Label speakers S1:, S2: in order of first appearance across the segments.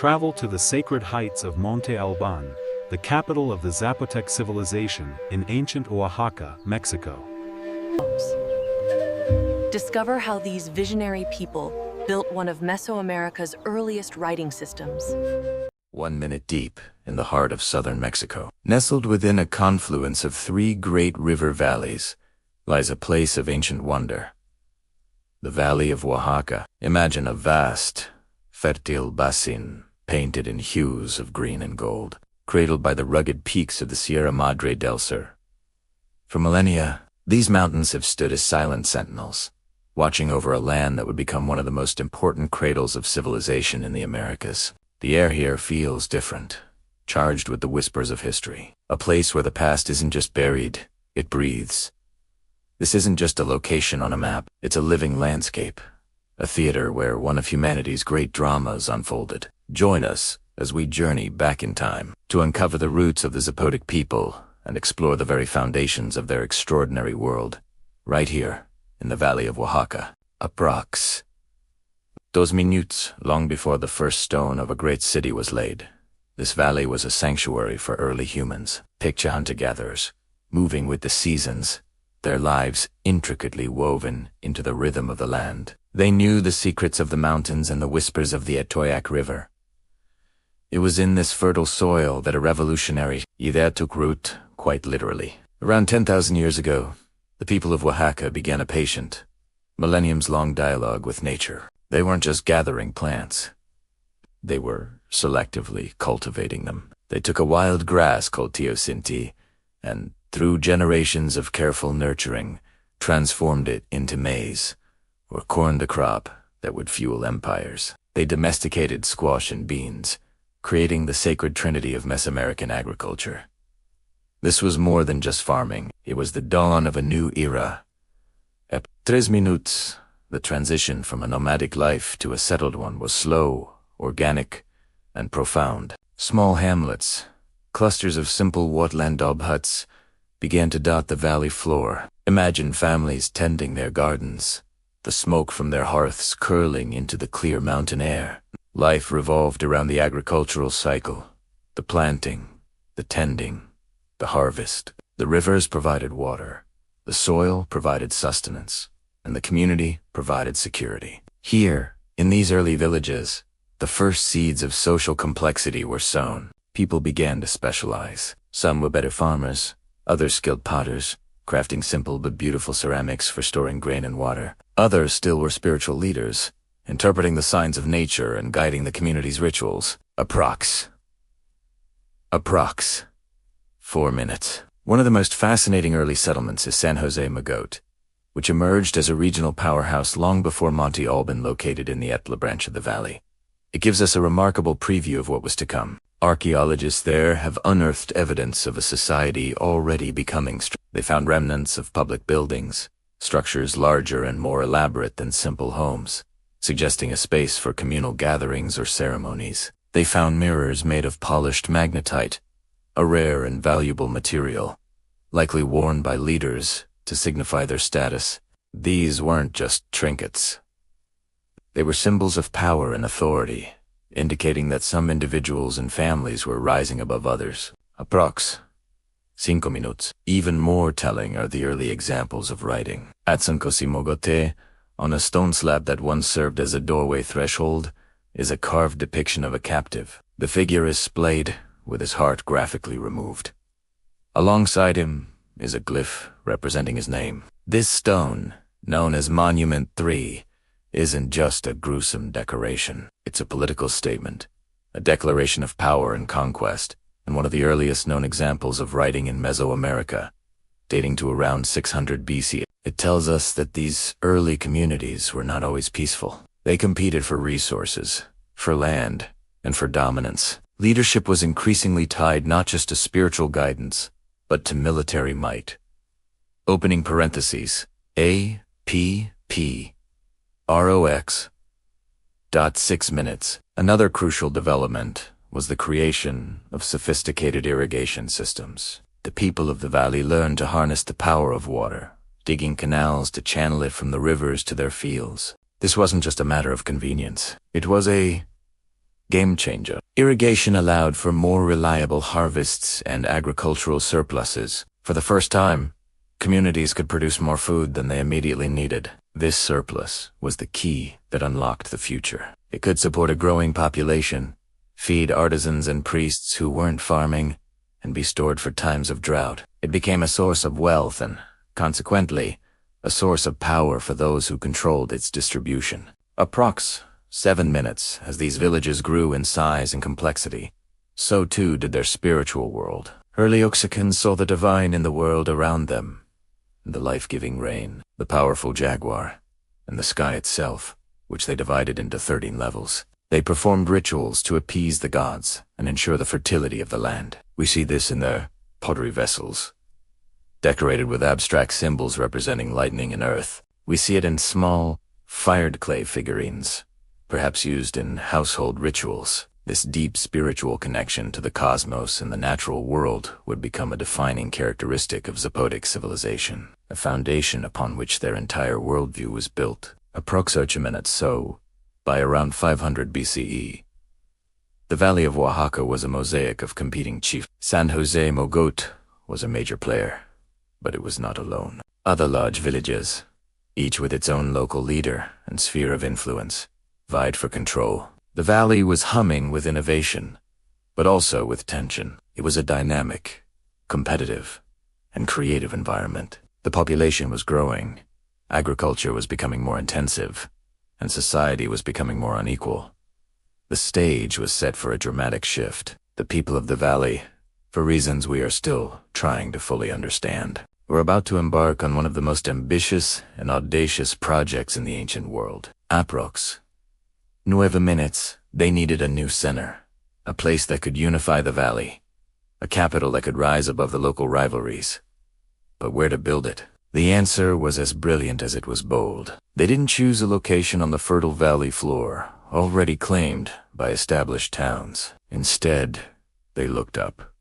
S1: Travel to the sacred heights of Monte Albán, the capital of the Zapotec civilization in ancient Oaxaca, Mexico.
S2: Discover how these visionary people built one of Mesoamerica's earliest writing systems.
S3: 1 minute deep in the heart of southern Mexico, nestled within a confluence of 3 great river valleys, lies a place of ancient wonder. The Valley of Oaxaca. Imagine a vast, fertile basin painted in hues of green and gold, cradled by the rugged peaks of the Sierra Madre del Sur. For millennia, these mountains have stood as silent sentinels, watching over a land that would become one of the most important cradles of civilization in the Americas. The air here feels different, charged with the whispers of history. A place where the past isn't just buried, it breathes. This isn't just a location on a map, it's a living landscape, a theater where one of humanity's great dramas unfolded. Join us as we journey back in time to uncover the roots of the Zapotec people and explore the very foundations of their extraordinary world, right here in the Valley of Oaxaca. Approx. 2 minutes long before the first stone of a great city was laid, this valley was a sanctuary for early humans, picture hunter-gatherers, moving with the seasons, their lives intricately woven into the rhythm of the land. They knew the secrets of the mountains and the whispers of the Atoyac River. It was in this fertile soil that a revolutionary idea took root, quite literally. Around 10,000 years ago, the people of Oaxaca began a patient, millenniums-long dialogue with nature. They weren't just gathering plants. They were selectively cultivating them. They took a wild grass called teosinte and, through generations of careful nurturing, transformed it into maize, or corn the crop that would fuel empires. They domesticated squash and beans, creating the sacred trinity of Mesoamerican agriculture. This was more than just farming. It was the dawn of a new era. At 3 minutes, the transition from a nomadic life to a settled one was slow, organic, and profound. Small hamlets, clusters of simple Watlandob huts, began to dot the valley floor. Imagine families tending their gardens, the smoke from their hearths curling into the clear mountain air. Life revolved around the agricultural cycle, the planting, the tending, the harvest. The rivers provided water, the soil provided sustenance, and the community provided security. Here, in these early villages, the first seeds of social complexity were sown. People began to specialize. Some were better farmers, others skilled potters, crafting simple but beautiful ceramics for storing grain and water. Others still were spiritual leaders, interpreting the signs of nature and guiding the community's rituals. Approx. 4 minutes. One of the most fascinating early settlements is San Jose Magote, which emerged as a regional powerhouse long before Monte Albán, located in the Etla branch of the valley. It gives us a remarkable preview of what was to come. Archaeologists there have unearthed evidence of a society already becoming strong. They found remnants of public buildings, structures larger and more elaborate than simple homes, suggesting a space for communal gatherings or ceremonies. They found mirrors made of polished magnetite, a rare and valuable material, likely worn by leaders to signify their status. These weren't just trinkets. They were symbols of power and authority, indicating that some individuals and families were rising above others. Approx. 5 minutes. Even more telling are the early examples of writing. At Zapotecs of Monte, on a stone slab that once served as a doorway threshold, is a carved depiction of a captive. The figure is splayed, with his heart graphically removed. Alongside him is a glyph representing his name. This stone, known as Monument 3, isn't just a gruesome decoration. It's a political statement, a declaration of power and conquest, and one of the earliest known examples of writing in Mesoamerica, dating to around 600 BC. It tells us that these early communities were not always peaceful. They competed for resources, for land, and for dominance. Leadership was increasingly tied not just to spiritual guidance, but to military might. Opening parentheses, APPROX.6 minutes. Another crucial development was the creation of sophisticated irrigation systems. The people of the valley learned to harness the power of water, digging canals to channel it from the rivers to their fields. This wasn't just a matter of convenience. It was a Game changer. Irrigation allowed for more reliable harvests and agricultural surpluses. For the first time, communities could produce more food than they immediately needed. This surplus was the key that unlocked the future. It could support a growing population, feed artisans and priests who weren't farming, and be stored for times of drought. It became a source of wealth and, consequently, a source of power for those who controlled its distribution. Approx 7 minutes, as these villages grew in size and complexity, so too did their spiritual world. Early Oaxacans saw the divine in the world around them, and the life-giving rain, the powerful jaguar, and the sky itself, which they divided into 13 levels. They performed rituals to appease the gods and ensure the fertility of the land. We see this in their pottery vessels, decorated with abstract symbols representing lightning and earth. We see it in small, fired clay figurines, perhaps used in household rituals. This deep spiritual connection to the cosmos and the natural world would become a defining characteristic of Zapotec civilization, a foundation upon which their entire worldview was built. Approximately so, by around 500 BCE, the Valley of Oaxaca was a mosaic of competing chiefs. San Jose Mogote was a major player, but it was not alone. Other large villages, each with its own local leader and sphere of influence, vied for control. The valley was humming with innovation, but also with tension. It was a dynamic, competitive, and creative environment. The population was growing, agriculture was becoming more intensive, and society was becoming more unequal. The stage was set for a dramatic shift. The people of the valley, for reasons we are still trying to fully understand, were about to embark on one of the most ambitious and audacious projects in the ancient world. Approx 9 minutes, they needed a new center, a place that could unify the valley, a capital that could rise above the local rivalries. But where to build it? The answer was as brilliant as it was bold. They didn't choose a location on the fertile valley floor, already claimed by established towns. Instead, they looked up.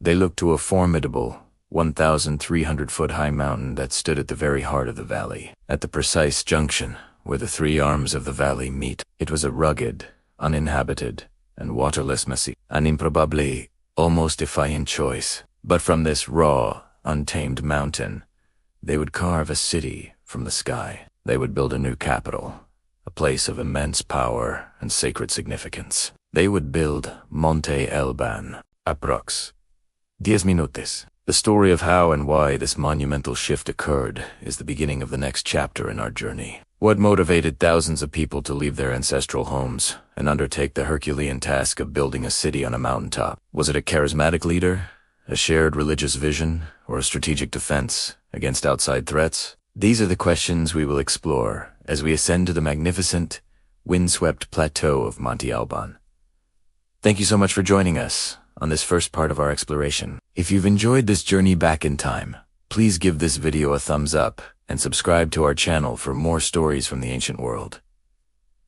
S3: They looked to a formidable 1,300-foot-high mountain that stood at the very heart of the valley, at the precise junction where the three arms of the valley meet. It was a rugged, uninhabited, and waterless massif, an improbably, almost defiant choice. But from this raw, untamed mountain, they would carve a city from the sky. They would build a new capital, a place of immense power and sacred significance. They would build Monte Albán. Approx 10 minutos. The story of how and why this monumental shift occurred is the beginning of the next chapter in our journey. What motivated thousands of people to leave their ancestral homes and undertake the Herculean task of building a city on a mountaintop? Was it a charismatic leader, a shared religious vision, or a strategic defense against outside threats? These are the questions we will explore as we ascend to the magnificent, windswept plateau of Monte Albán. Thank you so much for joining us on this first part of our exploration. If you've enjoyed this journey back in time, please give this video a thumbs up and subscribe to our channel for more stories from the ancient world.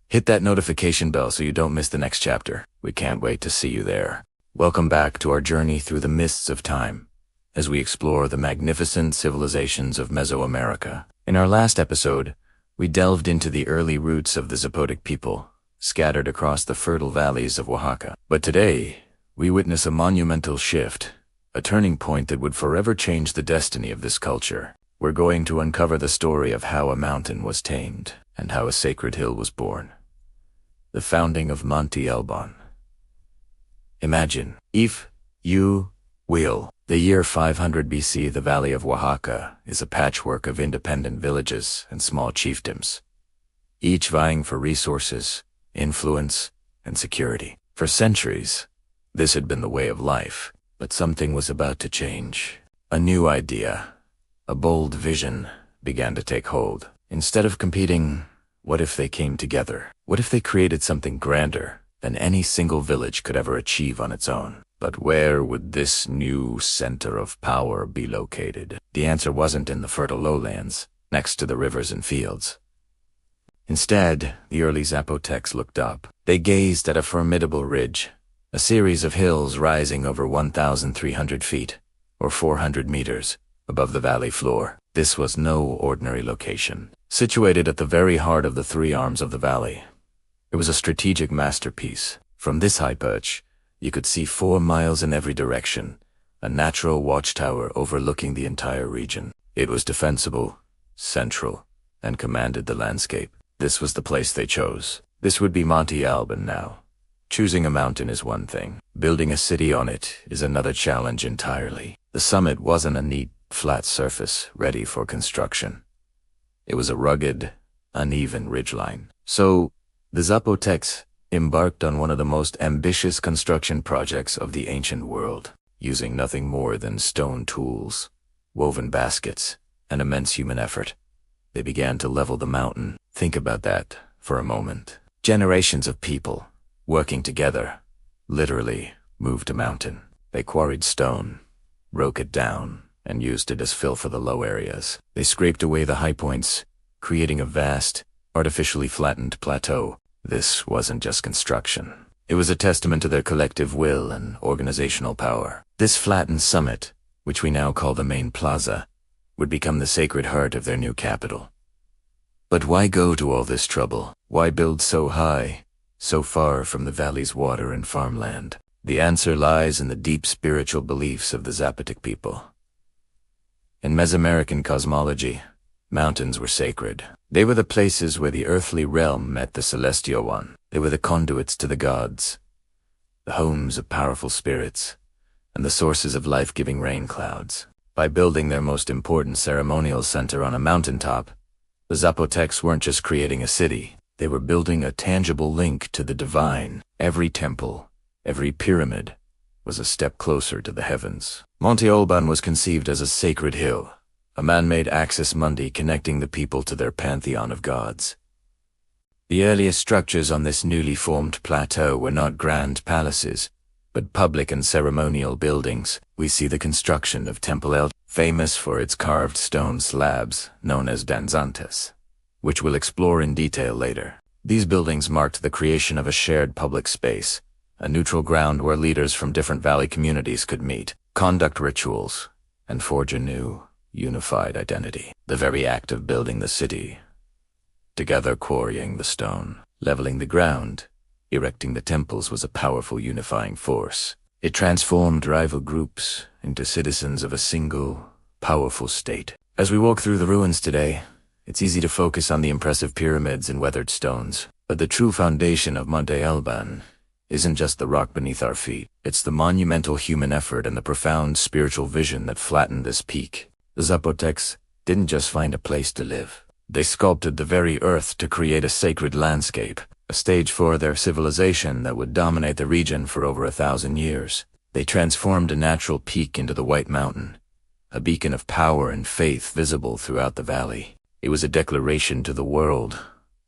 S3: Hit that notification bell so you don't miss the next chapter. We can't wait to see you there. Welcome back to our journey through the mists of time as we explore the magnificent civilizations of Mesoamerica. In our last episode, we delved into the early roots of the Zapotec people, scattered across the fertile valleys of Oaxaca. But today, we witness a monumental shift, a turning point that would forever change the destiny of this culture. We're going to uncover the story of how a mountain was tamed and how a sacred hill was born. The founding of Monte Albán. Imagine, if you will, the year 500 BC, the Valley of Oaxaca is a patchwork of independent villages and small chiefdoms, each vying for resources, influence, and security. For centuries, this had been the way of life, but something was about to change. A new idea, a bold vision, began to take hold. Instead of competing, what if they came together? What if they created something grander than any single village could ever achieve on its own? But where would this new center of power be located? The answer wasn't in the fertile lowlands, next to the rivers and fields. Instead, the early Zapotecs looked up. They gazed at a formidable ridge, a series of hills rising over 1,300 feet, or 400 meters, above the valley floor. This was no ordinary location. Situated at the very heart of the three arms of the valley, it was a strategic masterpiece. From this high perch, you could see 4 miles in every direction, a natural watchtower overlooking the entire region. It was defensible, central, and commanded the landscape. This was the place they chose. This would be Monte Albán now. Choosing a mountain is one thing. Building a city on it is another challenge entirely. The summit wasn't a neat, flat surface ready for construction. It was a rugged, uneven ridgeline. So, the Zapotecs embarked on one of the most ambitious construction projects of the ancient world, using nothing more than stone tools, woven baskets, and immense human effort. They began to level the mountain. Think about that for a moment. Generations of people, working together, literally moved a mountain. They quarried stone, broke it down, and used it as fill for the low areas. They scraped away the high points, creating a vast, artificially flattened plateau. This wasn't just construction. It was a testament to their collective will and organizational power. This flattened summit, which we now call the main plaza, would become the sacred heart of their new capital. But why go to all this trouble? Why build so high, so far from the valley's water and farmland? The answer lies in the deep spiritual beliefs of the Zapotec people. In Mesoamerican cosmology, mountains were sacred. They were the places where the earthly realm met the celestial one. They were the conduits to the gods, the homes of powerful spirits, and the sources of life-giving rain clouds. By building their most important ceremonial center on a mountaintop, the Zapotecs weren't just creating a city, they were building a tangible link to the divine. Every temple, every pyramid, was a step closer to the heavens. Monte Albán was conceived as a sacred hill, a man-made axis mundi connecting the people to their pantheon of gods. The earliest structures on this newly formed plateau were not grand palaces, but public and ceremonial buildings. We see the construction of Temple El, famous for its carved stone slabs, known as Danzantes, which we'll explore in detail later. These buildings marked the creation of a shared public space, a neutral ground where leaders from different valley communities could meet, conduct rituals, and forge a new, unified identity. The very act of building the city, together quarrying the stone, leveling the ground, erecting the temples was a powerful unifying force. It transformed rival groups into citizens of a single, powerful state. As we walk through the ruins today, it's easy to focus on the impressive pyramids and weathered stones, but the true foundation of Monte Albán isn't just the rock beneath our feet. It's the monumental human effort and the profound spiritual vision that flattened this peak. The Zapotecs didn't just find a place to live. They sculpted the very earth to create a sacred landscape, a stage for their civilization that would dominate the region for over 1,000 years. They transformed a natural peak into the White Mountain, a beacon of power and faith visible throughout the valley. It was a declaration to the world,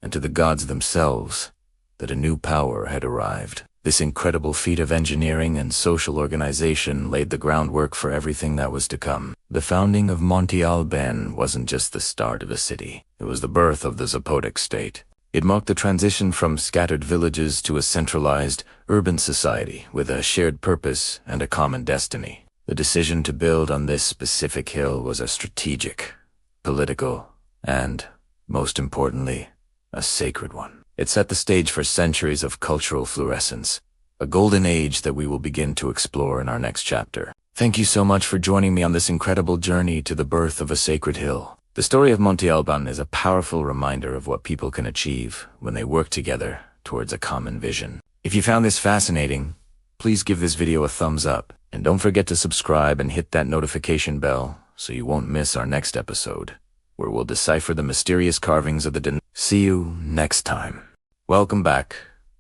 S3: and to the gods themselves, that a new power had arrived. This incredible feat of engineering and social organization laid the groundwork for everything that was to come. The founding of Monte Albán wasn't just the start of a city. It was the birth of the Zapotec state. It marked the transition from scattered villages to a centralized, urban society with a shared purpose and a common destiny. The decision to build on this specific hill was a strategic, political, and, most importantly, a sacred one. It set the stage for centuries of cultural fluorescence, a golden age that we will begin to explore in our next chapter. Thank you so much for joining me on this incredible journey to the birth of a sacred hill. The story of Monte Albán is a powerful reminder of what people can achieve when they work together towards a common vision. If you found this fascinating, please give this video a thumbs up, and don't forget to subscribe and hit that notification bell so you won't miss our next episode, where we'll decipher the mysterious carvings of the Danzantes. See you next time. Welcome back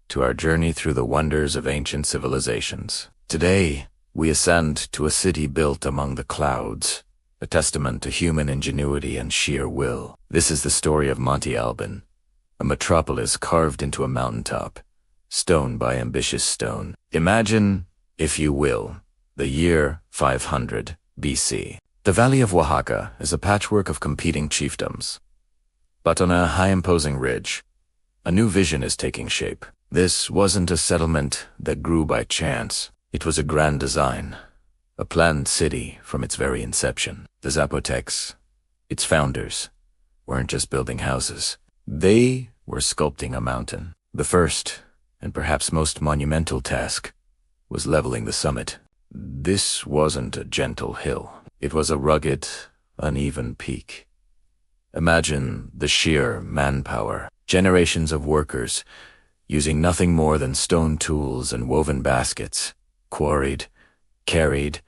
S3: to our journey through the wonders of ancient civilizations. Today, we ascend to a city built among the clouds, a testament to human ingenuity and sheer will. This is the story of Monte Albán, a metropolis carved into a mountaintop, stone by ambitious stone. Imagine, if you will, the year 500 BC. The Valley of Oaxaca is a patchwork of competing chiefdoms. But on a high imposing ridge, a new vision is taking shape. This wasn't a settlement that grew by chance. It was a grand design, a planned city from its very inception. The Zapotecs, its founders, weren't just building houses. They were sculpting a mountain. The first, and perhaps most monumental task was leveling the summit. This wasn't a gentle hill. It was a rugged, uneven peak. Imagine the sheer manpower. Generations of workers, using nothing more than stone tools and woven baskets, quarried, carried,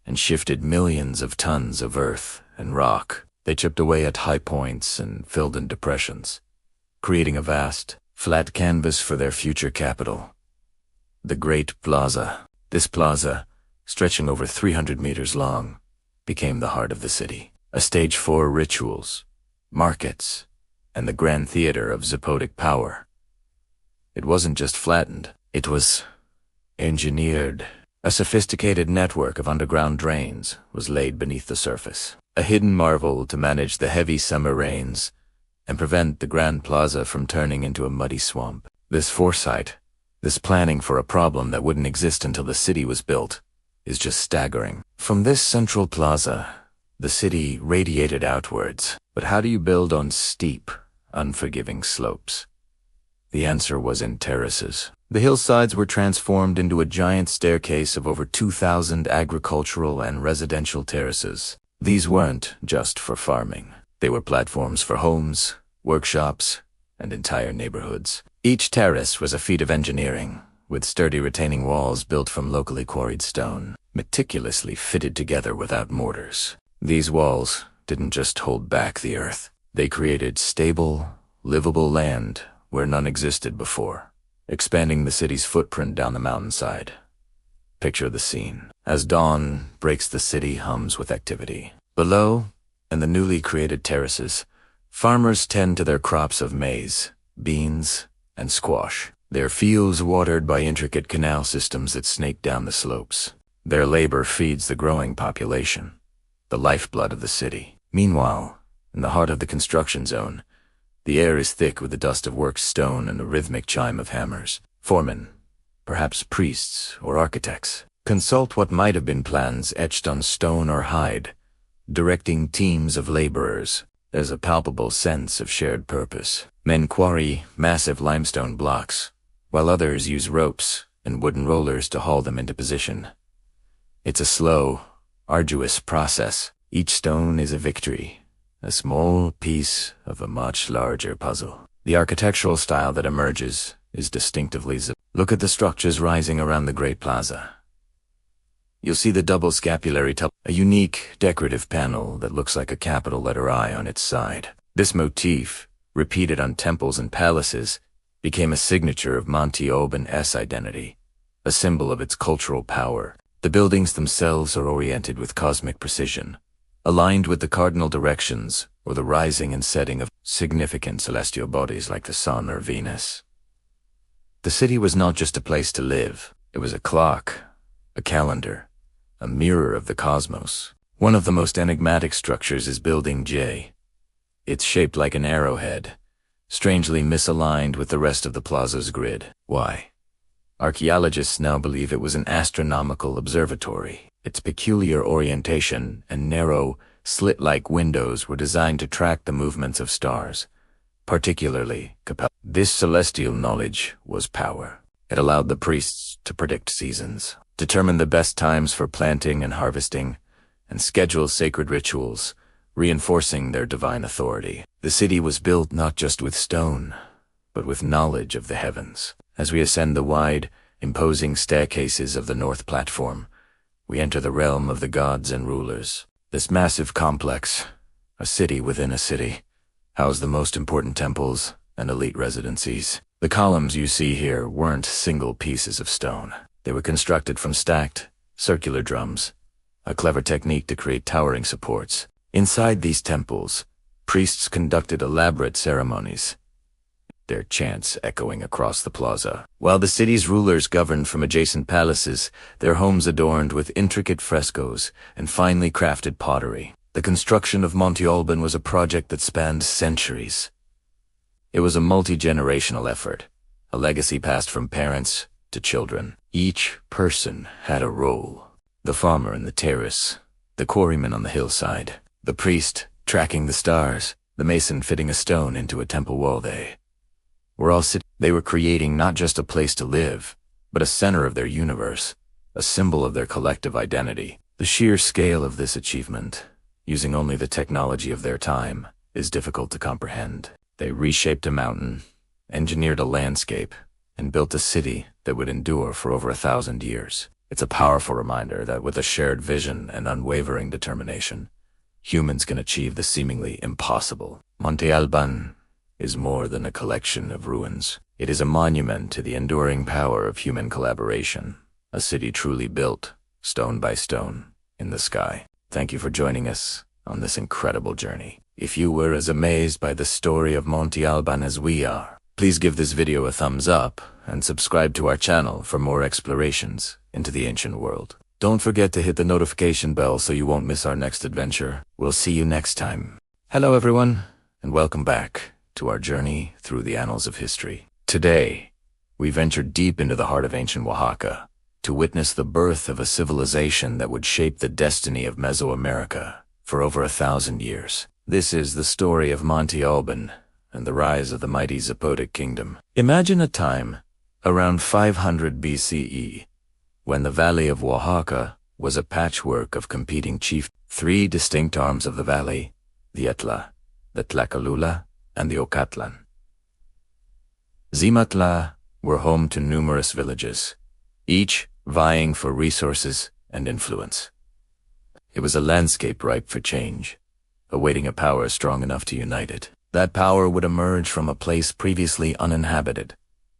S3: and shifted millions of tons of earth and rock. They chipped away at high points and filled in depressions, creating a vast, flat canvas for their future capital, the Great Plaza. This plaza, stretching over 300 meters long, became the heart of the city, a stage for rituals, markets, and the grand theater of Zapotec power. It wasn't just flattened, it was engineered. A sophisticated network of underground drains was laid beneath the surface, a hidden marvel to manage the heavy summer rains and prevent the Grand Plaza from turning into a muddy swamp. This foresight, this planning for a problem that wouldn't exist until the city was built, is just staggering. From this central plaza, the city radiated outwards. But how do you build on steep, unforgiving slopes? The answer was in terraces. The hillsides were transformed into a giant staircase of over 2,000 agricultural and residential terraces. These weren't just for farming. They were platforms for homes, workshops, and entire neighborhoods. Each terrace was a feat of engineering, with sturdy retaining walls built from locally quarried stone, meticulously fitted together without mortars. These walls didn't just hold back the earth. They created stable, livable land where none existed before, expanding the city's footprint down the mountainside. Picture the scene. As dawn breaks, the city hums with activity. Below, in the newly created terraces, farmers tend to their crops of maize, beans, and squash. Their fields watered by intricate canal systems that snake down the slopes. Their labor feeds the growing population, the lifeblood of the city. Meanwhile, in the heart of the construction zone, the air is thick with the dust of worked stone and the rhythmic chime of hammers. Foremen, perhaps priests or architects, consult what might have been plans etched on stone or hide, directing teams of laborers. There's a palpable sense of shared purpose. Men quarry massive limestone blocks, while others use ropes and wooden rollers to haul them into position. It's a slow, arduous process. Each stone is a victory, a small piece of a much larger puzzle. The architectural style that emerges is distinctively Zapotec. Look at the structures rising around the Great Plaza. You'll see the double scapulary tub, a unique decorative panel that looks like a capital letter I on its side. This motif, repeated on temples and palaces, became a signature of Monte Albán's identity, a symbol of its cultural power. The buildings themselves are oriented with cosmic precision, aligned with the cardinal directions or the rising and setting of significant celestial bodies like the sun or Venus. The city was not just a place to live. It was a clock, a calendar, a mirror of the cosmos. One of the most enigmatic structures is Building J. It's shaped like an arrowhead, strangely misaligned with the rest of the plaza's grid. Why? Archaeologists now believe it was an astronomical observatory. Its peculiar orientation and narrow, slit-like windows were designed to track the movements of stars, particularly Capella. This celestial knowledge was power. It allowed the priests to predict seasons, determine the best times for planting and harvesting, and schedule sacred rituals, reinforcing their divine authority. The city was built not just with stone, but with knowledge of the heavens. As we ascend the wide, imposing staircases of the north platform, we enter the realm of the gods and rulers. This massive complex, a city within a city, housed the most important temples and elite residencies. The columns you see here weren't single pieces of stone. They were constructed from stacked, circular drums, a clever technique to create towering supports. Inside these temples, priests conducted elaborate ceremonies, their chants echoing across the plaza. While the city's rulers governed from adjacent palaces, their homes adorned with intricate frescoes and finely crafted pottery. The construction of Monte Albán was a project that spanned centuries. It was a multi-generational effort, a legacy passed from parents to children. Each person had a role. The farmer in the terrace, the quarryman on the hillside, the priest tracking the stars, the mason fitting a stone into a temple wall. They were all They were creating not just a place to live, but a center of their universe, a symbol of their collective identity. The sheer scale of this achievement, using only the technology of their time, is difficult to comprehend. They reshaped a mountain, engineered a landscape, and built a city that would endure for over 1,000 years. It's a powerful reminder that with a shared vision and unwavering determination, humans can achieve the seemingly impossible. Monte Albán is more than a collection of ruins. It is a monument to the enduring power of human collaboration, a city truly built, stone by stone, in the sky. Thank you for joining us on this incredible journey. If you were as amazed by the story of Monte Albán as we are, please give this video a thumbs up and subscribe to our channel for more explorations into the ancient world. Don't forget to hit the notification bell so you won't miss our next adventure. We'll see you next time. Hello everyone, and welcome back to our journey through the annals of history. Today, we ventured deep into the heart of ancient Oaxaca to witness the birth of a civilization that would shape the destiny of Mesoamerica for over 1,000 years. This is the story of Monte Albán and the rise of the mighty Zapotec kingdom. Imagine a time around 500 BCE, when the valley of Oaxaca was a patchwork of competing chiefs. 3 distinct arms of the valley, the Etla, the Tlacalula, and the Ocatlan. Zimatla were home to numerous villages, each vying for resources and influence. It was a landscape ripe for change, awaiting a power strong enough to unite it. That power would emerge from a place previously uninhabited,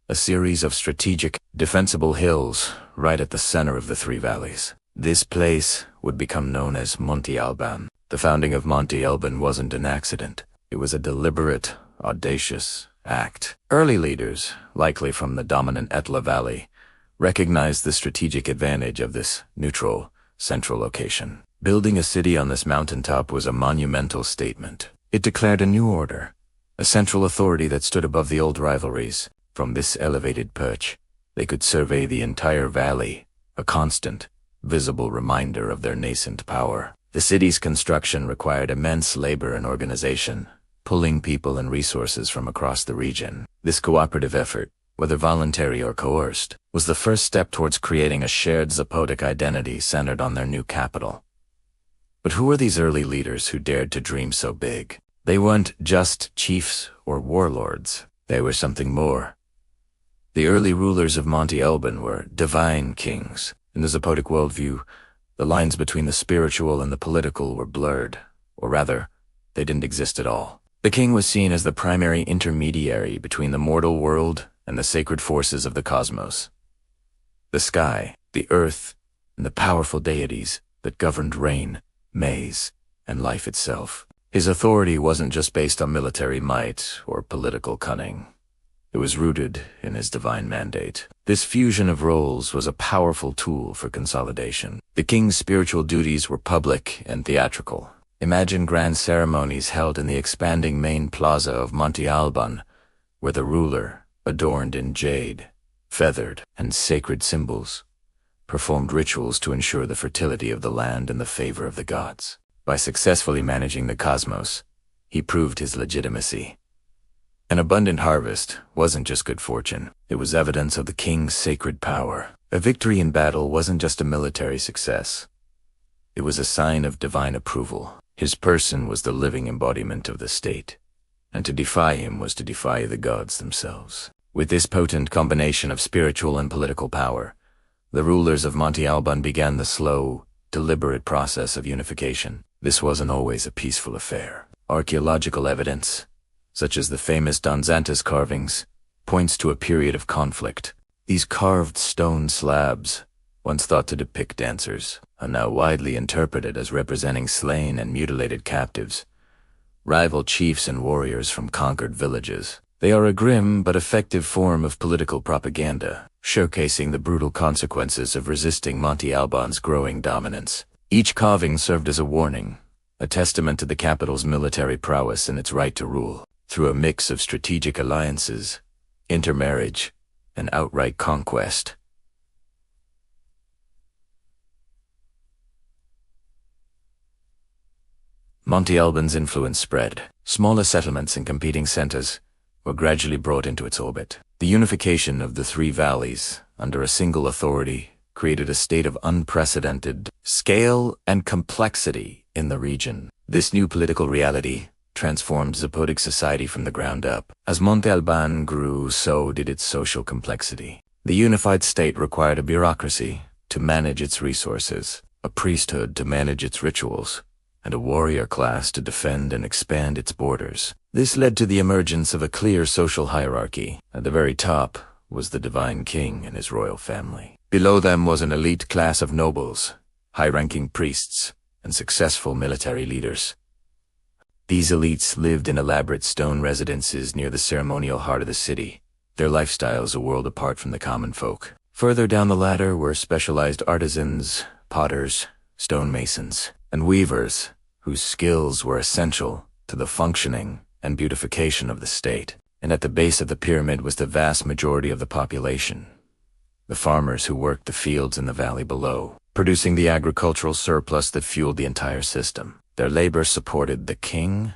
S3: a series of strategic, defensible hills right at the center of the 3 valleys. This place would become known as Monte Albán. The founding of Monte Albán wasn't an accident. It was a deliberate, audacious act. Early leaders, likely from the dominant Etla Valley, recognized the strategic advantage of this neutral, central location. Building a city on this mountaintop was a monumental statement. It declared a new order, a central authority that stood above the old rivalries. From this elevated perch, they could survey the entire valley, a constant, visible reminder of their nascent power. The city's construction required immense labor and organization, pulling people and resources from across the region. This cooperative effort, whether voluntary or coerced, was the first step towards creating a shared Zapotec identity centered on their new capital. But who were these early leaders who dared to dream so big? They weren't just chiefs or warlords. They were something more. The early rulers of Monte Albán were divine kings. In the Zapotec worldview, the lines between the spiritual and the political were blurred, or rather, they didn't exist at all. The king was seen as the primary intermediary between the mortal world and the sacred forces of the cosmos. The sky, the earth, and the powerful deities that governed rain, maize, and life itself. His authority wasn't just based on military might or political cunning. It was rooted in his divine mandate. This fusion of roles was a powerful tool for consolidation. The king's spiritual duties were public and theatrical. Imagine grand ceremonies held in the expanding main plaza of Monte Albán, where the ruler, adorned in jade, feathered, and sacred symbols, performed rituals to ensure the fertility of the land and the favor of the gods. By successfully managing the cosmos, he proved his legitimacy. An abundant harvest wasn't just good fortune. It was evidence of the king's sacred power. A victory in battle wasn't just a military success. It was a sign of divine approval. His person was the living embodiment of the state, and to defy him was to defy the gods themselves. With this potent combination of spiritual and political power, the rulers of Monte Albán began the slow, deliberate process of unification. This wasn't always a peaceful affair. Archaeological evidence, such as the famous Danzantes carvings, points to a period of conflict. These carved stone slabs, once thought to depict dancers, are now widely interpreted as representing slain and mutilated captives, rival chiefs and warriors from conquered villages. They are a grim but effective form of political propaganda, showcasing the brutal consequences of resisting Monte Albán's growing dominance. Each carving served as a warning, a testament to the capital's military prowess and its right to rule. Through a mix of strategic alliances, intermarriage, and outright conquest, Monte Albán's influence spread. Smaller settlements and competing centers, were gradually brought into its orbit. The unification of the three valleys under a single authority created a state of unprecedented scale and complexity in the region. This new political reality transformed Zapotec society from the ground up. As Monte Albán grew, so did its social complexity. The unified state required a bureaucracy to manage its resources, a priesthood to manage its rituals, and a warrior class to defend and expand its borders. This led to the emergence of a clear social hierarchy. At the very top was the divine king and his royal family. Below them was an elite class of nobles, high-ranking priests, and successful military leaders. These elites lived in elaborate stone residences near the ceremonial heart of the city, their lifestyles a world apart from the common folk. Further down the ladder were specialized artisans, potters, stonemasons, and weavers, whose skills were essential to the functioning and beautification of the state. And at the base of the pyramid was the vast majority of the population, the farmers who worked the fields in the valley below, producing the agricultural surplus that fueled the entire system. Their labor supported the king,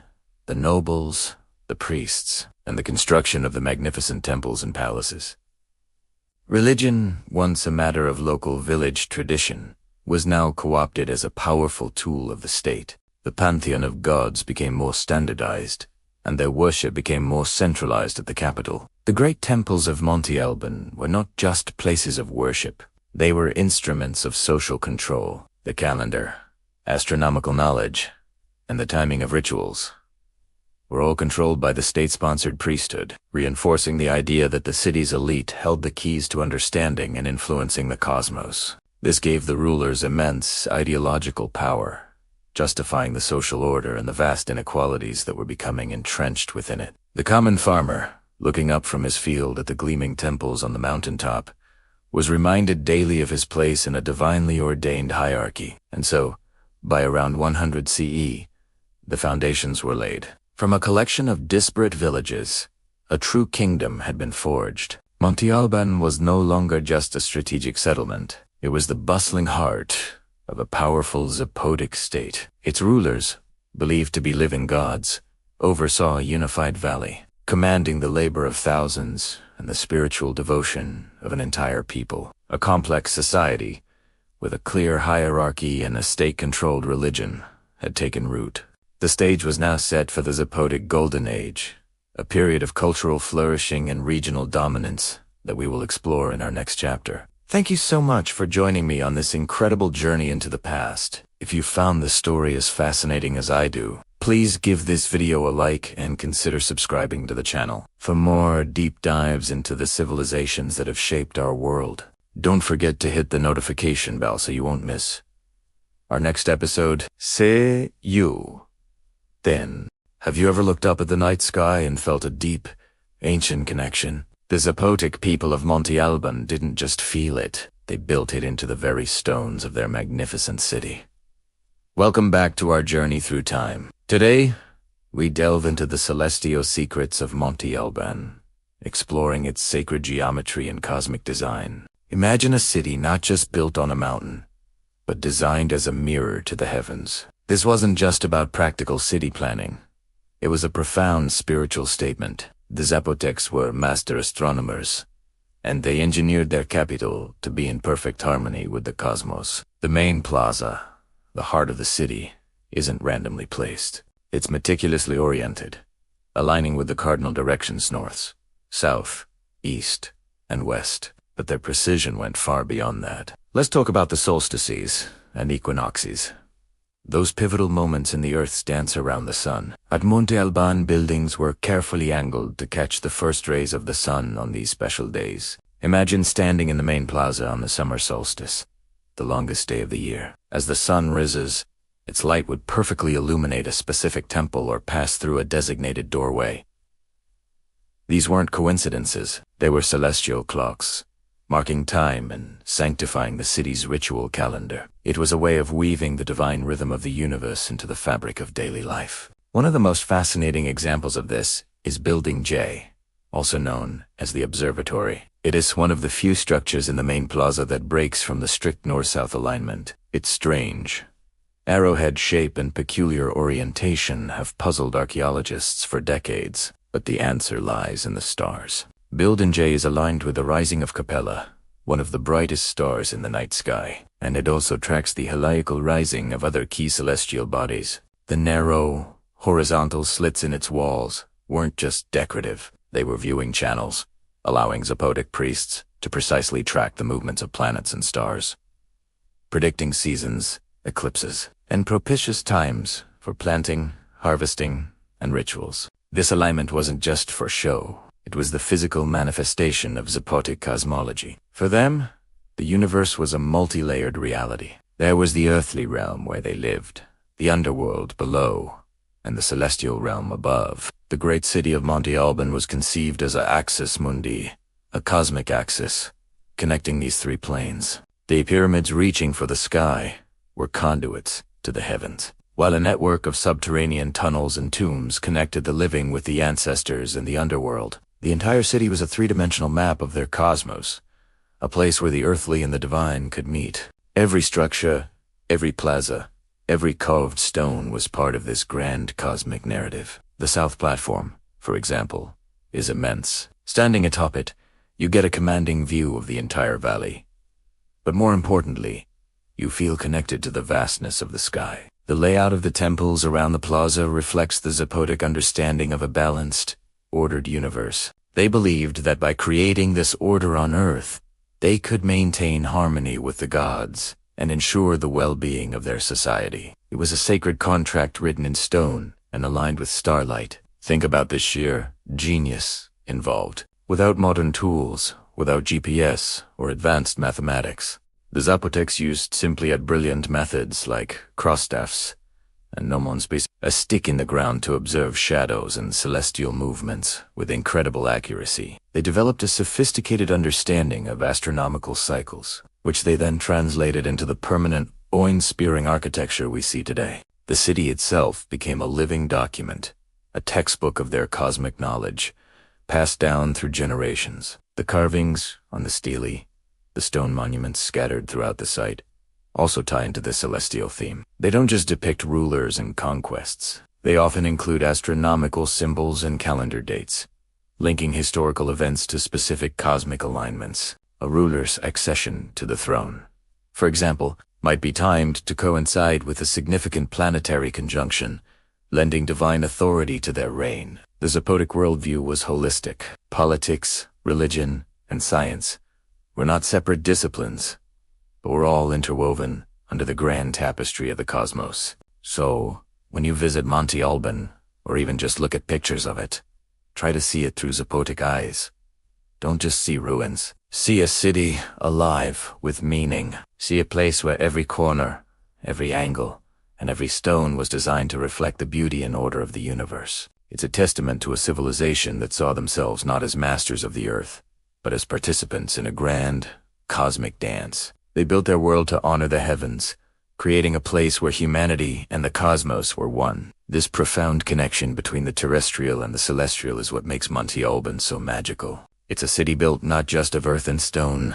S3: the nobles, the priests, and the construction of the magnificent temples and palaces. Religion, once a matter of local village tradition, was now co-opted as a powerful tool of the state. The pantheon of gods became more standardized, and their worship became more centralized at the capital. The great temples of Monte Albán were not just places of worship. They were instruments of social control. The calendar, astronomical knowledge, and the timing of rituals were all controlled by the state-sponsored priesthood, reinforcing the idea that the city's elite held the keys to understanding and influencing the cosmos. This gave the rulers immense ideological power, justifying the social order and the vast inequalities that were becoming entrenched within it. The common farmer, looking up from his field at the gleaming temples on the mountaintop, was reminded daily of his place in a divinely ordained hierarchy, and so, by around 100 CE, the foundations were laid. From a collection of disparate villages, a true kingdom had been forged. Monte Albán was no longer just a strategic settlement. It was the bustling heart of a powerful Zapotec state. Its rulers, believed to be living gods, oversaw a unified valley, commanding the labor of thousands and the spiritual devotion of an entire people. A complex society, with a clear hierarchy and a state-controlled religion, had taken root. The stage was now set for the Zapotec Golden Age, a period of cultural flourishing and regional dominance that we will explore in our next chapter. Thank you so much for joining me on this incredible journey into the past. If you found this story as fascinating as I do, please give this video a like and consider subscribing to the channel for more deep dives into the civilizations that have shaped our world. Don't forget to hit the notification bell so you won't miss our next episode. See you then. Have you ever looked up at the night sky and felt a deep, ancient connection? The Zapotec people of Monte Albán didn't just feel it, they built it into the very stones of their magnificent city. Welcome back to our journey through time. Today, we delve into the celestial secrets of Monte Albán, exploring its sacred geometry and cosmic design. Imagine a city not just built on a mountain, but designed as a mirror to the heavens. This wasn't just about practical city planning. It was a profound spiritual statement. The Zapotecs were master astronomers, and they engineered their capital to be in perfect harmony with the cosmos. The main plaza, the heart of the city, isn't randomly placed. It's meticulously oriented, aligning with the cardinal directions north, south, east, and west. But their precision went far beyond that. Let's talk about the solstices and equinoxes, those pivotal moments in the Earth's dance around the sun. At Monte Albán, buildings were carefully angled to catch the first rays of the sun on these special days. Imagine standing in the main plaza on the summer solstice, the longest day of the year. As the sun rises, its light would perfectly illuminate a specific temple or pass through a designated doorway. These weren't coincidences. They were celestial clocks, marking time and sanctifying the city's ritual calendar. It was a way of weaving the divine rhythm of the universe into the fabric of daily life. One of the most fascinating examples of this is Building J, also known as the Observatory. It is one of the few structures in the main plaza that breaks from the strict north-south alignment. Its strange, arrowhead shape and peculiar orientation have puzzled archaeologists for decades. But the answer lies in the stars. Builden J is aligned with the rising of Capella, one of the brightest stars in the night sky, and it also tracks the heliacal rising of other key celestial bodies. The narrow, horizontal slits in its walls weren't just decorative, they were viewing channels, allowing Zapotec priests to precisely track the movements of planets and stars, predicting seasons, eclipses, and propitious times for planting, harvesting, and rituals. This alignment wasn't just for show. It was the physical manifestation of Zapotec cosmology. For them, the universe was a multi-layered reality. There was the earthly realm where they lived, the underworld below, and the celestial realm above. The great city of Monte Albán was conceived as a axis mundi, a cosmic axis, connecting these three planes. The pyramids reaching for the sky were conduits to the heavens, while a network of subterranean tunnels and tombs connected the living with the ancestors in the underworld. The entire city was a three-dimensional map of their cosmos, a place where the earthly and the divine could meet. Every structure, every plaza, every carved stone was part of this grand cosmic narrative. The south platform, for example, is immense. Standing atop it, you get a commanding view of the entire valley. But more importantly, you feel connected to the vastness of the sky. The layout of the temples around the plaza reflects the Zapotec understanding of a balanced, ordered universe. They believed that by creating this order on earth, they could maintain harmony with the gods and ensure the well-being of their society. It was a sacred contract written in stone and aligned with starlight. Think about the sheer genius involved. Without modern tools, without GPS or advanced mathematics, the Zapotecs used simply yet brilliant methods like crossstaffs and nomon-space, a stick in the ground to observe shadows and celestial movements with incredible accuracy. They developed a sophisticated understanding of astronomical cycles, which they then translated into the permanent, awe-inspiring architecture we see today. The city itself became a living document, a textbook of their cosmic knowledge, passed down through generations. The carvings on the stele, the stone monuments scattered throughout the site, also tie into the celestial theme. They don't just depict rulers and conquests. They often include astronomical symbols and calendar dates, linking historical events to specific cosmic alignments. A ruler's accession to the throne, for example, might be timed to coincide with a significant planetary conjunction, lending divine authority to their reign. The Zapotec worldview was holistic. Politics, religion, and science were not separate disciplines, but were all interwoven under the grand tapestry of the cosmos. So, when you visit Monte Albán, or even just look at pictures of it, try to see it through Zapotec eyes. Don't just see ruins. See a city alive with meaning. See a place where every corner, every angle, and every stone was designed to reflect the beauty and order of the universe. It's a testament to a civilization that saw themselves not as masters of the earth, but as participants in a grand, cosmic dance. They built their world to honor the heavens, creating a place where humanity and the cosmos were one. This profound connection between the terrestrial and the celestial is what makes Monte Albán so magical. It's a city built not just of earth and stone,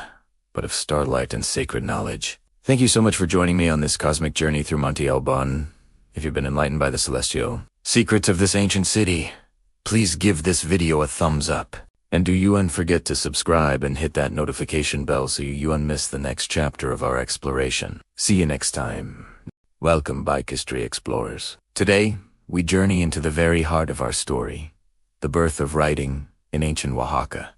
S3: but of starlight and sacred knowledge. Thank you so much for joining me on this cosmic journey through Monte Albán. If you've been enlightened by the celestial secrets of this ancient city, please give this video a thumbs up. And do you forget to subscribe and hit that notification bell so you miss the next chapter of our exploration. See you next time. Welcome, Bike History Explorers. Today, we journey into the very heart of our story, the birth of writing in ancient Oaxaca.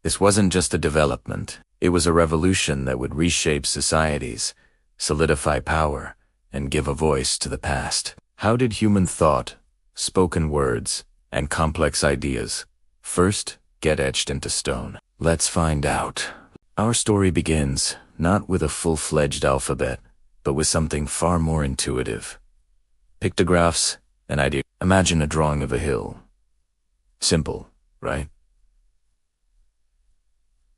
S3: This wasn't just a development, it was a revolution that would reshape societies, solidify power, and give a voice to the past. How did human thought, spoken words, and complex ideas first get etched into stone? Let's find out. Our story begins not with a full-fledged alphabet, but with something far more intuitive. Pictographs, an idea. Imagine a drawing of a hill. Simple, right?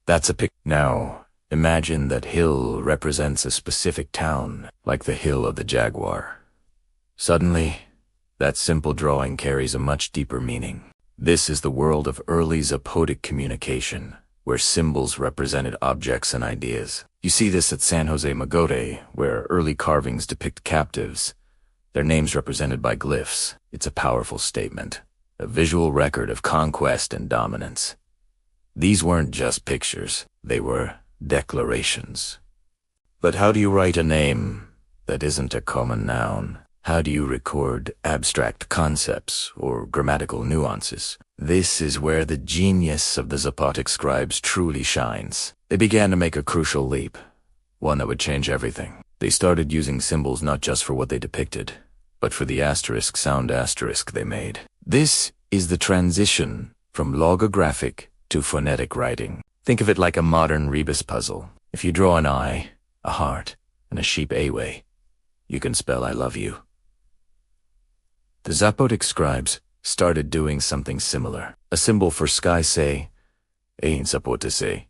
S3: That's a pic. Now, imagine that hill represents a specific town, like the Hill of the Jaguar. Suddenly, that simple drawing carries a much deeper meaning. This is the world of early Zapotec communication, where symbols represented objects and ideas. You see this at San Jose Magote, where early carvings depict captives, their names represented by glyphs. It's a powerful statement, a visual record of conquest and dominance. These weren't just pictures, they were declarations. But how do you write a name that isn't a common noun? How do you record abstract concepts or grammatical nuances? This is where the genius of the Zapotec scribes truly shines. They began to make a crucial leap, one that would change everything. They started using symbols not just for what they depicted, but for the asterisk sound asterisk they made. This is the transition from logographic to phonetic writing. Think of it like a modern rebus puzzle. If you draw an eye, a heart, and a sheep away, you can spell I love you. The Zapotec scribes started doing something similar. A symbol for sky, say, ein Zapotec,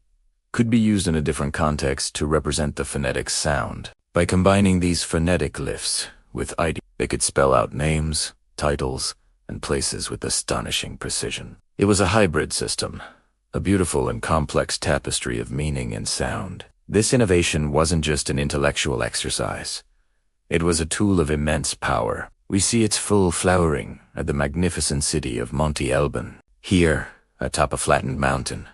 S3: could be used in a different context to represent the phonetic sound. By combining these phonetic glyphs with ID, they could spell out names, titles, and places with astonishing precision. It was a hybrid system, a beautiful and complex tapestry of meaning and sound. This innovation wasn't just an intellectual exercise. It was a tool of immense power. We see its full flowering at the magnificent city of Monte Albán, here atop a flattened mountain.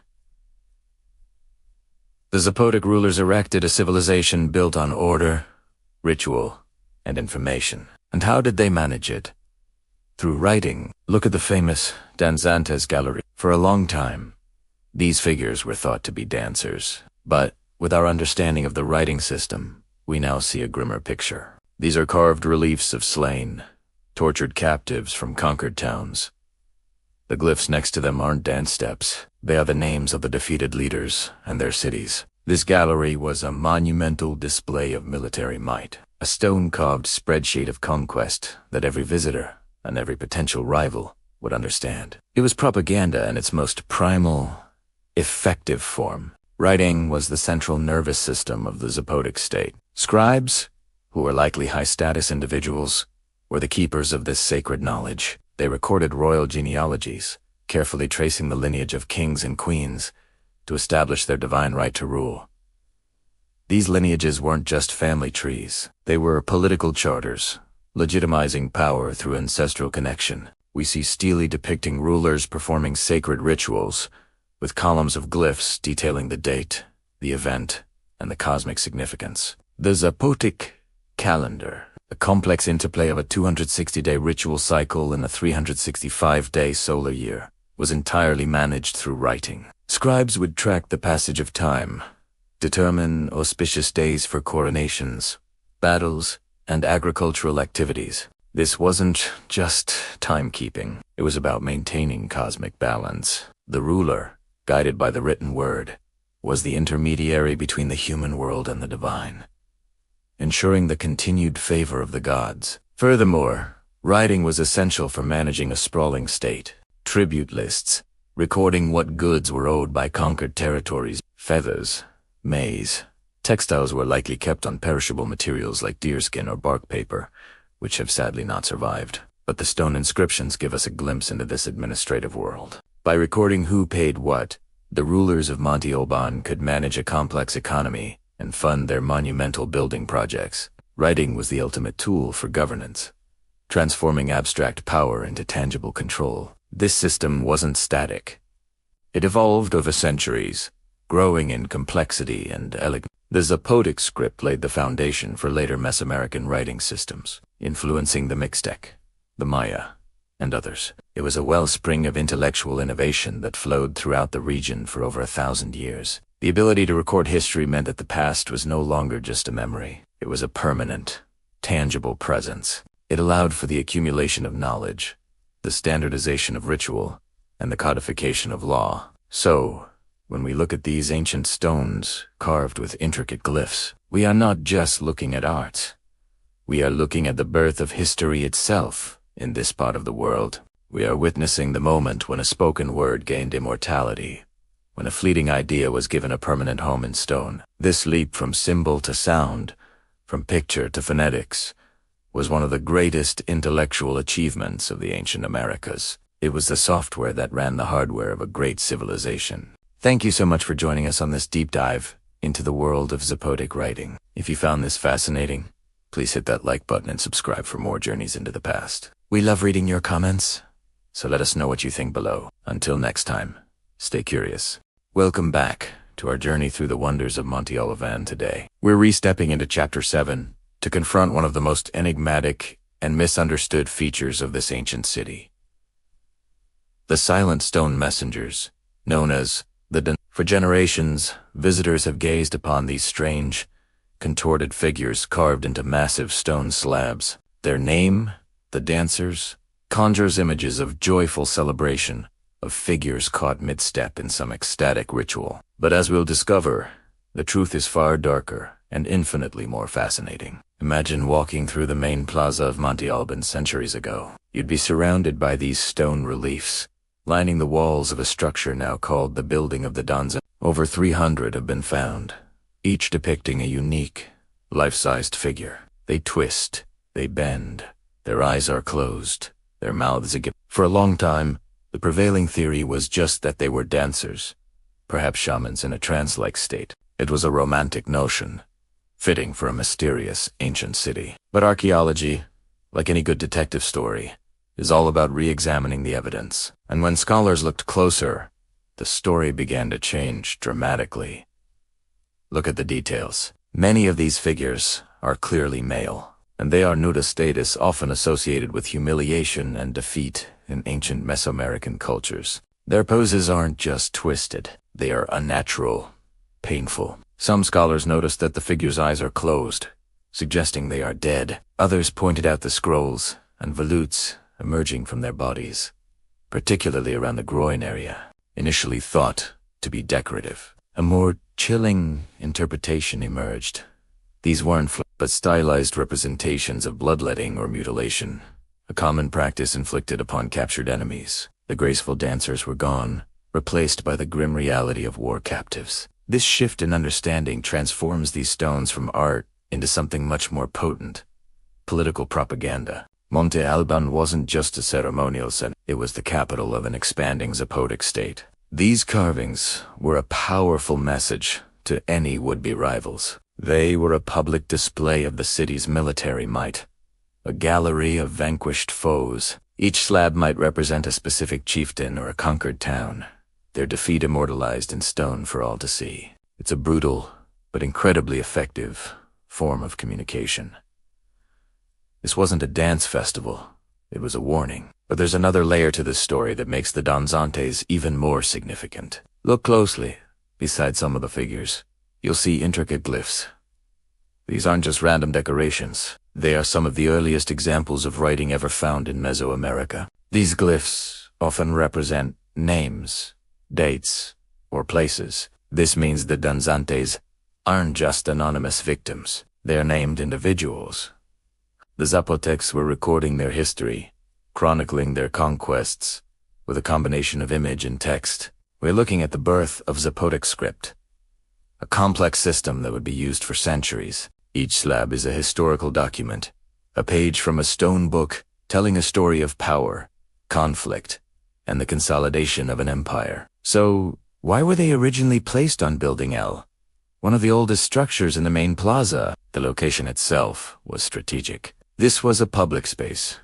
S3: The Zapotec rulers erected a civilization built on order, ritual, and information. And how did they manage it? Through writing. Look at the famous Danzantes gallery. For a long time, these figures were thought to be dancers. But with our understanding of the writing system, we now see a grimmer picture. These are carved reliefs of slain, tortured captives from conquered towns. The glyphs next to them aren't dance steps. They are the names of the defeated leaders and their cities. This gallery was a monumental display of military might, a stone-carved spreadsheet of conquest that every visitor and every potential rival would understand. It was propaganda in its most primal, effective form. Writing was the central nervous system of the Zapotec state. Scribes, who were likely high-status individuals, were the keepers of this sacred knowledge. They recorded royal genealogies, carefully tracing the lineage of kings and queens to establish their divine right to rule. These lineages weren't just family trees. They were political charters, legitimizing power through ancestral connection. We see stele depicting rulers performing sacred rituals, with columns of glyphs detailing the date, the event, and the cosmic significance. The Zapotec calendar, a complex interplay of a 260-day ritual cycle and a 365-day solar year, was entirely managed through writing. Scribes would track the passage of time, determine auspicious days for coronations, battles, and agricultural activities. This wasn't just timekeeping. It was about maintaining cosmic balance. The ruler, guided by the written word, was the intermediary between the human world and the divine, ensuring the continued favor of the gods. Furthermore, writing was essential for managing a sprawling state. Tribute lists, recording what goods were owed by conquered territories, feathers, maize. Textiles were likely kept on perishable materials like deerskin or bark paper, which have sadly not survived. But the stone inscriptions give us a glimpse into this administrative world. By recording who paid what, the rulers of Monte Albán could manage a complex economy and fund their monumental building projects. Writing was the ultimate tool for governance, transforming abstract power into tangible control. This system wasn't static. It evolved over centuries, growing in complexity and elegance. The Zapotec script laid the foundation for later Mesoamerican writing systems, influencing the Mixtec, the Maya, and others. It was a wellspring of intellectual innovation that flowed throughout the region for over 1,000 years. The ability to record history meant that the past was no longer just a memory. It was a permanent, tangible presence. It allowed for the accumulation of knowledge, the standardization of ritual, and the codification of law. So, when we look at these ancient stones carved with intricate glyphs, we are not just looking at art. We are looking at the birth of history itself in this part of the world. We are witnessing the moment when a spoken word gained immortality, when a fleeting idea was given a permanent home in stone. This leap from symbol to sound, from picture to phonetics, was one of the greatest intellectual achievements of the ancient Americas. It was the software that ran the hardware of a great civilization. Thank you so much for joining us on this deep dive into the world of Zapotec writing. If you found this fascinating, please hit that like button and subscribe for more journeys into the past. We love reading your comments, so let us know what you think below. Until next time, stay curious. Welcome back to our journey through the wonders of Monte Albán today. We're re-stepping into Chapter 7 to confront one of the most enigmatic and misunderstood features of this ancient city. The silent stone messengers, known as the Danzantes. For generations, visitors have gazed upon these strange, contorted figures carved into massive stone slabs. Their name, the dancers, conjures images of joyful celebration, of figures caught mid-step in some ecstatic ritual. But as we'll discover, the truth is far darker and infinitely more fascinating. Imagine walking through the main plaza of Monte Albán centuries ago. You'd be surrounded by these stone reliefs, lining the walls of a structure now called the Building of the Danzantes. Over 300 have been found, each depicting a unique, life-sized figure. They twist, they bend, their eyes are closed, their mouths agape. For a long time, the prevailing theory was just that they were dancers, perhaps shamans in a trance-like state. It was a romantic notion, fitting for a mysterious ancient city. But archaeology, like any good detective story, is all about re-examining the evidence. And when scholars looked closer, the story began to change dramatically. Look at the details. Many of these figures are clearly male, and they are nudist status often associated with humiliation and defeat in ancient Mesoamerican cultures. Their poses aren't just twisted, they are unnatural, painful. Some scholars noticed that the figures' eyes are closed, suggesting they are dead. Others pointed out the scrolls and volutes emerging from their bodies, particularly around the groin area, initially thought to be decorative. A more chilling interpretation emerged. These weren't but stylized representations of bloodletting or mutilation, a common practice inflicted upon captured enemies. The graceful dancers were gone, replaced by the grim reality of war captives. This shift in understanding transforms these stones from art into something much more potent: political propaganda. Monte Albán wasn't just a ceremonial center, it was the capital of an expanding Zapotec state. These carvings were a powerful message to any would-be rivals. They were a public display of the city's military might, a gallery of vanquished foes. Each slab might represent a specific chieftain or a conquered town, their defeat immortalized in stone for all to see. It's a brutal, but incredibly effective form of communication. This wasn't a dance festival, it was a warning. But there's another layer to this story that makes the Danzantes even more significant. Look closely. Beside some of the figures, you'll see intricate glyphs. These aren't just random decorations. They are some of the earliest examples of writing ever found in Mesoamerica. These glyphs often represent names, dates, or places. This means the Danzantes aren't just anonymous victims. They are named individuals. The Zapotecs were recording their history, chronicling their conquests, with a combination of image and text. We're looking at the birth of Zapotec script, a complex system that would be used for centuries. Each slab is a historical document, a page from a stone book telling a story of power, conflict, and the consolidation of an empire. So, why were they originally placed on Building L, one of the oldest structures in the main plaza? The location itself was strategic. This was a public space,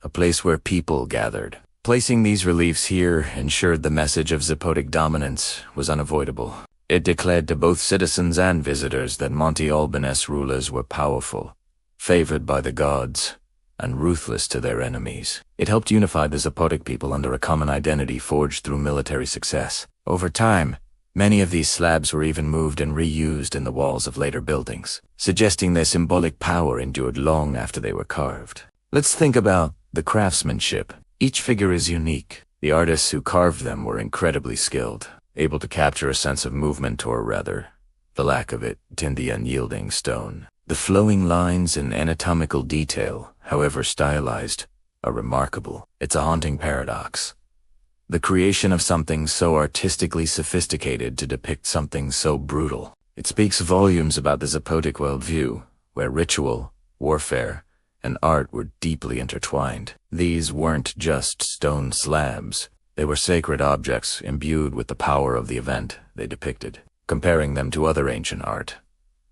S3: a place where people gathered. Placing these reliefs here ensured the message of Zapotec dominance was unavoidable. It declared to both citizens and visitors that Monte Albánese rulers were powerful, favored by the gods, and ruthless to their enemies. It helped unify the Zapotec people under a common identity forged through military success. Over time, many of these slabs were even moved and reused in the walls of later buildings, suggesting their symbolic power endured long after they were carved. Let's think about the craftsmanship. Each figure is unique. The artists who carved them were incredibly skilled, able to capture a sense of movement, or rather, the lack of it, in the unyielding stone. The flowing lines and anatomical detail, however stylized, are remarkable. It's a haunting paradox. The creation of something so artistically sophisticated to depict something so brutal. It speaks volumes about the Zapotec worldview, where ritual, warfare, and art were deeply intertwined. These weren't just stone slabs. They were sacred objects imbued with the power of the event they depicted. Comparing them to other ancient art,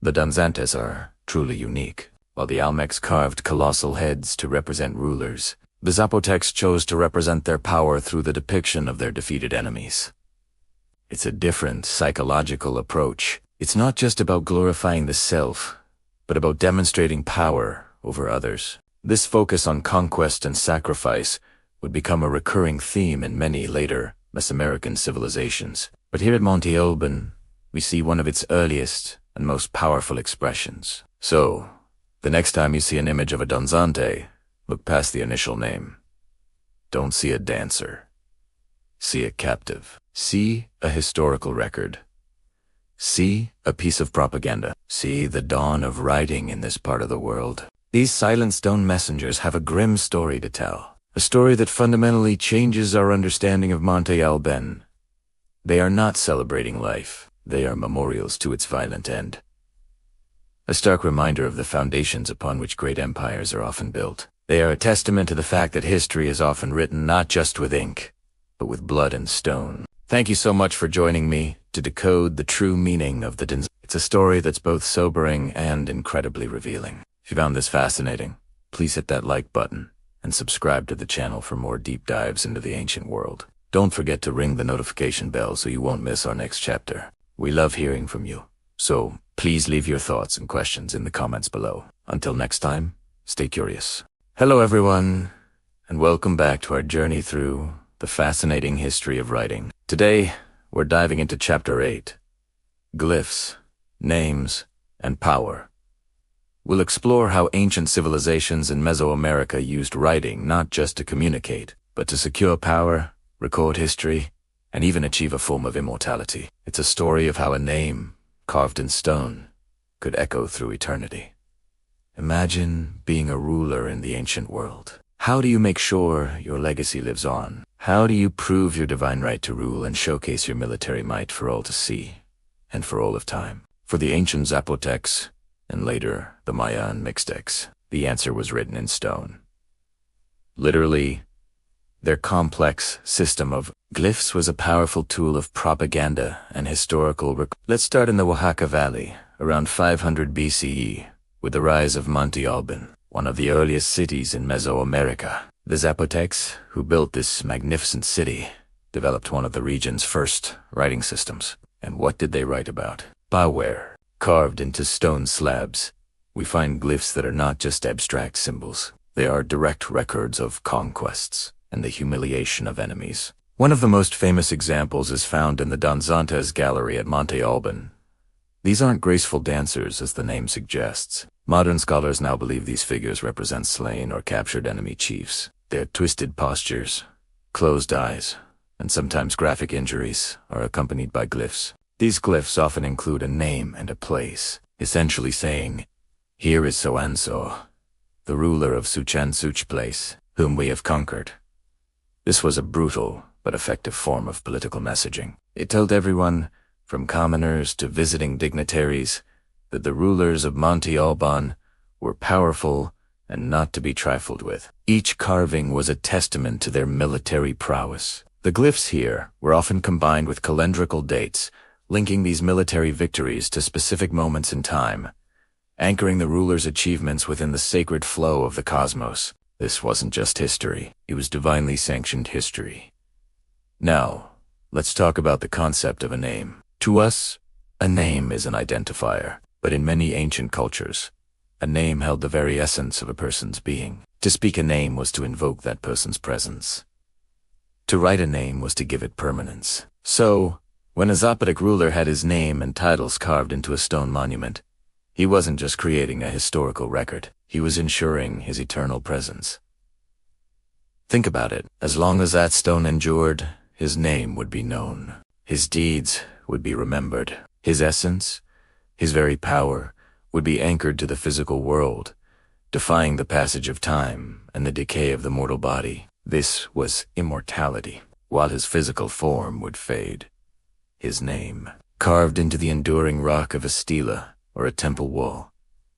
S3: the Danzantes are truly unique. While the Olmecs carved colossal heads to represent rulers, The Zapotecs chose to represent their power through the depiction of their defeated enemies. It's a different psychological approach. It's not just about glorifying the self, but about demonstrating power over others. This focus on conquest and sacrifice would become a recurring theme in many later Mesoamerican civilizations. But here at Monte Albán, we see one of its earliest and most powerful expressions. So, the next time you see an image of a Danzante, look past the initial name. Don't see a dancer. See a captive. See a historical record. See a piece of propaganda. See the dawn of writing in this part of the world. These silent stone messengers have a grim story to tell. A story that fundamentally changes our understanding of Monte Albán. They are not celebrating life. They are memorials to its violent end. A stark reminder of the foundations upon which great empires are often built. They are a testament to the fact that history is often written not just with ink, but with blood and stone. Thank you so much for joining me to decode the true meaning of the Danzantes. It's a story that's both sobering and incredibly revealing. If you found this fascinating, please hit that like button and subscribe to the channel for more deep dives into the ancient world. Don't forget to ring the notification bell so you won't miss our next chapter. We love hearing from you, so please leave your thoughts and questions in the comments below. Until next time, stay curious. Hello everyone, and welcome back to our journey through the fascinating history of writing. Today, we're diving into Chapter 8, Glyphs, Names, and Power. We'll explore how ancient civilizations in Mesoamerica used writing not just to communicate, but to secure power, record history, and even achieve a form of immortality. It's a story of how a name, carved in stone, could echo through eternity. Imagine being a ruler in the ancient world. How do you make sure your legacy lives on? How do you prove your divine right to rule and showcase your military might for all to see, and for all of time? For the ancient Zapotecs, and later the Maya and Mixtecs, the answer was written in stone. Literally, their complex system of glyphs was a powerful tool of propaganda and historical Let's start in the Oaxaca Valley, around 500 BCE, with the rise of Monte Albán, one of the earliest cities in Mesoamerica. The Zapotecs, who built this magnificent city, developed one of the region's first writing systems. And what did they write about? Power. Carved into stone slabs, we find glyphs that are not just abstract symbols. They are direct records of conquests and the humiliation of enemies. One of the most famous examples is found in the Danzantes gallery at Monte Albán. These aren't graceful dancers, as the name suggests. Modern scholars now believe these figures represent slain or captured enemy chiefs. Their twisted postures, closed eyes, and sometimes graphic injuries are accompanied by glyphs. These glyphs often include a name and a place, essentially saying, "Here is so-and-so, the ruler of Such place, whom we have conquered." This was a brutal but effective form of political messaging. It told everyone, from commoners to visiting dignitaries, that the rulers of Monte Albán were powerful and not to be trifled with. Each carving was a testament to their military prowess. The glyphs here were often combined with calendrical dates, linking these military victories to specific moments in time, anchoring the ruler's achievements within the sacred flow of the cosmos. This wasn't just history, it was divinely sanctioned history. Now, let's talk about the concept of a name. To us, a name is an identifier, but in many ancient cultures, a name held the very essence of a person's being. To speak a name was to invoke that person's presence. To write a name was to give it permanence. So, when a Zapotec ruler had his name and titles carved into a stone monument, he wasn't just creating a historical record, he was ensuring his eternal presence. Think about it. As long as that stone endured, his name would be known. His deeds would be remembered. His essence, his very power, would be anchored to the physical world, defying the passage of time and the decay of the mortal body. This was immortality. While his physical form would fade, his name, carved into the enduring rock of a stela or a temple wall,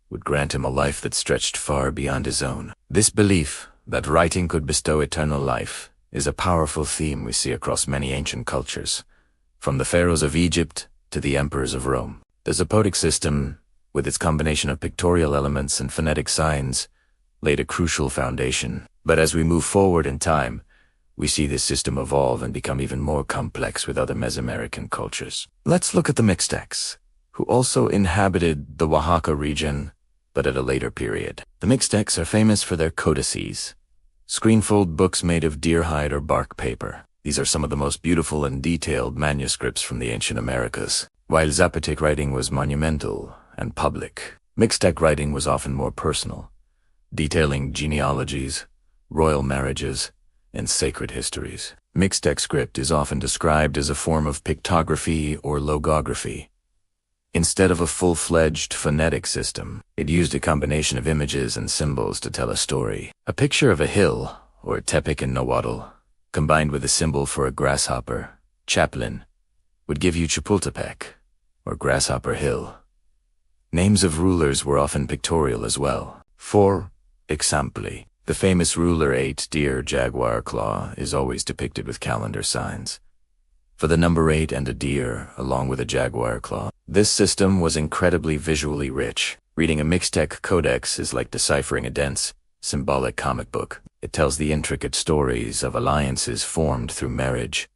S3: would grant him a life that stretched far beyond his own. This belief that writing could bestow eternal life is a powerful theme we see across many ancient cultures, from the pharaohs of Egypt to the emperors of Rome. The Zapotec system, with its combination of pictorial elements and phonetic signs, laid a crucial foundation. But as we move forward in time, we see this system evolve and become even more complex with other Mesoamerican cultures. Let's look at the Mixtecs, who also inhabited the Oaxaca region, but at a later period. The Mixtecs are famous for their codices, screenfold books made of deer hide or bark paper. These are some of the most beautiful and detailed manuscripts from the ancient Americas. While Zapotec writing was monumental and public, Mixtec writing was often more personal, detailing genealogies, royal marriages, and sacred histories. Mixtec script is often described as a form of pictography or logography. Instead of a full-fledged phonetic system, it used a combination of images and symbols to tell a story. A picture of a hill, or tepic in Nahuatl, combined with a symbol for a grasshopper, chaplain, would give you Chapultepec, or Grasshopper Hill. Names of rulers were often pictorial as well. For example, the famous ruler 8 deer jaguar claw is always depicted with calendar signs. For the number 8 and a deer, along with a jaguar claw. This system was incredibly visually rich. Reading a Mixtec codex is like deciphering a dense, symbolic comic book. It tells the intricate stories of alliances formed through marriage,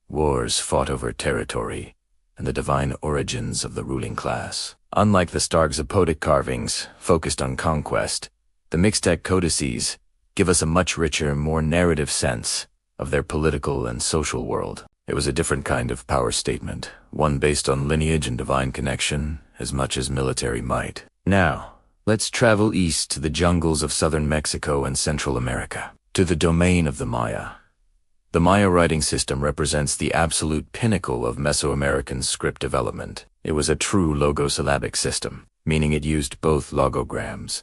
S3: wars fought over territory, and the divine origins of the ruling class. Unlike the stark Zapotec carvings, focused on conquest, the Mixtec codices give us a much richer, more narrative sense of their political and social world. It was a different kind of power statement, one based on lineage and divine connection as much as military might. Now, let's travel east to the jungles of southern Mexico and Central America, to the domain of the Maya. The Maya writing system represents the absolute pinnacle of Mesoamerican script development. It was a true logosyllabic system, meaning it used both logograms,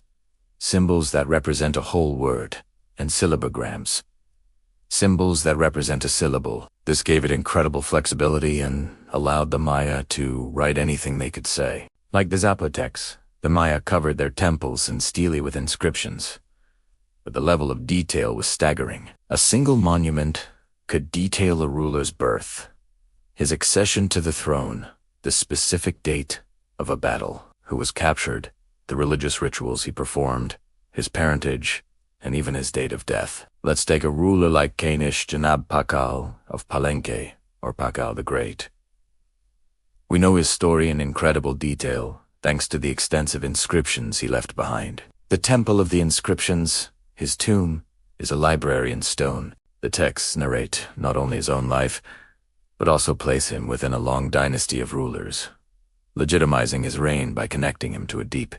S3: symbols that represent a whole word, and syllabograms, symbols that represent a syllable. This gave it incredible flexibility and allowed the Maya to write anything they could say. Like the Zapotecs, the Maya covered their temples in stele with inscriptions, but the level of detail was staggering. A single monument could detail a ruler's birth, his accession to the throne, the specific date of a battle, who was captured, the religious rituals he performed, his parentage, and even his date of death. Let's take a ruler like Kanish Janab Pakal of Palenque, or Pakal the Great. We know his story in incredible detail, thanks to the extensive inscriptions he left behind. The temple of the inscriptions, his tomb, is a library in stone. The texts narrate not only his own life, but also place him within a long dynasty of rulers, legitimizing his reign by connecting him to a deep,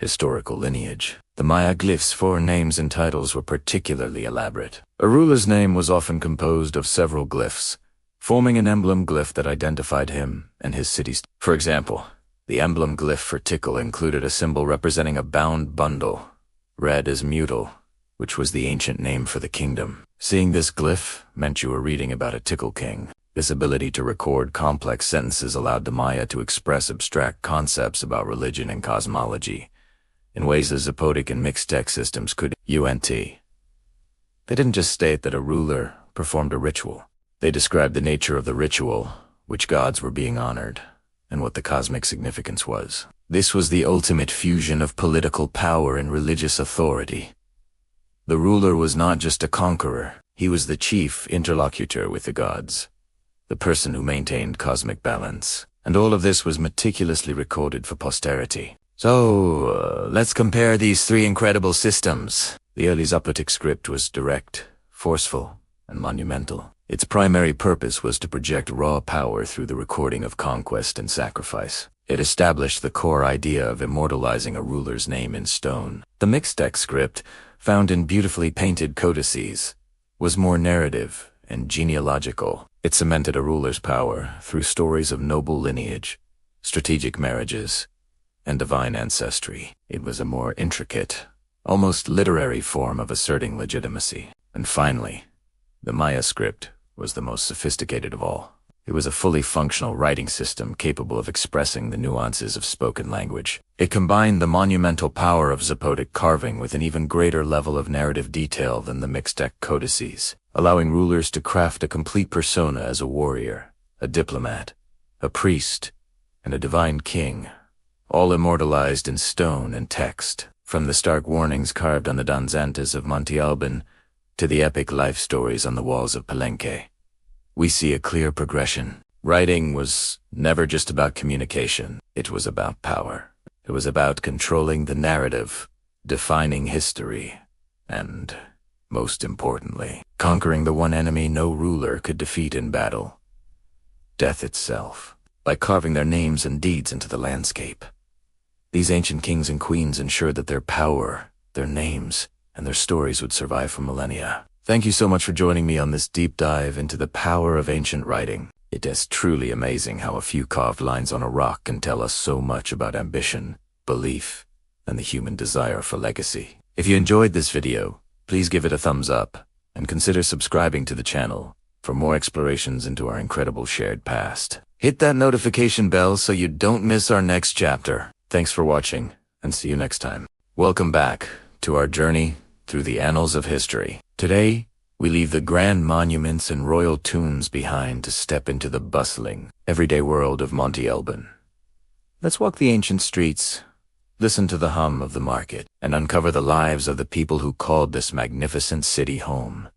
S3: historical lineage. The Maya glyphs for names and titles were particularly elaborate. A ruler's name was often composed of several glyphs, forming an emblem glyph that identified him and his cities. For example, the emblem glyph for Tikal included a symbol representing a bound bundle, read as Mutal, which was the ancient name for the kingdom. Seeing this glyph meant you were reading about a Tikal king. This ability to record complex sentences allowed the Maya to express abstract concepts about religion and cosmology in ways the Zapotec and Mixtec systems could. They didn't just state that a ruler performed a ritual. They described the nature of the ritual, which gods were being honored, and what the cosmic significance was. This was the ultimate fusion of political power and religious authority. The ruler was not just a conqueror, he was the chief interlocutor with the gods, the person who maintained cosmic balance. And all of this was meticulously recorded for posterity. So, let's compare these three incredible systems. The early Zapotec script was direct, forceful, and monumental. Its primary purpose was to project raw power through the recording of conquest and sacrifice. It established the core idea of immortalizing a ruler's name in stone. The Mixtec script, found in beautifully painted codices, was more narrative and genealogical. It cemented a ruler's power through stories of noble lineage, strategic marriages, and divine ancestry. It was a more intricate, almost literary form of asserting legitimacy. And finally, the Maya script was the most sophisticated of all. It was a fully functional writing system capable of expressing the nuances of spoken language. It combined the monumental power of Zapotec carving with an even greater level of narrative detail than the Mixtec codices, allowing rulers to craft a complete persona as a warrior, a diplomat, a priest, and a divine king, all immortalized in stone and text. From the stark warnings carved on the Danzantes of Monte Albán to the epic life stories on the walls of Palenque, we see a clear progression. Writing was never just about communication. It was about power. It was about controlling the narrative, defining history, and, most importantly, conquering the one enemy no ruler could defeat in battle: death itself. By carving their names and deeds into the landscape, these ancient kings and queens ensured that their power, their names, and their stories would survive for millennia. Thank you so much for joining me on this deep dive into the power of ancient writing. It is truly amazing how a few carved lines on a rock can tell us so much about ambition, belief, and the human desire for legacy. If you enjoyed this video, please give it a thumbs up, and consider subscribing to the channel for more explorations into our incredible shared past. Hit that notification bell so you don't miss our next chapter. Thanks for watching, and see you next time. Welcome back to our journey through the annals of history. Today, we leave the grand monuments and royal tombs behind to step into the bustling, everyday world of Monte Albán. Let's walk the ancient streets, listen to the hum of the market, and uncover the lives of the people who called this magnificent city home.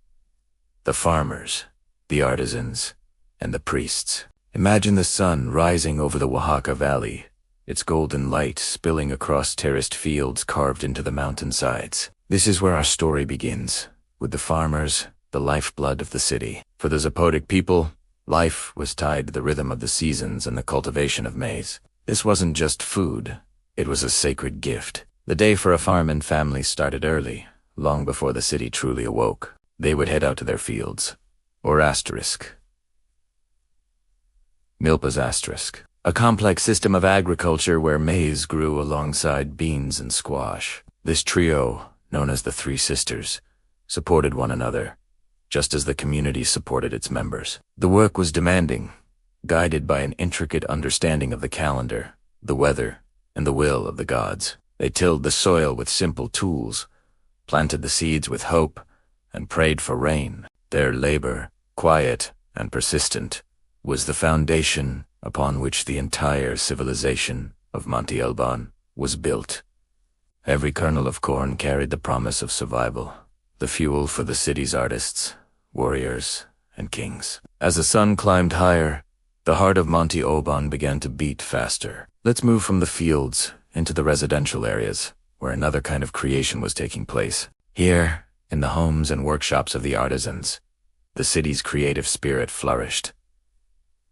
S3: The farmers, the artisans, and the priests. Imagine the sun rising over the Oaxaca Valley, its golden light spilling across terraced fields carved into the mountainsides. This is where our story begins, with the farmers, the lifeblood of the city. For the Zapotec people, life was tied to the rhythm of the seasons and the cultivation of maize. This wasn't just food, it was a sacred gift. The day for a farm and family started early, long before the city truly awoke. They would head out to their fields, or milpas asterisk, a complex system of agriculture where maize grew alongside beans and squash. This trio, known as the Three Sisters, supported one another, just as the community supported its members. The work was demanding, guided by an intricate understanding of the calendar, the weather, and the will of the gods. They tilled the soil with simple tools, planted the seeds with hope, and prayed for rain. Their labor, quiet and persistent, was the foundation upon which the entire civilization of Monte Albán was built. Every kernel of corn carried the promise of survival, the fuel for the city's artists, warriors, and kings. As the sun climbed higher, the heart of Monte Albán began to beat faster. Let's move from the fields into the residential areas, where another kind of creation was taking place. Here, in the homes and workshops of the artisans, the city's creative spirit flourished.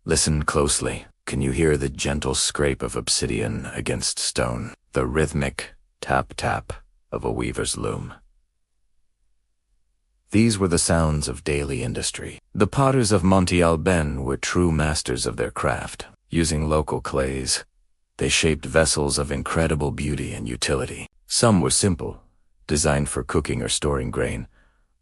S3: Listen closely. Can you hear the gentle scrape of obsidian against stone? The rhythmic tap-tap of a weaver's loom? These were the sounds of daily industry. The potters of Monte Albán were true masters of their craft. Using local clays, they shaped vessels of incredible beauty and utility. Some were simple, designed for cooking or storing grain,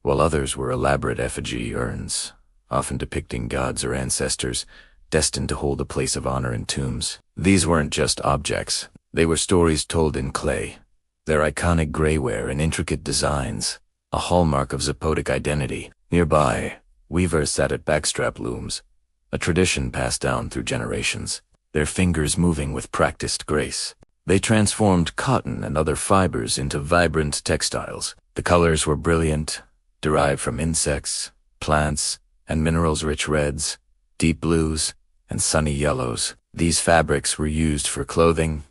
S3: while others were elaborate effigy urns, often depicting gods or ancestors, destined to hold a place of honor in tombs. These weren't just objects. They were stories told in clay, their iconic grayware and intricate designs, a hallmark of Zapotec identity. Nearby, weavers sat at backstrap looms, a tradition passed down through generations, their fingers moving with practiced grace. They transformed cotton and other fibers into vibrant textiles. The colors were brilliant, derived from insects, plants, and minerals-rich reds, deep blues, and sunny yellows. These fabrics were used for clothing,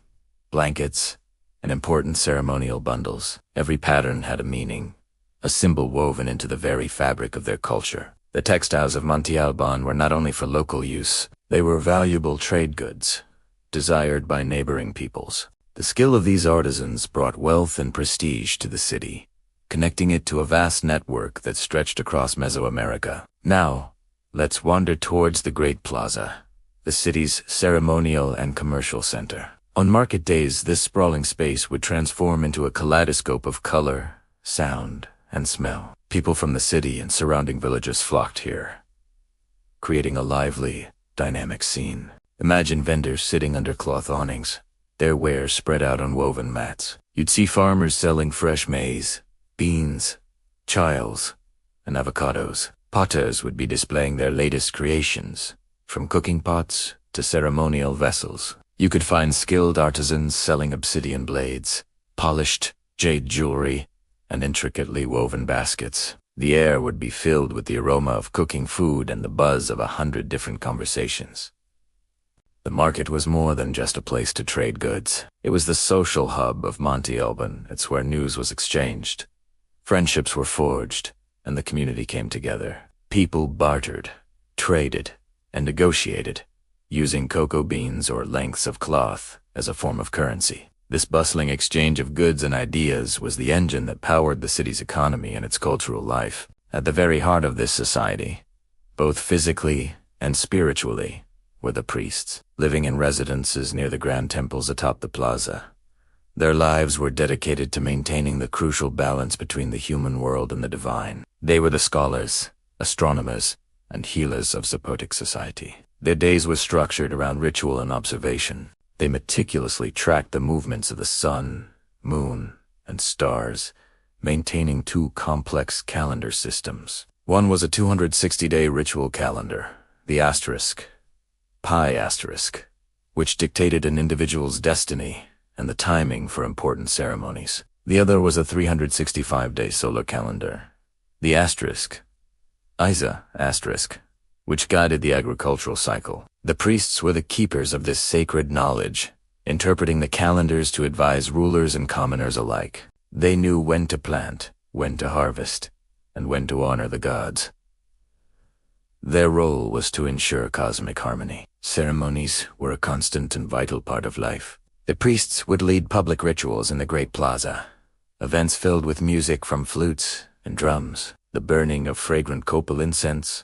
S3: blankets, and important ceremonial bundles. Every pattern had a meaning, a symbol woven into the very fabric of their culture. The textiles of Monte Albán were not only for local use, they were valuable trade goods, desired by neighboring peoples. The skill of these artisans brought wealth and prestige to the city, connecting it to a vast network that stretched across Mesoamerica. Now, let's wander towards the Great Plaza, the city's ceremonial and commercial center. On market days, this sprawling space would transform into a kaleidoscope of color, sound, and smell. People from the city and surrounding villages flocked here, creating a lively, dynamic scene. Imagine vendors sitting under cloth awnings, their wares spread out on woven mats. You'd see farmers selling fresh maize, beans, chiles, and avocados. Potters would be displaying their latest creations, from cooking pots to ceremonial vessels. You could find skilled artisans selling obsidian blades, polished jade jewelry, and intricately woven baskets. The air would be filled with the aroma of cooking food and the buzz of 100 different conversations. The market was more than just a place to trade goods. It was the social hub of Monte Albán. It's where news was exchanged. Friendships were forged, and the community came together. People bartered, traded, and negotiated, using cocoa beans or lengths of cloth as a form of currency. This bustling exchange of goods and ideas was the engine that powered the city's economy and its cultural life. At the very heart of this society, both physically and spiritually, were the priests, living in residences near the grand temples atop the plaza. Their lives were dedicated to maintaining the crucial balance between the human world and the divine. They were the scholars, astronomers, and healers of Zapotec society. Their days were structured around ritual and observation. They meticulously tracked the movements of the sun, moon, and stars, maintaining two complex calendar systems. One was a 260-day ritual calendar, the asterisk, Pi asterisk, which dictated an individual's destiny and the timing for important ceremonies. The other was a 365-day solar calendar, the asterisk, Isa asterisk, which guided the agricultural cycle. The priests were the keepers of this sacred knowledge, interpreting the calendars to advise rulers and commoners alike. They knew when to plant, when to harvest, and when to honor the gods. Their role was to ensure cosmic harmony. Ceremonies were a constant and vital part of life. The priests would lead public rituals in the great plaza, events filled with music from flutes and drums, the burning of fragrant copal incense,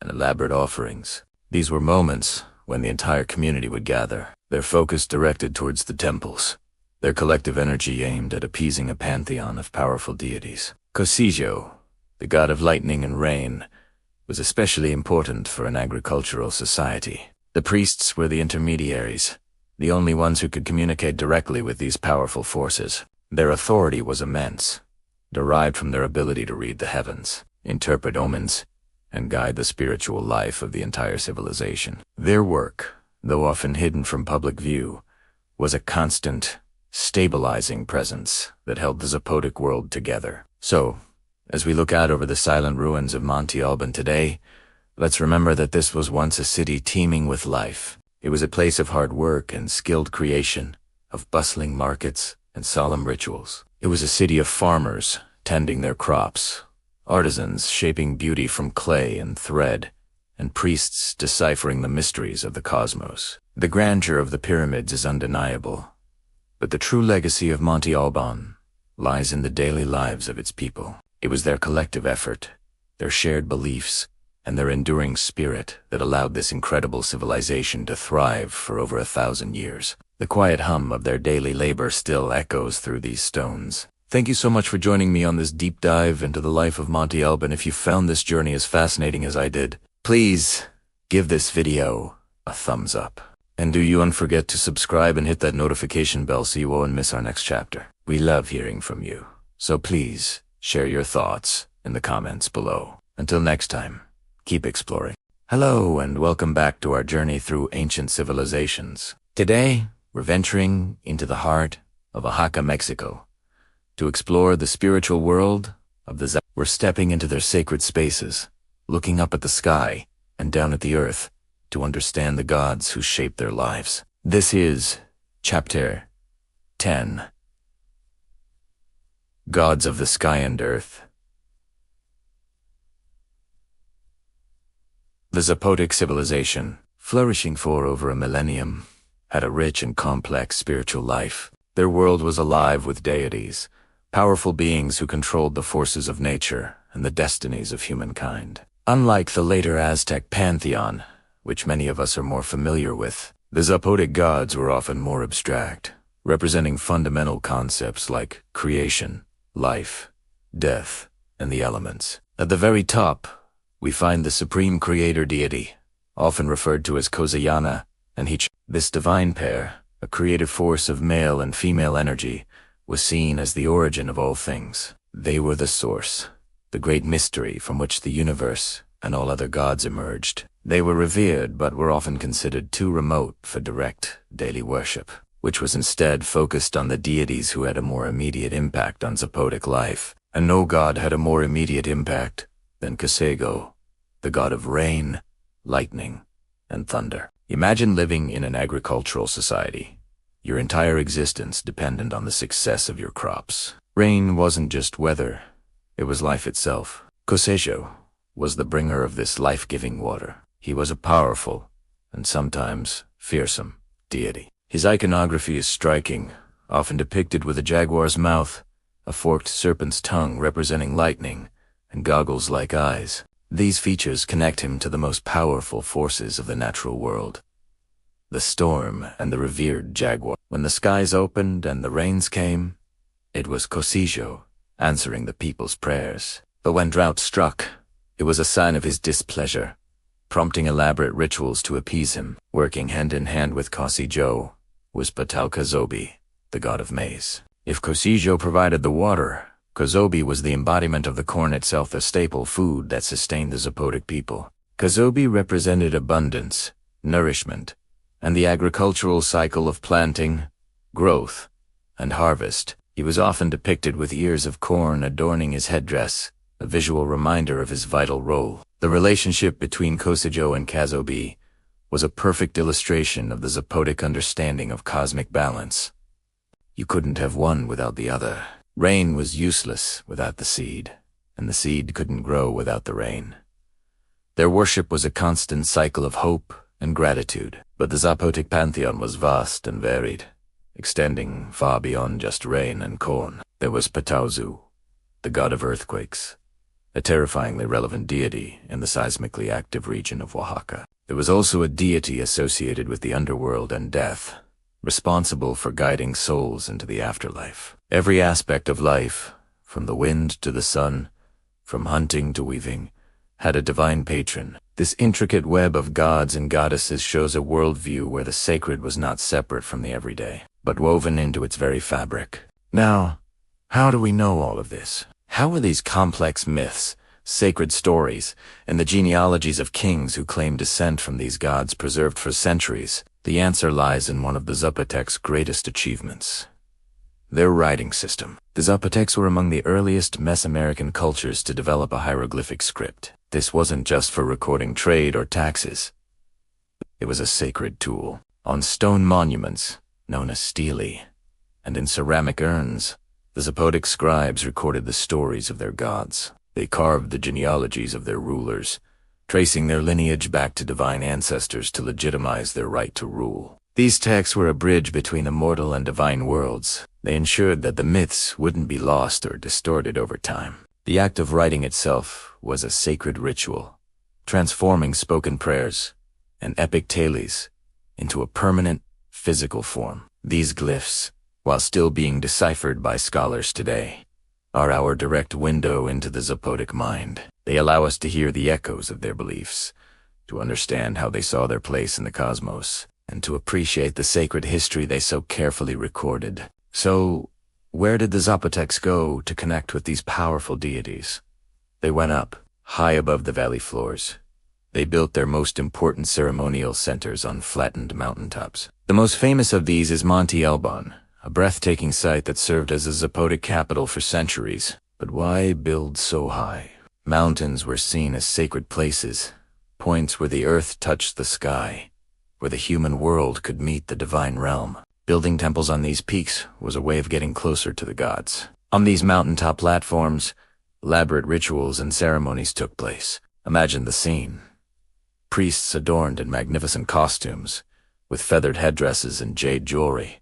S3: and elaborate offerings. These were moments when the entire community would gather, their focus directed towards the temples, their collective energy aimed at appeasing a pantheon of powerful deities. Cosijo, the god of lightning and rain, was especially important for an agricultural society. The priests were the intermediaries, the only ones who could communicate directly with these powerful forces. Their authority was immense, derived from their ability to read the heavens, interpret omens, and guide the spiritual life of the entire civilization. Their work, though often hidden from public view, was a constant, stabilizing presence that held the Zapotec world together. So, as we look out over the silent ruins of Monte Albán today, let's remember that this was once a city teeming with life. It was a place of hard work and skilled creation, of bustling markets and solemn rituals. It was a city of farmers tending their crops, artisans shaping beauty from clay and thread, and priests deciphering the mysteries of the cosmos. The grandeur of the pyramids is undeniable, but the true legacy of Monte Albán lies in the daily lives of its people. It was their collective effort, their shared beliefs, and their enduring spirit that allowed this incredible civilization to thrive for over 1,000 years. The quiet hum of their daily labor still echoes through these stones. Thank you so much for joining me on this deep dive into the life of Monte Albán. If you found this journey as fascinating as I did, please give this video a thumbs up. And do you don't forget to subscribe and hit that notification bell so you won't miss our next chapter. We love hearing from you, so please share your thoughts in the comments below. Until next time, keep exploring. Hello and welcome back to our journey through ancient civilizations. Today, we're venturing into the heart of Oaxaca, Mexico, to explore the spiritual world of the Zapotec. We're stepping into their sacred spaces, looking up at the sky and down at the earth to understand the gods who shaped their lives. This is Chapter 10. Gods of the Sky and Earth. The Zapotec civilization, flourishing for over a millennium, had a rich and complex spiritual life. Their world was alive with deities, powerful beings who controlled the forces of nature and the destinies of humankind. Unlike the later Aztec pantheon, which many of us are more familiar with, the Zapotec gods were often more abstract, representing fundamental concepts like creation, life, death, and the elements. At the very top, we find the supreme creator deity, often referred to as Kozayana and Hich. This divine pair, a creative force of male and female energy, was seen as the origin of all things. They were the source, the great mystery from which the universe and all other gods emerged. They were revered but were often considered too remote for direct daily worship, which was instead focused on the deities who had a more immediate impact on Zapotec life. And no god had a more immediate impact than Kasego, the god of rain, lightning, and thunder. Imagine living in an agricultural society, your entire existence dependent on the success of your crops. Rain wasn't just weather, it was life itself. Kasego was the bringer of this life-giving water. He was a powerful, and sometimes fearsome, deity. His iconography is striking, often depicted with a jaguar's mouth, a forked serpent's tongue representing lightning, and goggles-like eyes. These features connect him to the most powerful forces of the natural world, the storm and the revered jaguar. When the skies opened and the rains came, it was Kasego answering the people's prayers. But when drought struck, it was a sign of his displeasure, prompting elaborate rituals to appease him. Working hand in hand with Kasego was Kazobi, the god of maize. If Kasego provided the water, Kazobi was the embodiment of the corn itself, the staple food that sustained the Zapotec people. Kazobi represented abundance, nourishment, and the agricultural cycle of planting, growth, and harvest. He was often depicted with ears of corn adorning his headdress, a visual reminder of his vital role. The relationship between Kasego and Kazobi was a perfect illustration of the Zapotec understanding of cosmic balance. You couldn't have one without the other. Rain was useless without the seed, and the seed couldn't grow without the rain. Their worship was a constant cycle of hope and gratitude, but the Zapotec pantheon was vast and varied, extending far beyond just rain and corn. There was Patauzu, the god of earthquakes, a terrifyingly relevant deity in the seismically active region of Oaxaca. There was also a deity associated with the underworld and death, responsible for guiding souls into the afterlife. Every aspect of life, from the wind to the sun, from hunting to weaving, had a divine patron. This intricate web of gods and goddesses shows a worldview where the sacred was not separate from the everyday, but woven into its very fabric. Now, how do we know all of this? How are these complex myths, sacred stories, and the genealogies of kings who claim descent from these gods preserved for centuries? The answer lies in one of the Zapotec's greatest achievements: their writing system. The Zapotecs were among the earliest Mesoamerican cultures to develop a hieroglyphic script. This wasn't just for recording trade or taxes. It was a sacred tool. On stone monuments, known as stelae, and in ceramic urns, the Zapotec scribes recorded the stories of their gods. They carved the genealogies of their rulers, tracing their lineage back to divine ancestors to legitimize their right to rule. These texts were a bridge between the mortal and divine worlds. They ensured that the myths wouldn't be lost or distorted over time. The act of writing itself was a sacred ritual, transforming spoken prayers and epic tales into a permanent, physical form. These glyphs, while still being deciphered by scholars today, are our direct window into the Zapotec mind. They allow us to hear the echoes of their beliefs, to understand how they saw their place in the cosmos, and to appreciate the sacred history they so carefully recorded. So, where did the Zapotecs go to connect with these powerful deities? They went up, high above the valley floors. They built their most important ceremonial centers on flattened mountaintops. The most famous of these is Monte Albán, a breathtaking site that served as a Zapotec capital for centuries. But why build so high? Mountains were seen as sacred places, points where the earth touched the sky, where the human world could meet the divine realm. Building temples on these peaks was a way of getting closer to the gods. On these mountaintop platforms, elaborate rituals and ceremonies took place. Imagine the scene. Priests adorned in magnificent costumes, with feathered headdresses and jade jewelry,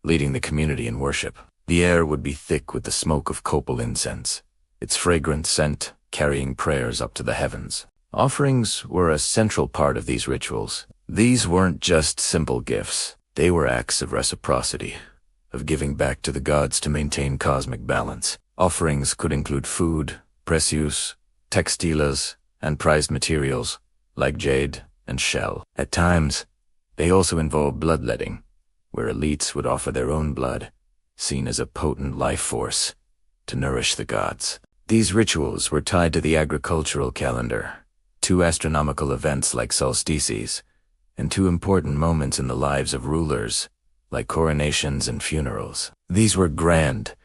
S3: leading the community in worship. The air would be thick with the smoke of copal incense, its fragrant scent carrying prayers up to the heavens. Offerings were a central part of these rituals. These weren't just simple gifts. They were acts of reciprocity, of giving back to the gods to maintain cosmic balance. Offerings could include food, precious, textiles, and prized materials, like jade and shell. At times, they also involved bloodletting, where elites would offer their own blood, seen as a potent life force, to nourish the gods. These rituals were tied to the agricultural calendar, 2 astronomical events like solstices, and 2 important moments in the lives of rulers, like coronations and funerals. These were grand,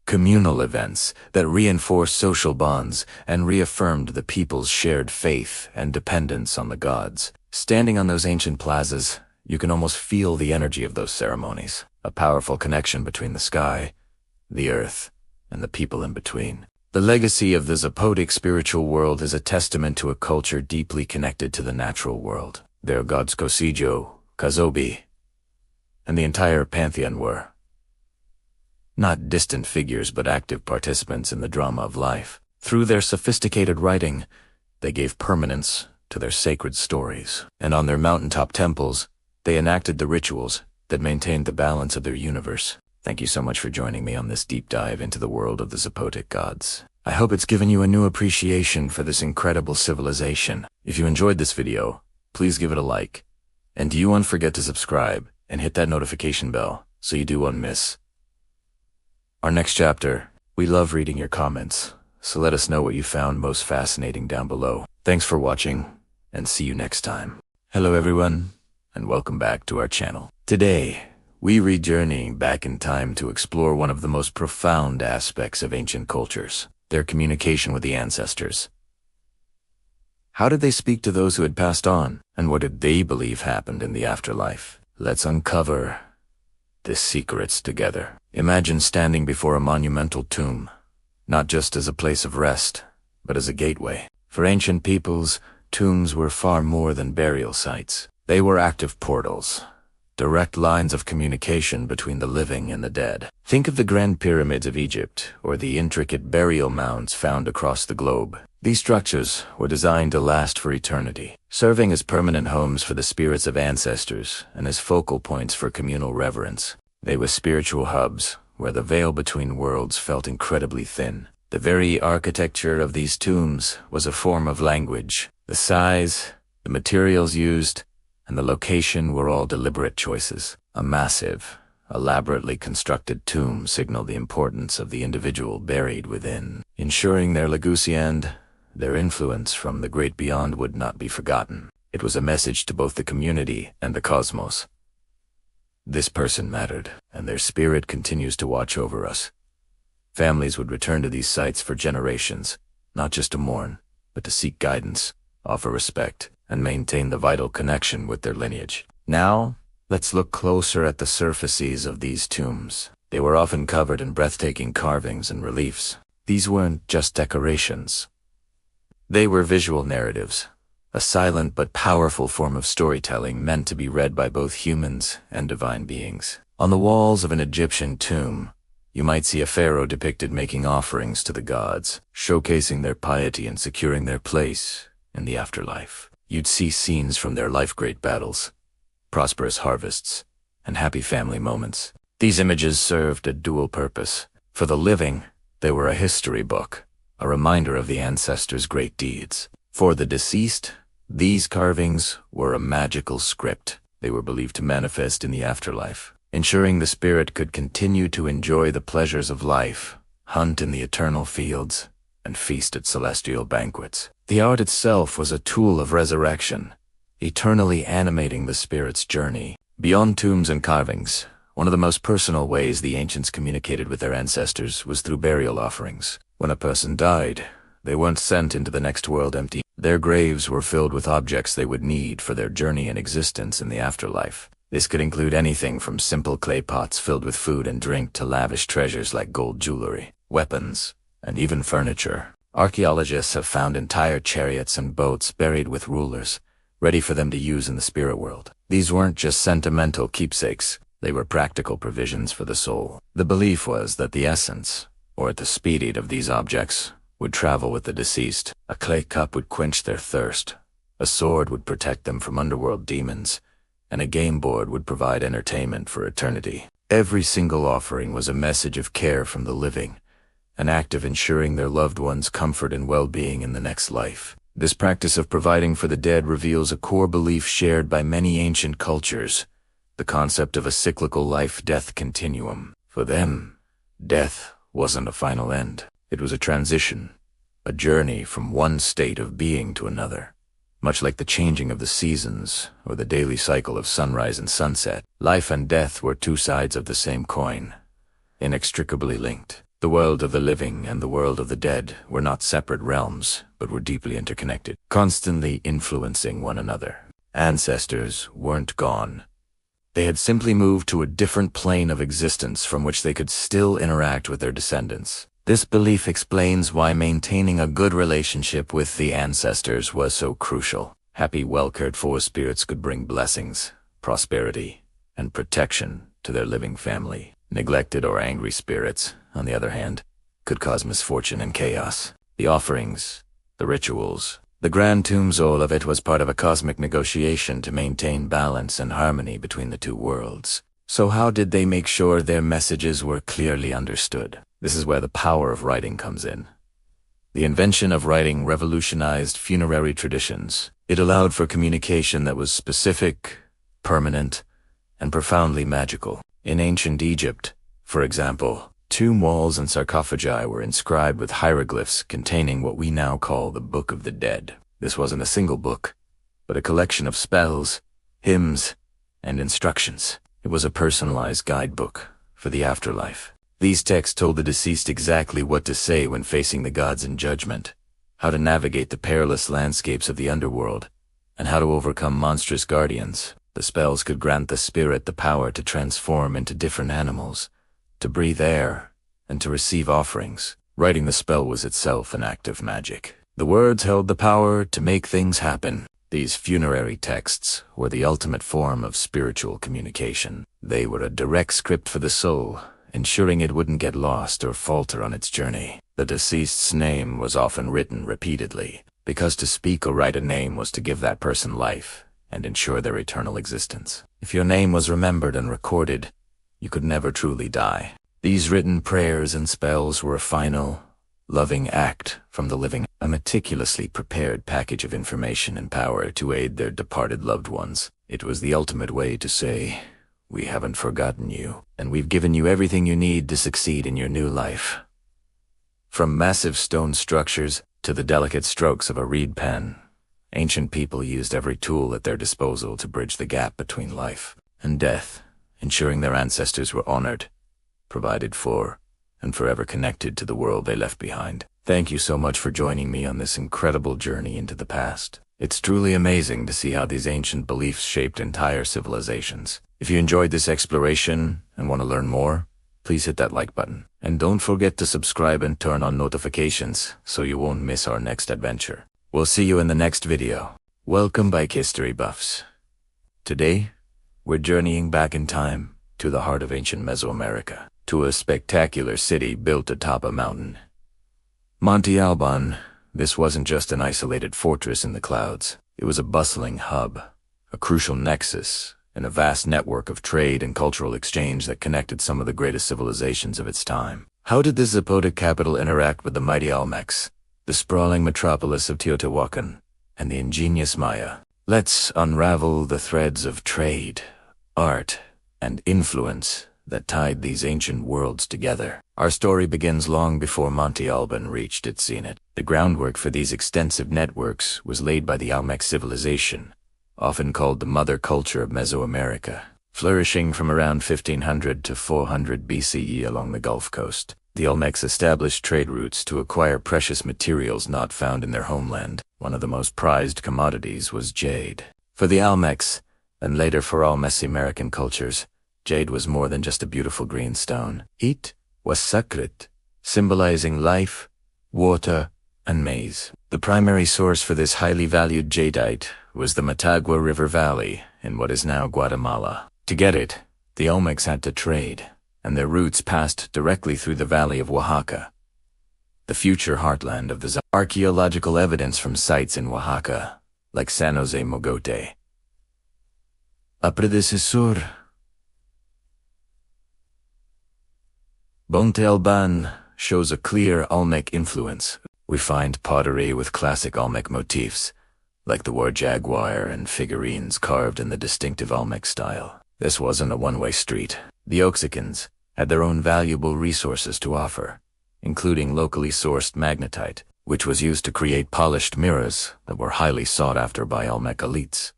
S3: communal events that reinforced social bonds and reaffirmed the people's shared faith and dependence on the gods. Standing on those ancient plazas, you can almost feel the energy of those ceremonies, a powerful connection between the sky, the earth, and the people in between. The legacy of the Zapotec spiritual world is a testament to a culture deeply connected to the natural world. Their gods Cosijo, Kazobi, and the entire pantheon were not distant figures but active participants in the drama of life. Through their sophisticated writing, they gave permanence to their sacred stories, and on their mountaintop temples, they enacted the rituals that maintained the balance of their universe. Thank you so much for joining me on this deep dive into the world of the Zapotec gods. I hope it's given you a new appreciation for this incredible civilization. If you enjoyed this video, please give it a like. And do not forget to subscribe and hit that notification bell so you do not miss our next chapter. We love reading your comments, so let us know what you found most fascinating down below. Thanks for watching, and see you next time. Hello everyone, and welcome back to our channel. Today, we journeying back in time to explore one of the most profound aspects of ancient cultures, their communication with the ancestors. How did they speak to those who had passed on, and what did they believe happened in the afterlife? Let's uncover the secrets together. Imagine standing before a monumental tomb, not just as a place of rest, but as a gateway. For ancient peoples, tombs were far more than burial sites. They were active portals, direct lines of communication between the living and the dead. Think of the Grand Pyramids of Egypt, or the intricate burial mounds found across the globe. These structures were designed to last for eternity, serving as permanent homes for the spirits of ancestors and as focal points for communal reverence. They were spiritual hubs, where the veil between worlds felt incredibly thin. The very architecture of these tombs was a form of language. The size, the materials used, and the location were all deliberate choices. A massive, elaborately constructed tomb signaled the importance of the individual buried within, ensuring their legacy and their influence from the great beyond would not be forgotten. It was a message to both the community and the cosmos. This person mattered, and their spirit continues to watch over us. Families would return to these sites for generations, not just to mourn, but to seek guidance, offer respect, and maintain the vital connection with their lineage. Now, let's look closer at the surfaces of these tombs. They were often covered in breathtaking carvings and reliefs. These weren't just decorations. They were visual narratives, a silent but powerful form of storytelling meant to be read by both humans and divine beings. On the walls of an Egyptian tomb, you might see a pharaoh depicted making offerings to the gods, showcasing their piety and securing their place in the afterlife. You'd see scenes from their life-great battles, prosperous harvests, and happy family moments. These images served a dual purpose. For the living, they were a history book, a reminder of the ancestors' great deeds. For the deceased, these carvings were a magical script. They were believed to manifest in the afterlife, ensuring the spirit could continue to enjoy the pleasures of life, hunt in the eternal fields, and feast at celestial banquets. The art itself was a tool of resurrection, eternally animating the spirit's journey. Beyond tombs and carvings, one of the most personal ways the ancients communicated with their ancestors was through burial offerings. When a person died, they weren't sent into the next world empty. Their graves were filled with objects they would need for their journey and existence in the afterlife. This could include anything from simple clay pots filled with food and drink to lavish treasures like gold jewelry, weapons, and even furniture. Archaeologists have found entire chariots and boats buried with rulers, ready for them to use in the spirit world. These weren't just sentimental keepsakes, they were practical provisions for the soul. The belief was that the essence, or the spirit of these objects, would travel with the deceased. A clay cup would quench their thirst, a sword would protect them from underworld demons, and a game board would provide entertainment for eternity. Every single offering was a message of care from the living, an act of ensuring their loved ones' comfort and well-being in the next life. This practice of providing for the dead reveals a core belief shared by many ancient cultures, the concept of a cyclical life-death continuum. For them, death wasn't a final end. It was a transition, a journey from one state of being to another. Much like the changing of the seasons or the daily cycle of sunrise and sunset, life and death were two sides of the same coin, inextricably linked. The world of the living and the world of the dead were not separate realms, but were deeply interconnected, constantly influencing one another. Ancestors weren't gone. They had simply moved to a different plane of existence from which they could still interact with their descendants. This belief explains why maintaining a good relationship with the ancestors was so crucial. Happy, well-cared for spirits could bring blessings, prosperity, and protection to their living family. Neglected or angry spirits, on the other hand, could cause misfortune and chaos. The offerings, the rituals, the grand tombs, all of it was part of a cosmic negotiation to maintain balance and harmony between the two worlds. So how did they make sure their messages were clearly understood? This is where the power of writing comes in. The invention of writing revolutionized funerary traditions. It allowed for communication that was specific, permanent, and profoundly magical. In ancient Egypt, for example, tomb walls and sarcophagi were inscribed with hieroglyphs containing what we now call the Book of the Dead. This wasn't a single book, but a collection of spells, hymns, and instructions. It was a personalized guidebook for the afterlife. These texts told the deceased exactly what to say when facing the gods in judgment, how to navigate the perilous landscapes of the underworld, and how to overcome monstrous guardians. The spells could grant the spirit the power to transform into different animals, to breathe air, and to receive offerings. Writing the spell was itself an act of magic. The words held the power to make things happen. These funerary texts were the ultimate form of spiritual communication. They were a direct script for the soul, ensuring it wouldn't get lost or falter on its journey. The deceased's name was often written repeatedly, because to speak or write a name was to give that person life and ensure their eternal existence. If your name was remembered and recorded, you could never truly die. These written prayers and spells were a final, loving act from the living, a meticulously prepared package of information and power to aid their departed loved ones. It was the ultimate way to say, "We haven't forgotten you, and we've given you everything you need to succeed in your new life." From massive stone structures to the delicate strokes of a reed pen, ancient people used every tool at their disposal to bridge the gap between life and death, ensuring their ancestors were honored, provided for, and forever connected to the world they left behind. Thank you so much for joining me on this incredible journey into the past. It's truly amazing to see how these ancient beliefs shaped entire civilizations. If you enjoyed this exploration and want to learn more, please hit that like button. And don't forget to subscribe and turn on notifications so you won't miss our next adventure. We'll see you in the next video. Welcome, bike history buffs. Today, we're journeying back in time to the heart of ancient Mesoamerica, to a spectacular city built atop a mountain. Monte Albán. This wasn't just an isolated fortress in the clouds. It was a bustling hub, a crucial nexus, and a vast network of trade and cultural exchange that connected some of the greatest civilizations of its time. How did this Zapotec capital interact with the mighty Olmecs, the sprawling metropolis of Teotihuacan, and the ingenious Maya? Let's unravel the threads of trade, art, and influence that tied these ancient worlds together. Our story begins long before Monte Albán reached its zenith. The groundwork for these extensive networks was laid by the Olmec civilization, often called the mother culture of Mesoamerica, flourishing from around 1500 to 400 BCE along the Gulf Coast. The Olmecs established trade routes to acquire precious materials not found in their homeland. One of the most prized commodities was jade. For the Olmecs, and later for all Mesoamerican cultures, jade was more than just a beautiful green stone. It was sacred, symbolizing life, water, and maize. The primary source for this highly valued jadeite was the Motagua River Valley in what is now Guatemala. To get it, the Olmecs had to trade, and their routes passed directly through the valley of Oaxaca, the future heartland of the archaeological evidence from sites in Oaxaca, like San Jose Mogote. A predecessor. Monte Albán shows a clear Olmec influence. We find pottery with classic Olmec motifs, like the war jaguar and figurines carved in the distinctive Olmec style. This wasn't a one-way street. The Oaxacans had their own valuable resources to offer, including locally sourced magnetite, which was used to create polished mirrors that were highly sought after by Olmec elites.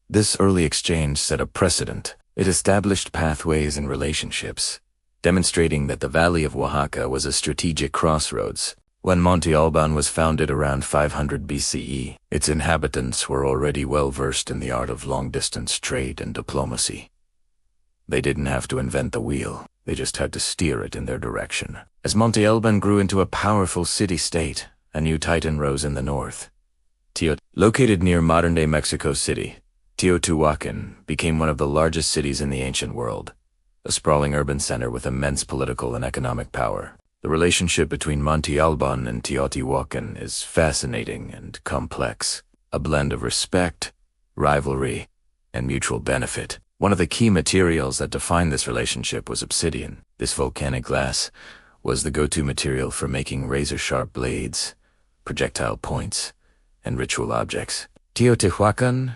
S3: This early exchange set a precedent. It established pathways and relationships, demonstrating that the Valley of Oaxaca was a strategic crossroads. When Monte Albán was founded around 500 BCE, its inhabitants were already well versed in the art of long-distance trade and diplomacy. They didn't have to invent the wheel, they just had to steer it in their direction. As Monte Albán grew into a powerful city-state, a new titan rose in the north. Located near modern-day Mexico City, Teotihuacan became one of the largest cities in the ancient world, a sprawling urban center with immense political and economic power. The relationship between Monte Albán and Teotihuacan is fascinating and complex, a blend of respect, rivalry, and mutual benefit. One of the key materials that defined this relationship was obsidian. This volcanic glass was the go-to material for making razor-sharp blades, projectile points, and ritual objects. Teotihuacan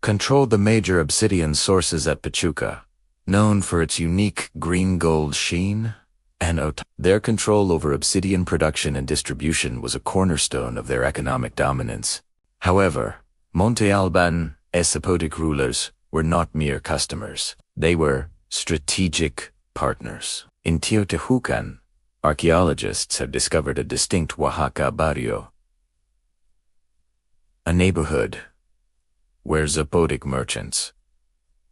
S3: controlled the major obsidian sources at Pachuca, known for its unique green-gold sheen, and their control over obsidian production and distribution was a cornerstone of their economic dominance. However, Monte Albán and Zapotec rulers were not mere customers. They were strategic partners. In Teotihuacan, archaeologists have discovered a distinct Oaxaca barrio, a neighborhood where Zapotec merchants,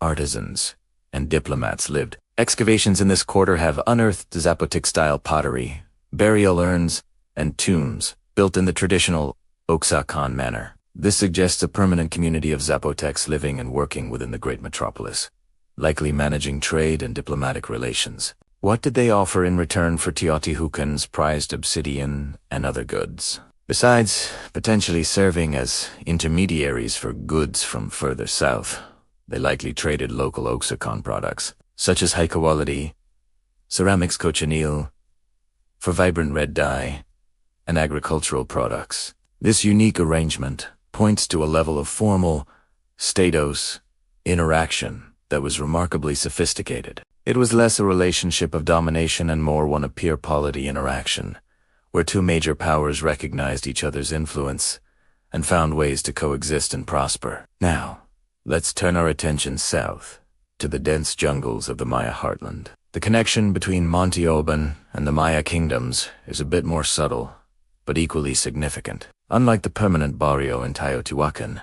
S3: artisans, and diplomats lived. Excavations in this quarter have unearthed Zapotec-style pottery, burial urns, and tombs built in the traditional Oaxacan manner. This suggests a permanent community of Zapotecs living and working within the great metropolis, likely managing trade and diplomatic relations. What did they offer in return for Teotihuacan's prized obsidian and other goods? Besides potentially serving as intermediaries for goods from further south, they likely traded local Oaxacan products, such as high-quality ceramics cochineal for vibrant red dye and agricultural products. This unique arrangement points to a level of formal status interaction that was remarkably sophisticated. It was less a relationship of domination and more one of peer-polity interaction, where two major powers recognized each other's influence and found ways to coexist and prosper. Now, let's turn our attention south to the dense jungles of the Maya heartland. The connection between Monte Albán and the Maya kingdoms is a bit more subtle, but equally significant. Unlike the permanent barrio in Teotihuacan,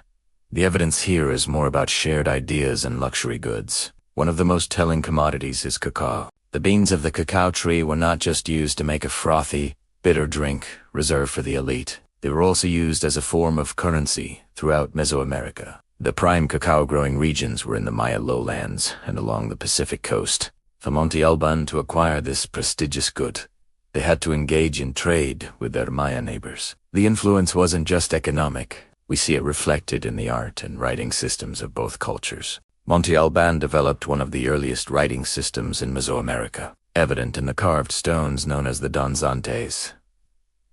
S3: the evidence here is more about shared ideas and luxury goods. One of the most telling commodities is cacao. The beans of the cacao tree were not just used to make a frothy, bitter drink reserved for the elite. They were also used as a form of currency throughout Mesoamerica. The prime cacao-growing regions were in the Maya lowlands and along the Pacific coast. For Monte Albán to acquire this prestigious good, they had to engage in trade with their Maya neighbors. The influence wasn't just economic. We see it reflected in the art and writing systems of both cultures. Monte Albán developed one of the earliest writing systems in Mesoamerica, evident in the carved stones known as the Danzantes.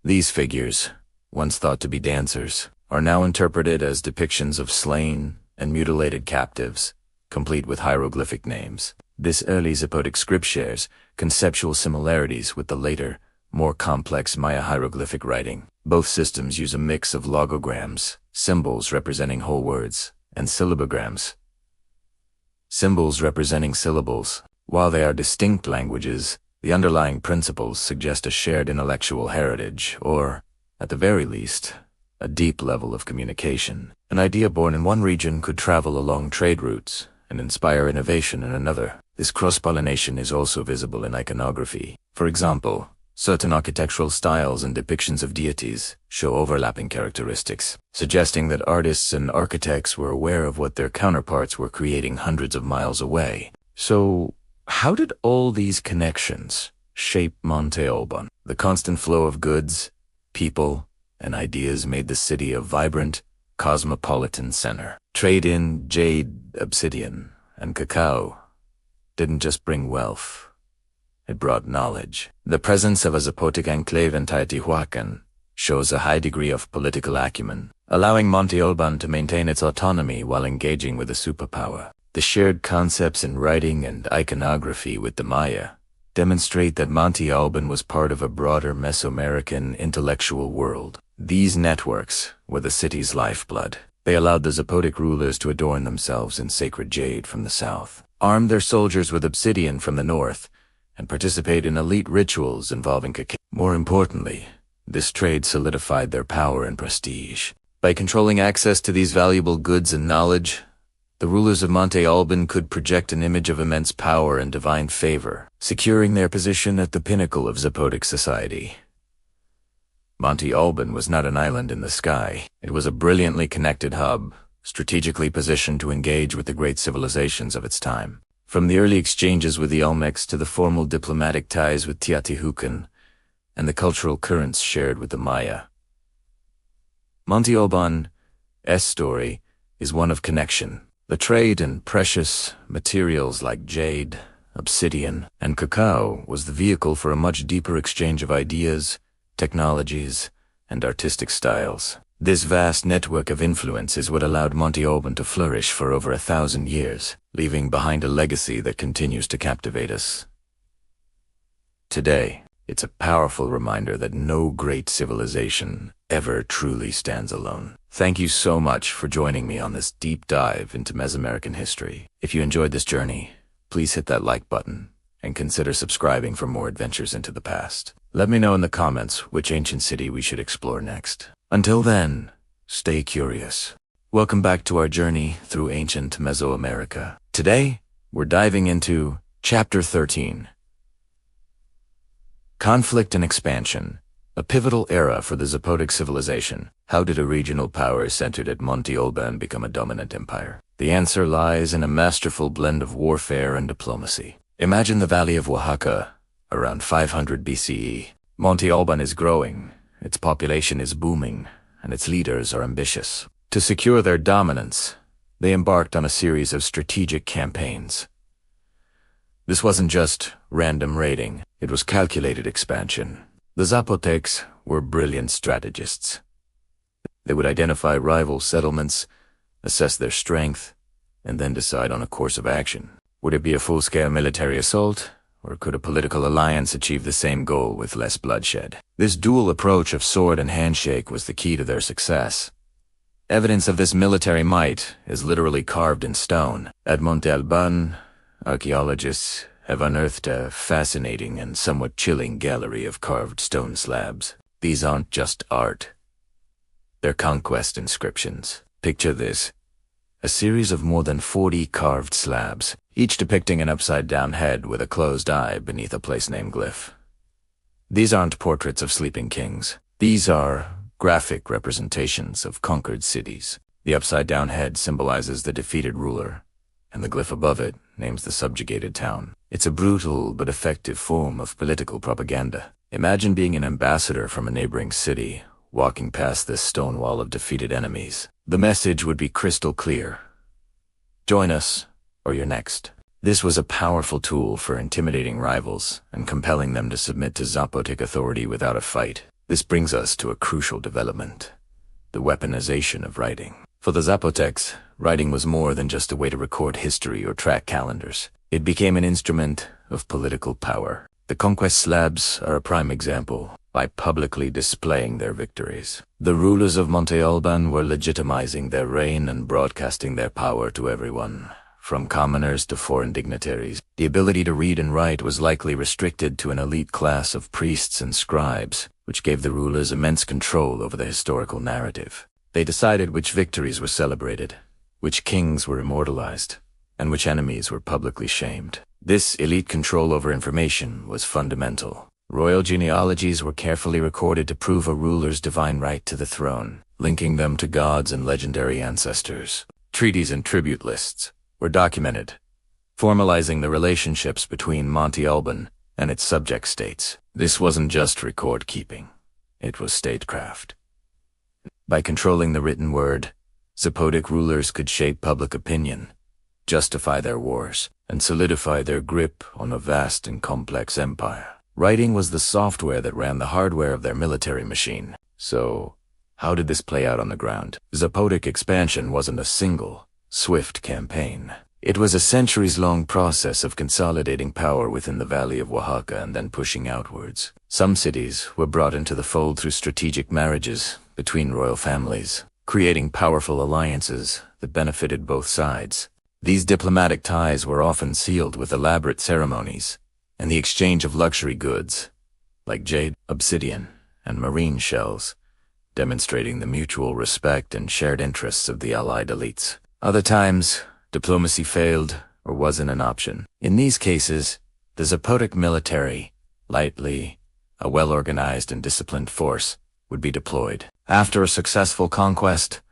S3: These figures, once thought to be dancers, are now interpreted as depictions of slain and mutilated captives, complete with hieroglyphic names. This early Zapotec script shares conceptual similarities with the later, more complex Maya hieroglyphic writing. Both systems use a mix of logograms, symbols representing whole words, and syllabograms, symbols representing syllables. While they are distinct languages, the underlying principles suggest a shared intellectual heritage, or, at the very least, a deep level of communication. An idea born in one region could travel along trade routes and inspire innovation in another. This cross-pollination is also visible in iconography. For example, certain architectural styles and depictions of deities show overlapping characteristics, suggesting that artists and architects were aware of what their counterparts were creating hundreds of miles away. So, how did all these connections shape Monte Albán? The constant flow of goods, people, and ideas made the city a vibrant, cosmopolitan center. Trade in jade, obsidian, and cacao didn't just bring wealth, it brought knowledge. The presence of a Zapotec enclave in Teotihuacan shows a high degree of political acumen, allowing Monte Albán to maintain its autonomy while engaging with a superpower. The shared concepts in writing and iconography with the Maya demonstrate that Monte Albán was part of a broader Mesoamerican intellectual world. These networks were the city's lifeblood. They allowed the Zapotec rulers to adorn themselves in sacred jade from the south, armed their soldiers with obsidian from the north, and participate in elite rituals involving cacao. More importantly, this trade solidified their power and prestige. By controlling access to these valuable goods and knowledge, the rulers of Monte Albán could project an image of immense power and divine favor, securing their position at the pinnacle of Zapotec society. Monte Albán was not an island in the sky. It was a brilliantly connected hub, strategically positioned to engage with the great civilizations of its time. From the early exchanges with the Olmecs to the formal diplomatic ties with Teotihuacan and the cultural currents shared with the Maya, Monte Albán's story is one of connection. The trade in precious materials like jade, obsidian, and cacao was the vehicle for a much deeper exchange of ideas, technologies, and artistic styles. This vast network of influence is what allowed Monte Albán to flourish for over 1,000 years, leaving behind a legacy that continues to captivate us. Today, it's a powerful reminder that no great civilization ever truly stands alone. Thank you so much for joining me on this deep dive into Mesoamerican history. If you enjoyed this journey, please hit that like button and consider subscribing for more adventures into the past. Let me know in the comments which ancient city we should explore next. Until then, stay curious. Welcome back to our journey through ancient Mesoamerica. Today, we're diving into Chapter 13. Conflict and Expansion, a pivotal era for the Zapotec civilization. How did a regional power centered at Monte Albán become a dominant empire? The answer lies in a masterful blend of warfare and diplomacy. Imagine the valley of Oaxaca, around 500 BCE. Monte Albán is growing, its population is booming, and its leaders are ambitious. To secure their dominance, they embarked on a series of strategic campaigns. This wasn't just random raiding, it was calculated expansion. The Zapotecs were brilliant strategists. They would identify rival settlements, assess their strength, and then decide on a course of action. Would it be a full-scale military assault, or could a political alliance achieve the same goal with less bloodshed? This dual approach of sword and handshake was the key to their success. Evidence of this military might is literally carved in stone. At Monte Albán, archaeologists have unearthed a fascinating and somewhat chilling gallery of carved stone slabs. These aren't just art. They're conquest inscriptions. Picture this: a series of more than 40 carved slabs, each depicting an upside-down head with a closed eye beneath a place-name glyph. These aren't portraits of sleeping kings. These are graphic representations of conquered cities. The upside-down head symbolizes the defeated ruler, and the glyph above it names the subjugated town. It's a brutal but effective form of political propaganda. Imagine being an ambassador from a neighboring city, walking past this stone wall of defeated enemies. The message would be crystal clear: join us, or you're next. This was a powerful tool for intimidating rivals and compelling them to submit to Zapotec authority without a fight. This brings us to a crucial development: the weaponization of writing. For the Zapotecs, writing was more than just a way to record history or track calendars. It became an instrument of political power. The conquest slabs are a prime example. By publicly displaying their victories, the rulers of Monte Albán were legitimizing their reign and broadcasting their power to everyone, from commoners to foreign dignitaries. The ability to read and write was likely restricted to an elite class of priests and scribes, which gave the rulers immense control over the historical narrative. They decided which victories were celebrated, which kings were immortalized, and which enemies were publicly shamed. This elite control over information was fundamental. Royal genealogies were carefully recorded to prove a ruler's divine right to the throne, linking them to gods and legendary ancestors. Treaties and tribute lists were documented, formalizing the relationships between Monte Albán and its subject states. This wasn't just record-keeping, it was statecraft. By controlling the written word, Zapotec rulers could shape public opinion, justify their wars, and solidify their grip on a vast and complex empire. Writing was the software that ran the hardware of their military machine. So, how did this play out on the ground? Zapotec expansion wasn't a single, swift campaign. It was a centuries-long process of consolidating power within the valley of Oaxaca and then pushing outwards. Some cities were brought into the fold through strategic marriages between royal families, creating powerful alliances that benefited both sides. These diplomatic ties were often sealed with elaborate ceremonies and the exchange of luxury goods, like jade, obsidian, and marine shells, demonstrating the mutual respect and shared interests of the allied elites. Other times, diplomacy failed or wasn't an option. In these cases, the Zapotec military, lightly, a well-organized and disciplined force, would be deployed. After a successful conquest,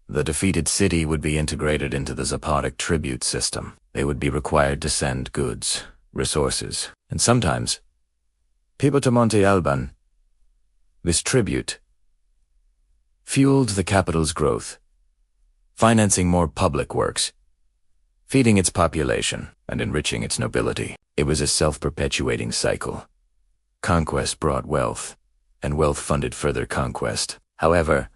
S3: the defeated city would be integrated into the Zapotec tribute system. They would be required to send goods, resources, and sometimes people to Monte Albán. This tribute fueled the capital's growth, financing more public works, feeding its population, and enriching its nobility. It was a self-perpetuating cycle. Conquest brought wealth, and wealth funded further conquest. However,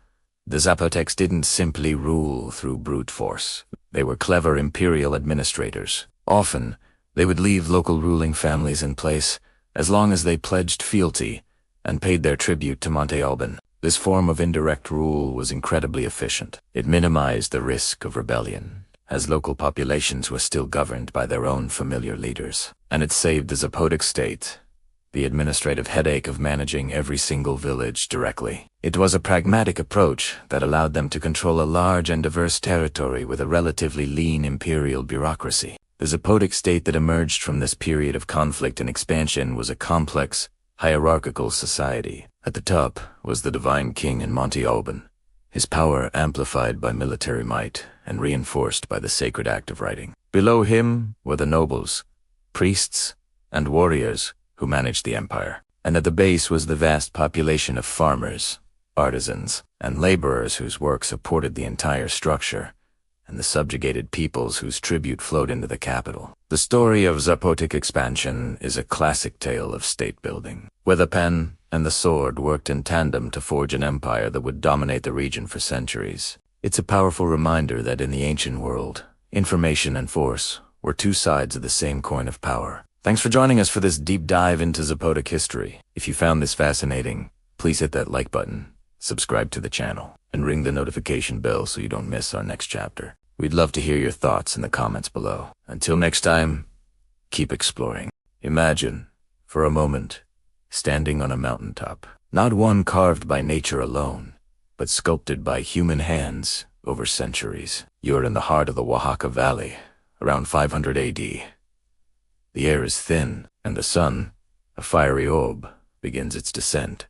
S3: the Zapotecs didn't simply rule through brute force. They were clever imperial administrators. Often, they would leave local ruling families in place as long as they pledged fealty and paid their tribute to Monte Albán. This form of indirect rule was incredibly efficient. It minimized the risk of rebellion, as local populations were still governed by their own familiar leaders. And it saved the Zapotec state the administrative headache of managing every single village directly. It was a pragmatic approach that allowed them to control a large and diverse territory with a relatively lean imperial bureaucracy. The Zapotec state that emerged from this period of conflict and expansion was a complex, hierarchical society. At the top was the divine king in Monte Albán, his power amplified by military might and reinforced by the sacred act of writing. Below him were the nobles, priests, and warriors who managed the empire. And at the base was the vast population of farmers, artisans, and laborers whose work supported the entire structure, and the subjugated peoples whose tribute flowed into the capital. The story of Zapotec expansion is a classic tale of state building, where the pen and the sword worked in tandem to forge an empire that would dominate the region for centuries. It's a powerful reminder that in the ancient world, information and force were two sides of the same coin of power. Thanks for joining us for this deep dive into Zapotec history. If you found this fascinating, please hit that like button, subscribe to the channel, and ring the notification bell so you don't miss our next chapter. We'd love to hear your thoughts in the comments below. Until next time, keep exploring. Imagine, for a moment, standing on a mountaintop, not one carved by nature alone, but sculpted by human hands over centuries. You're in the heart of the Oaxaca Valley, around 500 AD. The air is thin, and the sun, a fiery orb, begins its descent,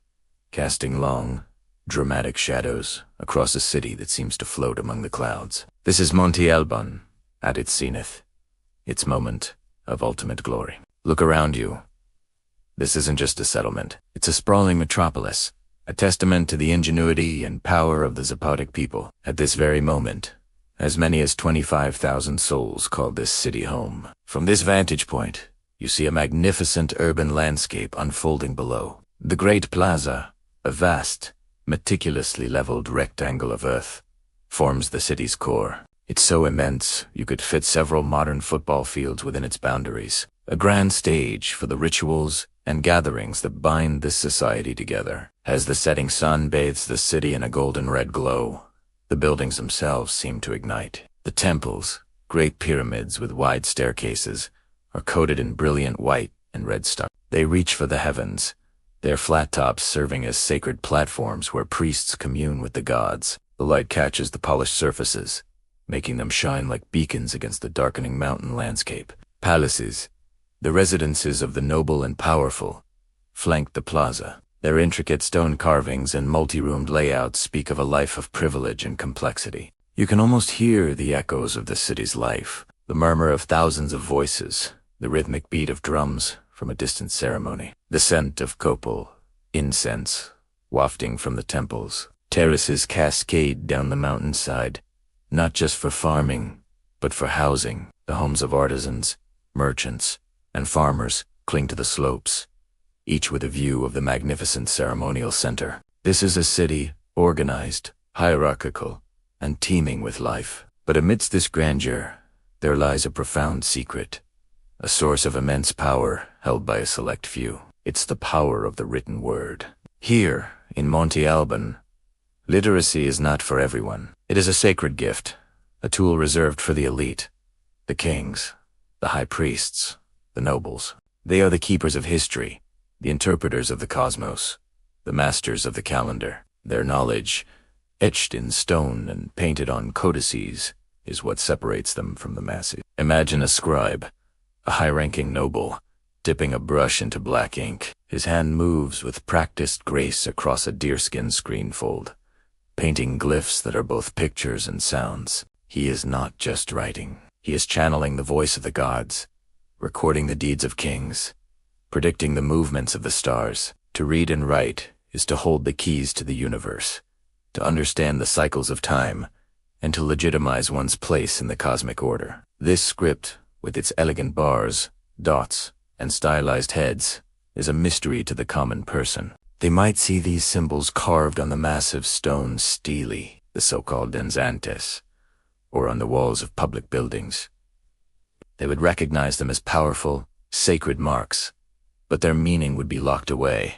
S3: casting long, dramatic shadows across a city that seems to float among the clouds. This is Monte Albán, at its zenith, its moment of ultimate glory. Look around you. This isn't just a settlement. It's a sprawling metropolis, a testament to the ingenuity and power of the Zapotec people. At this very moment, as many as 25,000 souls call this city home. From this vantage point, you see a magnificent urban landscape unfolding below. The Great Plaza, a vast, meticulously leveled rectangle of earth, forms the city's core. It's so immense, you could fit several modern football fields within its boundaries. A grand stage for the rituals and gatherings that bind this society together. As the setting sun bathes the city in a golden red glow, the buildings themselves seem to ignite. The temples, great pyramids with wide staircases, are coated in brilliant white and red stucco. They reach for the heavens, their flat tops serving as sacred platforms where priests commune with the gods. The light catches the polished surfaces, making them shine like beacons against the darkening mountain landscape. Palaces, the residences of the noble and powerful, flank the plaza. Their intricate stone carvings and multi-roomed layouts speak of a life of privilege and complexity. You can almost hear the echoes of the city's life, the murmur of thousands of voices, the rhythmic beat of drums from a distant ceremony, the scent of copal, incense, wafting from the temples. Terraces cascade down the mountainside, not just for farming, but for housing. The homes of artisans, merchants, and farmers cling to the slopes, each with a view of the magnificent ceremonial center. This is a city organized, hierarchical, and teeming with life. But amidst this grandeur, there lies a profound secret, a source of immense power held by a select few. It's the power of the written word. Here, in Monte Albán, literacy is not for everyone. It is a sacred gift, a tool reserved for the elite, the kings, the high priests, the nobles. They are the keepers of history, the interpreters of the cosmos, the masters of the calendar. Their knowledge, etched in stone and painted on codices, is what separates them from the masses. Imagine a scribe, a high-ranking noble, dipping a brush into black ink. His hand moves with practiced grace across a deerskin screen fold, painting glyphs that are both pictures and sounds. He is not just writing. He is channeling the voice of the gods, recording the deeds of kings, predicting the movements of the stars. To read and write is to hold the keys to the universe, to understand the cycles of time, and to legitimize one's place in the cosmic order. This script, with its elegant bars, dots, and stylized heads, is a mystery to the common person. They might see these symbols carved on the massive stone stelae, the so-called Danzantes, or on the walls of public buildings. They would recognize them as powerful, sacred marks, but their meaning would be locked away,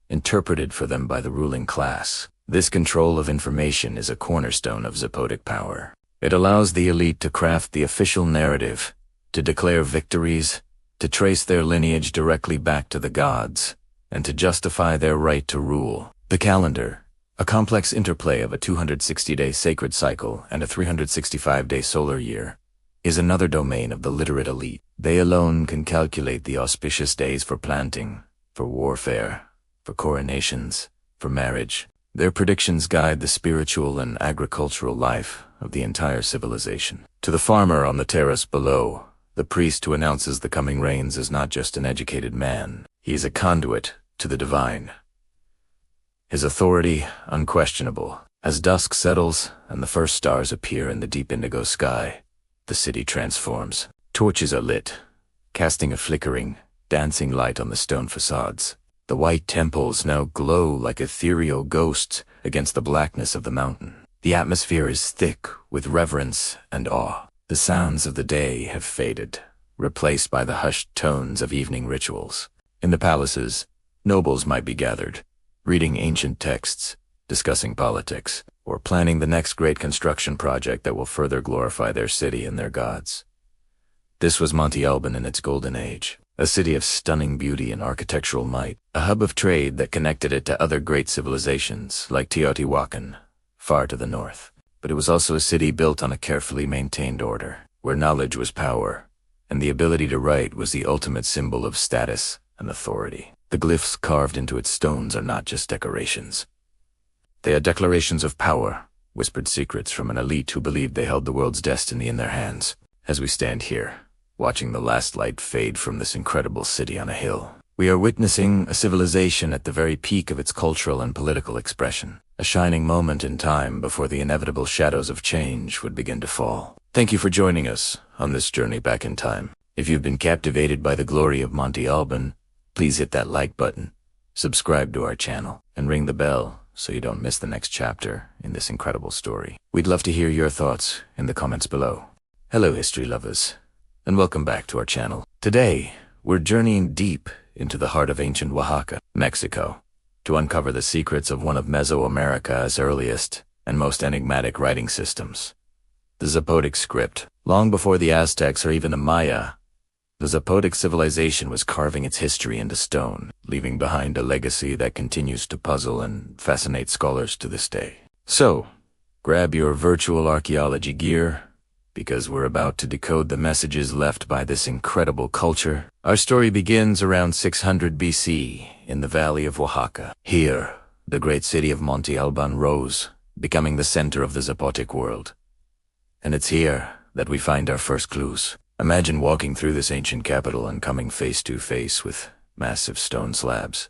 S3: interpreted for them by the ruling class. This control of information is a cornerstone of Zapotec power. It allows the elite to craft the official narrative, to declare victories, to trace their lineage directly back to the gods, and to justify their right to rule. The calendar, a complex interplay of a 260-day sacred cycle and a 365-day solar year, is another domain of the literate elite. They alone can calculate the auspicious days for planting, for warfare, for coronations, for marriage. Their predictions guide the spiritual and agricultural life of the entire civilization. To the farmer on the terrace below, the priest who announces the coming rains is not just an educated man. He is a conduit to the divine. His authority unquestionable. As dusk settles and the first stars appear in the deep indigo sky, the city transforms. Torches are lit, casting a flickering, dancing light on the stone facades. The white temples now glow like ethereal ghosts against the blackness of the mountain. The atmosphere is thick with reverence and awe. The sounds of the day have faded, replaced by the hushed tones of evening rituals. In the palaces, nobles might be gathered, reading ancient texts, discussing politics, or planning the next great construction project that will further glorify their city and their gods. This was Monte Albán in its golden age, a city of stunning beauty and architectural might, a hub of trade that connected it to other great civilizations like Teotihuacan, far to the north. But it was also a city built on a carefully maintained order, where knowledge was power, and the ability to write was the ultimate symbol of status and authority. The glyphs carved into its stones are not just decorations. They are declarations of power, whispered secrets from an elite who believed they held the world's destiny in their hands. As we stand here, watching the last light fade from this incredible city on a hill, we are witnessing a civilization at the very peak of its cultural and political expression, a shining moment in time before the inevitable shadows of change would begin to fall. Thank you for joining us on this journey back in time. If you've been captivated by the glory of Monte Albán, please hit that like button, subscribe to our channel, and ring the bell so you don't miss the next chapter in this incredible story. We'd love to hear your thoughts in the comments below. Hello, history lovers, and welcome back to our channel. Today, we're journeying deep into the heart of ancient Oaxaca, Mexico, to uncover the secrets of one of Mesoamerica's earliest and most enigmatic writing systems, the Zapotec script. Long before the Aztecs or even the Maya, the Zapotec civilization was carving its history into stone, leaving behind a legacy that continues to puzzle and fascinate scholars to this day. So, grab your virtual archaeology gear, because we're about to decode the messages left by this incredible culture. Our story begins around 600 BC in the valley of Oaxaca. Here, the great city of Monte Albán rose, becoming the center of the Zapotec world. And it's here that we find our first clues. Imagine walking through this ancient capital and coming face to face with massive stone slabs,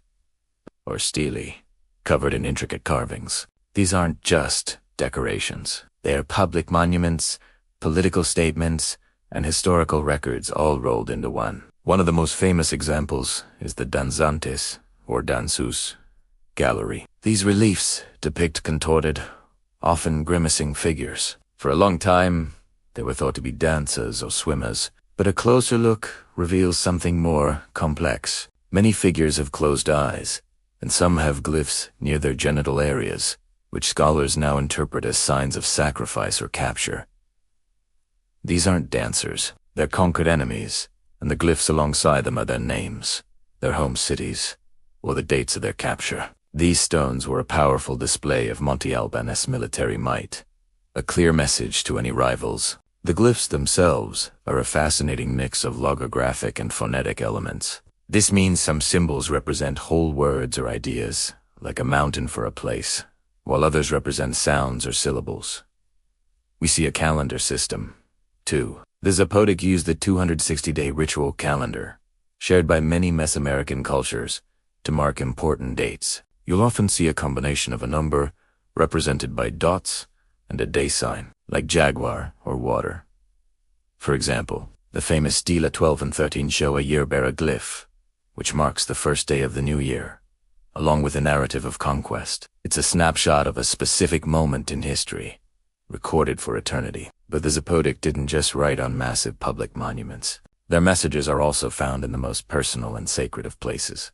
S3: or stelae, covered in intricate carvings. These aren't just decorations. They are public monuments, political statements, and historical records all rolled into one. One of the most famous examples is the Danzantes, or Dansus, gallery. These reliefs depict contorted, often grimacing figures. For a long time, they were thought to be dancers or swimmers, but a closer look reveals something more complex. Many figures have closed eyes, and some have glyphs near their genital areas, which scholars now interpret as signs of sacrifice or capture. These aren't dancers, they're conquered enemies, and the glyphs alongside them are their names, their home cities, or the dates of their capture. These stones were a powerful display of Monte Albán's military might, a clear message to any rivals. The glyphs themselves are a fascinating mix of logographic and phonetic elements. This means some symbols represent whole words or ideas, like a mountain for a place, while others represent sounds or syllables. We see a calendar system, too. The Zapotec used the 260-day ritual calendar, shared by many Mesoamerican cultures, to mark important dates. You'll often see a combination of a number, represented by dots, and a day sign, like jaguar or water. For example, the famous Stela 12 and 13 show a year-bearer glyph, which marks the first day of the new year, along with a narrative of conquest. It's a snapshot of a specific moment in history, recorded for eternity. But the Zapotec didn't just write on massive public monuments. Their messages are also found in the most personal and sacred of places.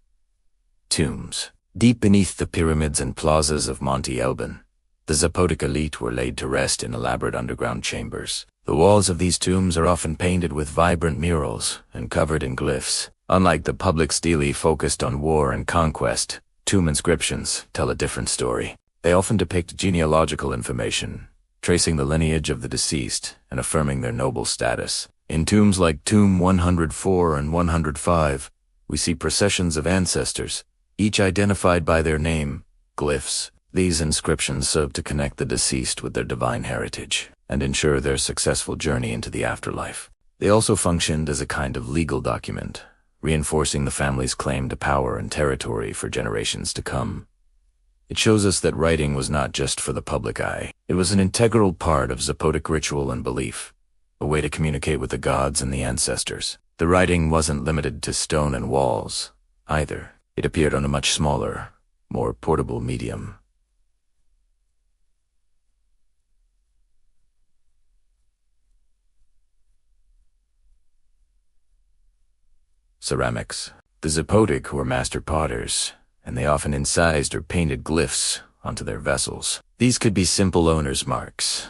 S3: Tombs. Deep beneath the pyramids and plazas of Monte Albán, the Zapotec elite were laid to rest in elaborate underground chambers. The walls of these tombs are often painted with vibrant murals and covered in glyphs. Unlike the public stele focused on war and conquest, tomb inscriptions tell a different story. They often depict genealogical information, tracing the lineage of the deceased and affirming their noble status. In tombs like Tomb 104 and 105, we see processions of ancestors, each identified by their name, glyphs. These inscriptions serve to connect the deceased with their divine heritage and ensure their successful journey into the afterlife. They also functioned as a kind of legal document, reinforcing the family's claim to power and territory for generations to come. It shows us that writing was not just for the public eye. It was an integral part of Zapotec ritual and belief, a way to communicate with the gods and the ancestors. The writing wasn't limited to stone and walls, either. It appeared on a much smaller, more portable medium. Ceramics. The Zapotec were master potters, and they often incised or painted glyphs onto their vessels. These could be simple owner's marks,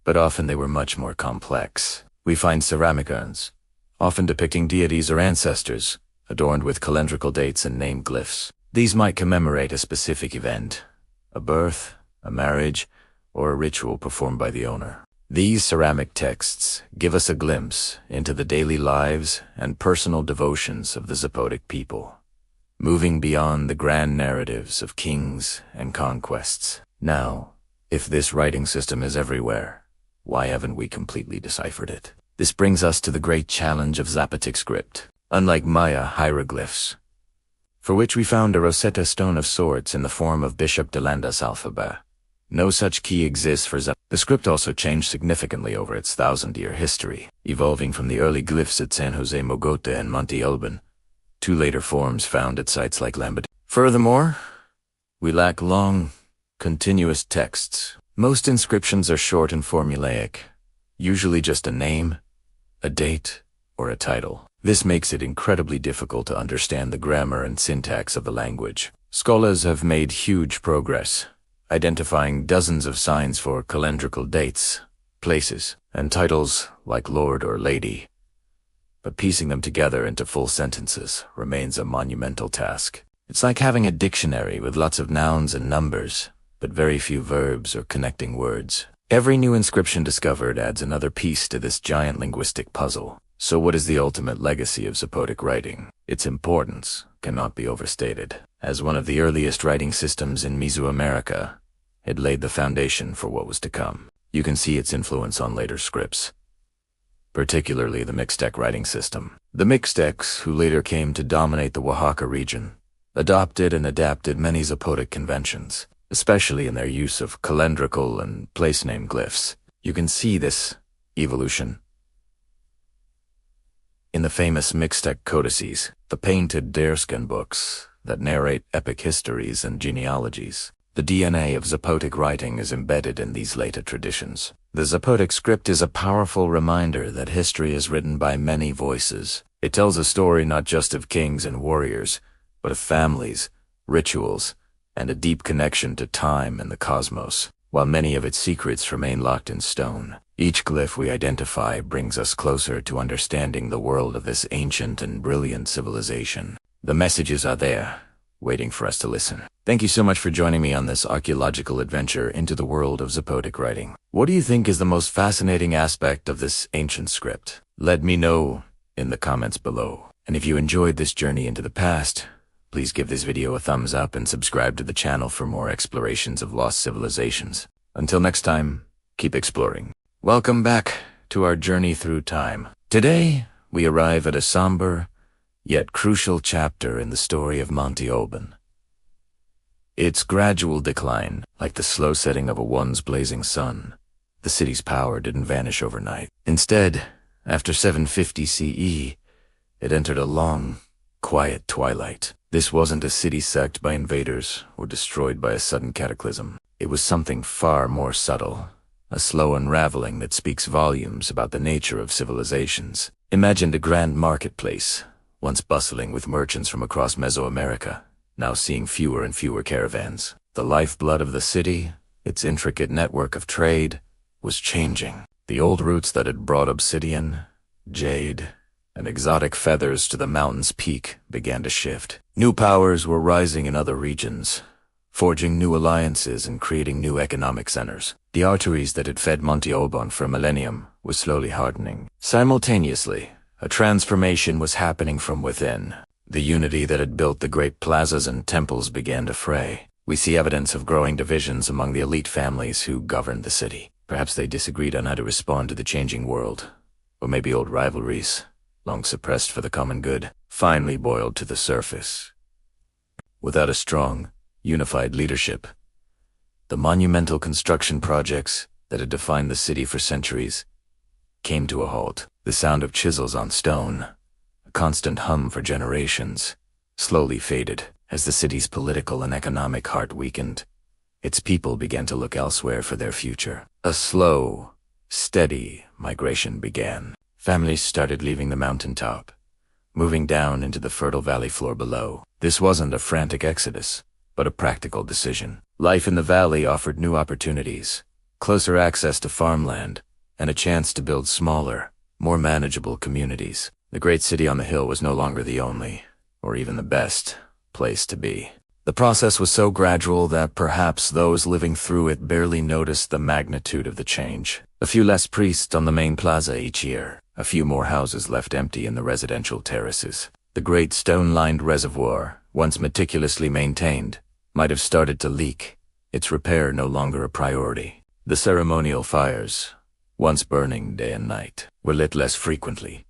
S3: but often they were much more complex. We find ceramic urns, often depicting deities or ancestors, adorned with calendrical dates and name glyphs. These might commemorate a specific event, a birth, a marriage, or a ritual performed by the owner. These ceramic texts give us a glimpse into the daily lives and personal devotions of the Zapotec people, moving beyond the grand narratives of kings and conquests. Now, if this writing system is everywhere, why haven't we completely deciphered it? This brings us to the great challenge of Zapotec script. Unlike Maya hieroglyphs, for which we found a Rosetta Stone of sorts in the form of Bishop de Landa's alphabet, no such key exists for Zapotec. The script also changed significantly over its 1,000-year history, evolving from the early glyphs at San Jose Mogote and Monte Albán to later forms found at sites like Lambadia. Furthermore, we lack long, continuous texts. Most inscriptions are short and formulaic, usually just a name, a date, or a title. This makes it incredibly difficult to understand the grammar and syntax of the language. Scholars have made huge progress, identifying dozens of signs for calendrical dates, places, and titles like Lord or Lady. But piecing them together into full sentences remains a monumental task. It's like having a dictionary with lots of nouns and numbers, but very few verbs or connecting words. Every new inscription discovered adds another piece to this giant linguistic puzzle. So what is the ultimate legacy of Zapotec writing? Its importance cannot be overstated. As one of the earliest writing systems in Mesoamerica, it laid the foundation for what was to come. You can see its influence on later scripts, particularly the Mixtec writing system. The Mixtecs, who later came to dominate the Oaxaca region, adopted and adapted many Zapotec conventions, especially in their use of calendrical and place name glyphs. You can see this evolution in the famous Mixtec codices, the painted deerskin books that narrate epic histories and genealogies. The DNA of Zapotec writing is embedded in these later traditions. The Zapotec script is a powerful reminder that history is written by many voices. It tells a story not just of kings and warriors, but of families, rituals, and a deep connection to time and the cosmos. While many of its secrets remain locked in stone, Each glyph we identify brings us closer to understanding the world of this ancient and brilliant civilization. The messages are there, waiting for us to listen. Thank you so much for joining me on this archaeological adventure into the world of Zapotec writing. What do you think is the most fascinating aspect of this ancient script? Let me know in the comments below. And if you enjoyed this journey into the past, please give this video a thumbs up and subscribe to the channel for more explorations of lost civilizations. Until next time, keep exploring. Welcome back to our journey through time. Today, we arrive at a somber, yet crucial chapter in the story of Monte Albán. Its gradual decline, like the slow setting of a once blazing sun, the city's power didn't vanish overnight. Instead, after 750 CE, it entered a long, quiet twilight. This wasn't a city sacked by invaders or destroyed by a sudden cataclysm. It was something far more subtle. A slow unraveling that speaks volumes about the nature of civilizations. Imagine a grand marketplace, once bustling with merchants from across Mesoamerica, now seeing fewer and fewer caravans. The lifeblood of the city, its intricate network of trade, was changing. The old routes that had brought obsidian, jade, and exotic feathers to the mountain's peak began to shift. New powers were rising in other regions, forging new alliances and creating new economic centers. The arteries that had fed Monte Albán for a millennium were slowly hardening. Simultaneously, a transformation was happening from within. The unity that had built the great plazas and temples began to fray. We see evidence of growing divisions among the elite families who governed the city. Perhaps they disagreed on how to respond to the changing world, or maybe old rivalries, long suppressed for the common good, finally boiled to the surface. Without a strong, unified leadership, the monumental construction projects that had defined the city for centuries came to a halt. The sound of chisels on stone, a constant hum for generations, slowly faded as the city's political and economic heart weakened. Its people began to look elsewhere for their future. A slow, steady migration began. Families started leaving the mountaintop, moving down into the fertile valley floor below. This wasn't a frantic exodus, but a practical decision. Life in the valley offered new opportunities, closer access to farmland, and a chance to build smaller, more manageable communities. The great city on the hill was no longer the only, or even the best, place to be. The process was so gradual that perhaps those living through it barely noticed the magnitude of the change. A few less priests on the main plaza each year, a few more houses left empty in the residential terraces. The great stone-lined reservoir, once meticulously maintained, might have started to leak, its repair no longer a priority. The ceremonial fires, once burning day and night, were lit less frequently,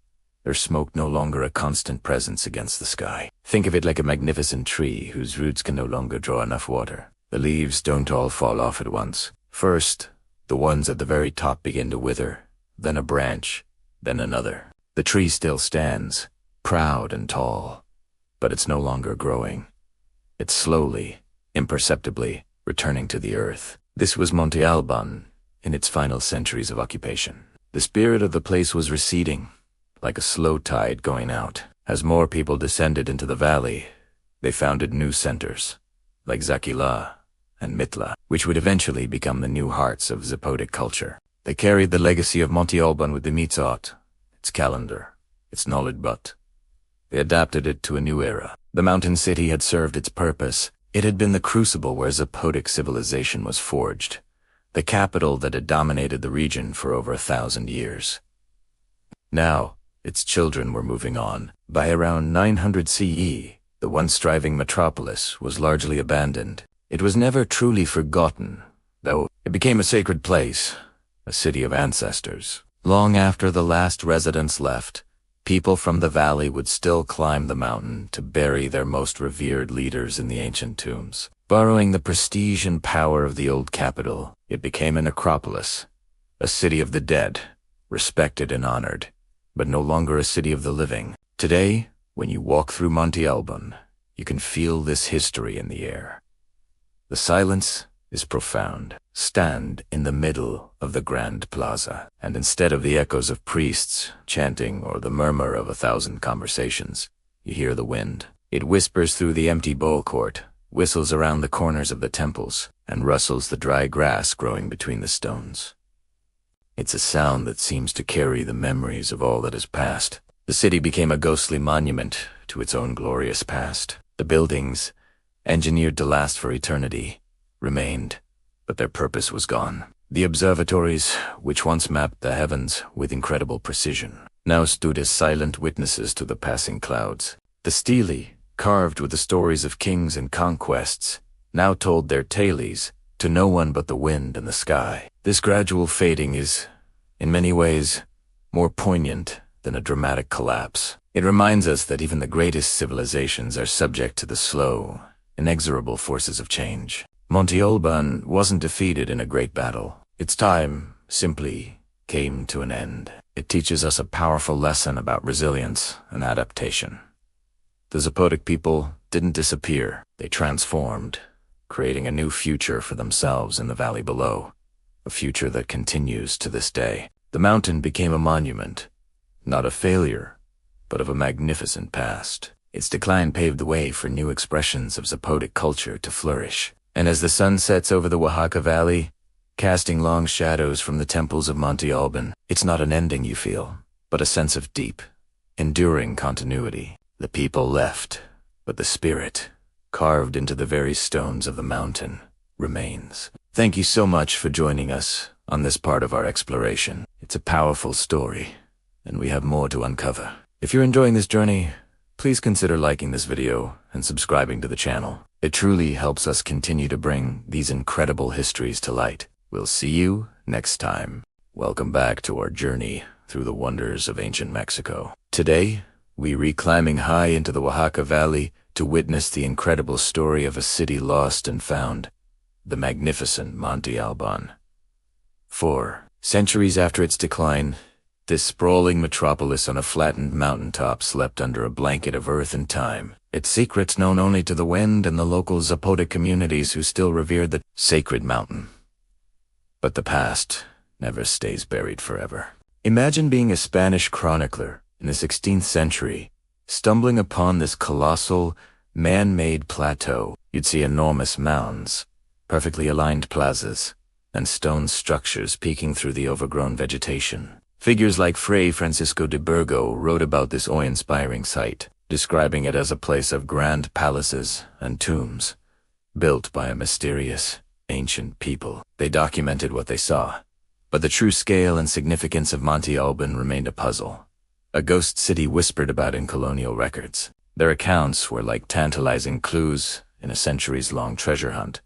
S3: their smoke no longer a constant presence against the sky. Think of it like a magnificent tree whose roots can no longer draw enough water. The leaves don't all fall off at once. First, the ones at the very top begin to wither, then a branch, then another. The tree still stands, proud and tall, but it's no longer growing. It's slowly, imperceptibly, returning to the earth. This was Monte Albán in its final centuries of occupation. The spirit of the place was receding, like a slow tide going out. As more people descended into the valley, they founded new centers, like Zaquila and Mitla, which would eventually become the new hearts of Zapotec culture. They carried the legacy of Monte Albán with the mitzot, its calendar, its knowledge, but they adapted it to a new era. The mountain city had served its purpose. It had been the crucible where Zapotec civilization was forged, the capital that had dominated the region for over 1,000 years. Now, its children were moving on. By around 900 CE, the once thriving metropolis was largely abandoned. It was never truly forgotten, though it became a sacred place, a city of ancestors. Long after the last residents left, people from the valley would still climb the mountain to bury their most revered leaders in the ancient tombs. Borrowing the prestige and power of the old capital, it became a necropolis, a city of the dead, respected and honored, but no longer a city of the living. Today, when you walk through Monte Albán, you can feel this history in the air. The silence is profound. Stand in the middle of the grand plaza, and instead of the echoes of priests chanting or the murmur of 1,000 conversations, you hear the wind. It whispers through the empty bowl court, whistles around the corners of the temples, and rustles the dry grass growing between the stones. It's a sound that seems to carry the memories of all that is past. The city became a ghostly monument to its own glorious past. The buildings, engineered to last for eternity, remained, but their purpose was gone. The observatories, which once mapped the heavens with incredible precision, now stood as silent witnesses to the passing clouds. The stelae, carved with the stories of kings and conquests, now told their tales to no one but the wind and the sky. This gradual fading is, in many ways, more poignant than a dramatic collapse. It reminds us that even the greatest civilizations are subject to the slow, inexorable forces of change. Monte Albán wasn't defeated in a great battle. Its time simply came to an end. It teaches us a powerful lesson about resilience and adaptation. The Zapotec people didn't disappear. They transformed, creating a new future for themselves in the valley below, a future that continues to this day. The mountain became a monument, not a failure, but of a magnificent past. Its decline paved the way for new expressions of Zapotec culture to flourish. And as the sun sets over the Oaxaca Valley, casting long shadows from the temples of Monte Albán, it's not an ending you feel, but a sense of deep, enduring continuity. The people left, but the spirit, carved into the very stones of the mountain, remains. Thank you so much for joining us on this part of our exploration. It's a powerful story, and we have more to uncover. If you're enjoying this journey, please consider liking this video and subscribing to the channel. It truly helps us continue to bring these incredible histories to light. We'll see you next time. Welcome back to our journey through the wonders of ancient Mexico. Today, we re-climbing high into the Oaxaca Valley to witness the incredible story of a city lost and found, the magnificent Monte Albán. 4 centuries after its decline, this sprawling metropolis on a flattened mountaintop slept under a blanket of earth and time, its secrets known only to the wind and the local Zapotec communities who still revered the sacred mountain. But the past never stays buried forever. Imagine being a Spanish chronicler in the 16th century, stumbling upon this colossal, man-made plateau. You'd see enormous mounds, perfectly aligned plazas, and stone structures peeking through the overgrown vegetation. Figures like Fray Francisco de Burgo wrote about this awe-inspiring site, describing it as a place of grand palaces and tombs, built by a mysterious, ancient people. They documented what they saw, but the true scale and significance of Monte Albán remained a puzzle, a ghost city whispered about in colonial records. Their accounts were like tantalizing clues in a centuries-long treasure hunt,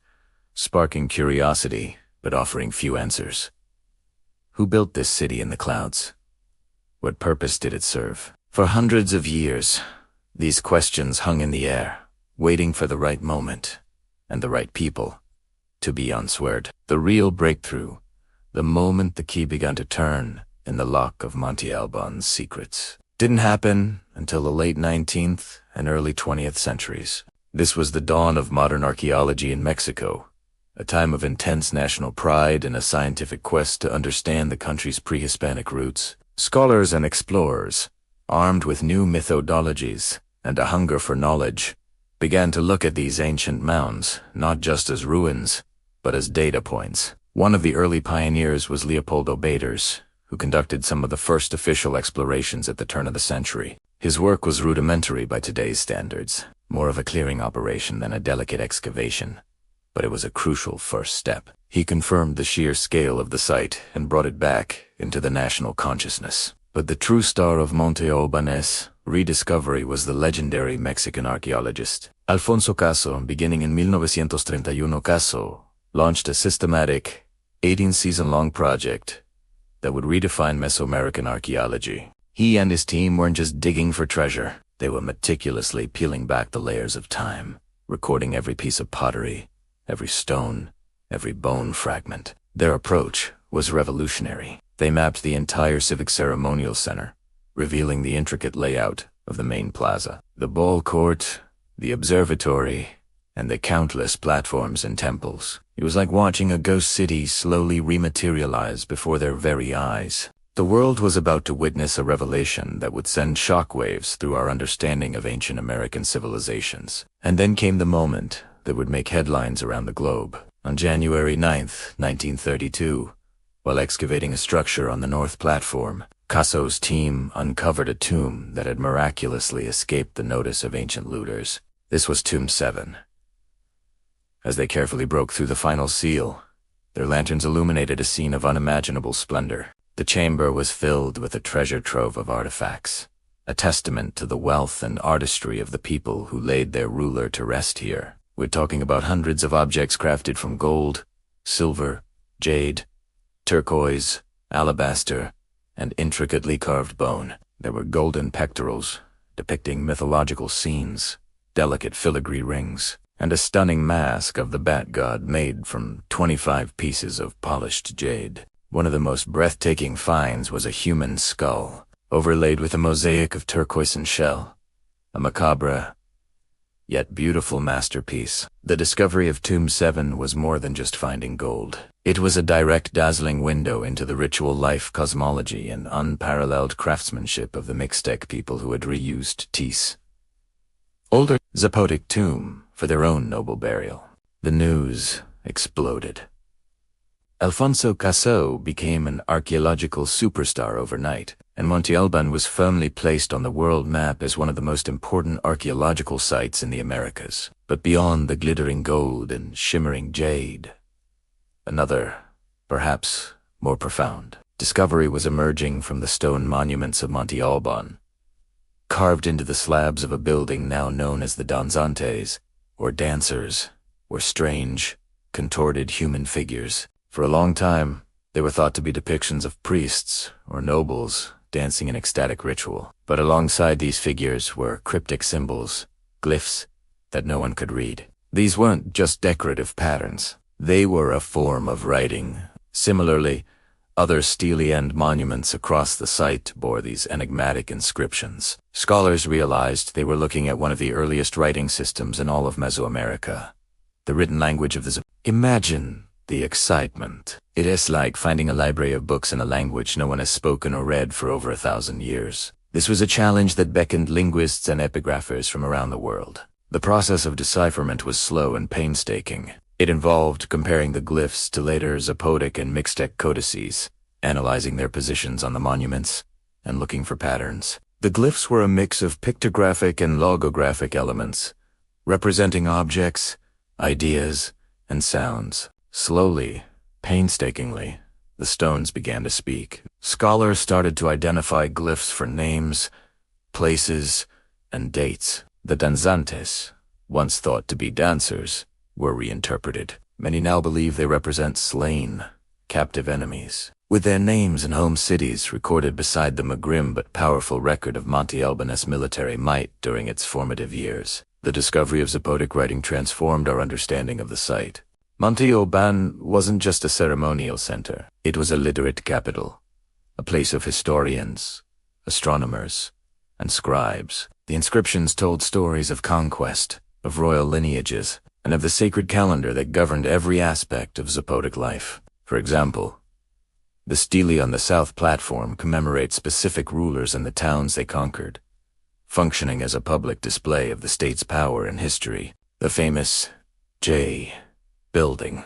S3: sparking curiosity but offering few answers. Who built this city in the clouds? What purpose did it serve? For hundreds of years, these questions hung in the air, waiting for the right moment and the right people to be answered. The real breakthrough, the moment the key began to turn in the lock of Monte Albán's secrets, didn't happen until the late 19th and early 20th centuries. This was the dawn of modern archaeology in Mexico, a time of intense national pride and a scientific quest to understand the country's pre-Hispanic roots. Scholars and explorers, armed with new methodologies and a hunger for knowledge, began to look at these ancient mounds not just as ruins, but as data points. One of the early pioneers was Leopoldo Baders, who conducted some of the first official explorations at the turn of the century. His work was rudimentary by today's standards, more of a clearing operation than a delicate excavation. But it was a crucial first step. He confirmed the sheer scale of the site and brought it back into the national consciousness. But the true star of Monte Albán's rediscovery was the legendary Mexican archaeologist Alfonso Caso. Beginning in 1931, Caso launched a systematic, 18-season-long project that would redefine Mesoamerican archaeology. He and his team weren't just digging for treasure. They were meticulously peeling back the layers of time, recording every piece of pottery, every stone, every bone fragment. Their approach was revolutionary. They mapped the entire civic ceremonial center, revealing the intricate layout of the main plaza, the ball court, the observatory, and the countless platforms and temples. It was like watching a ghost city slowly rematerialize before their very eyes. The world was about to witness a revelation that would send shockwaves through our understanding of ancient American civilizations. And then came the moment that would make headlines around the globe. On January 9th, 1932, While excavating a structure on the north platform, Casso's team uncovered a tomb that had miraculously escaped the notice of ancient looters. This was Tomb 7. As they carefully broke through the final seal, their lanterns illuminated a scene of unimaginable splendor. The chamber was filled with a treasure trove of artifacts, a testament to the wealth and artistry of the people who laid their ruler to rest here. We're talking about hundreds of objects crafted from gold, silver, jade, turquoise, alabaster, and intricately carved bone. There were golden pectorals, depicting mythological scenes, delicate filigree rings, and a stunning mask of the bat god made from 25 pieces of polished jade. One of the most breathtaking finds was a human skull, overlaid with a mosaic of turquoise and shell, a macabre yet beautiful masterpiece. The discovery of Tomb 7 was more than just finding gold. It was a direct, dazzling window into the ritual life cosmology and unparalleled craftsmanship of the Mixtec people who had reused teas, older Zapotec tomb, for their own noble burial. The news exploded. Alfonso Casso became an archaeological superstar overnight, and Monte Albán was firmly placed on the world map as one of the most important archaeological sites in the Americas. But beyond the glittering gold and shimmering jade, another, perhaps more profound, discovery was emerging from the stone monuments of Monte Albán. Carved into the slabs of a building now known as the Danzantes, or dancers, were strange, contorted human figures. For a long time, they were thought to be depictions of priests or nobles dancing in ecstatic ritual. But alongside these figures were cryptic symbols, glyphs, that no one could read. These weren't just decorative patterns. They were a form of writing. Similarly, other steely-end monuments across the site bore these enigmatic inscriptions. Scholars realized they were looking at one of the earliest writing systems in all of Mesoamerica, the written language of the Imagine the excitement. It is like finding a library of books in a language no one has spoken or read for over 1,000 years. This was a challenge that beckoned linguists and epigraphers from around the world. The process of decipherment was slow and painstaking. It involved comparing the glyphs to later Zapotec and Mixtec codices, analyzing their positions on the monuments, and looking for patterns. The glyphs were a mix of pictographic and logographic elements, representing objects, ideas, and sounds. Slowly, painstakingly, the stones began to speak. Scholars started to identify glyphs for names, places, and dates. The Danzantes, once thought to be dancers, were reinterpreted. Many now believe they represent slain, captive enemies. With their names and home cities recorded beside them, a grim but powerful record of Monte Albán's military might during its formative years. The discovery of Zapotec writing transformed our understanding of the site. Monte Albán wasn't just a ceremonial center. It was a literate capital, a place of historians, astronomers, and scribes. The inscriptions told stories of conquest, of royal lineages, and of the sacred calendar that governed every aspect of Zapotec life. For example, the stele on the south platform commemorates specific rulers and the towns they conquered, functioning as a public display of the state's power and history. The famous J building.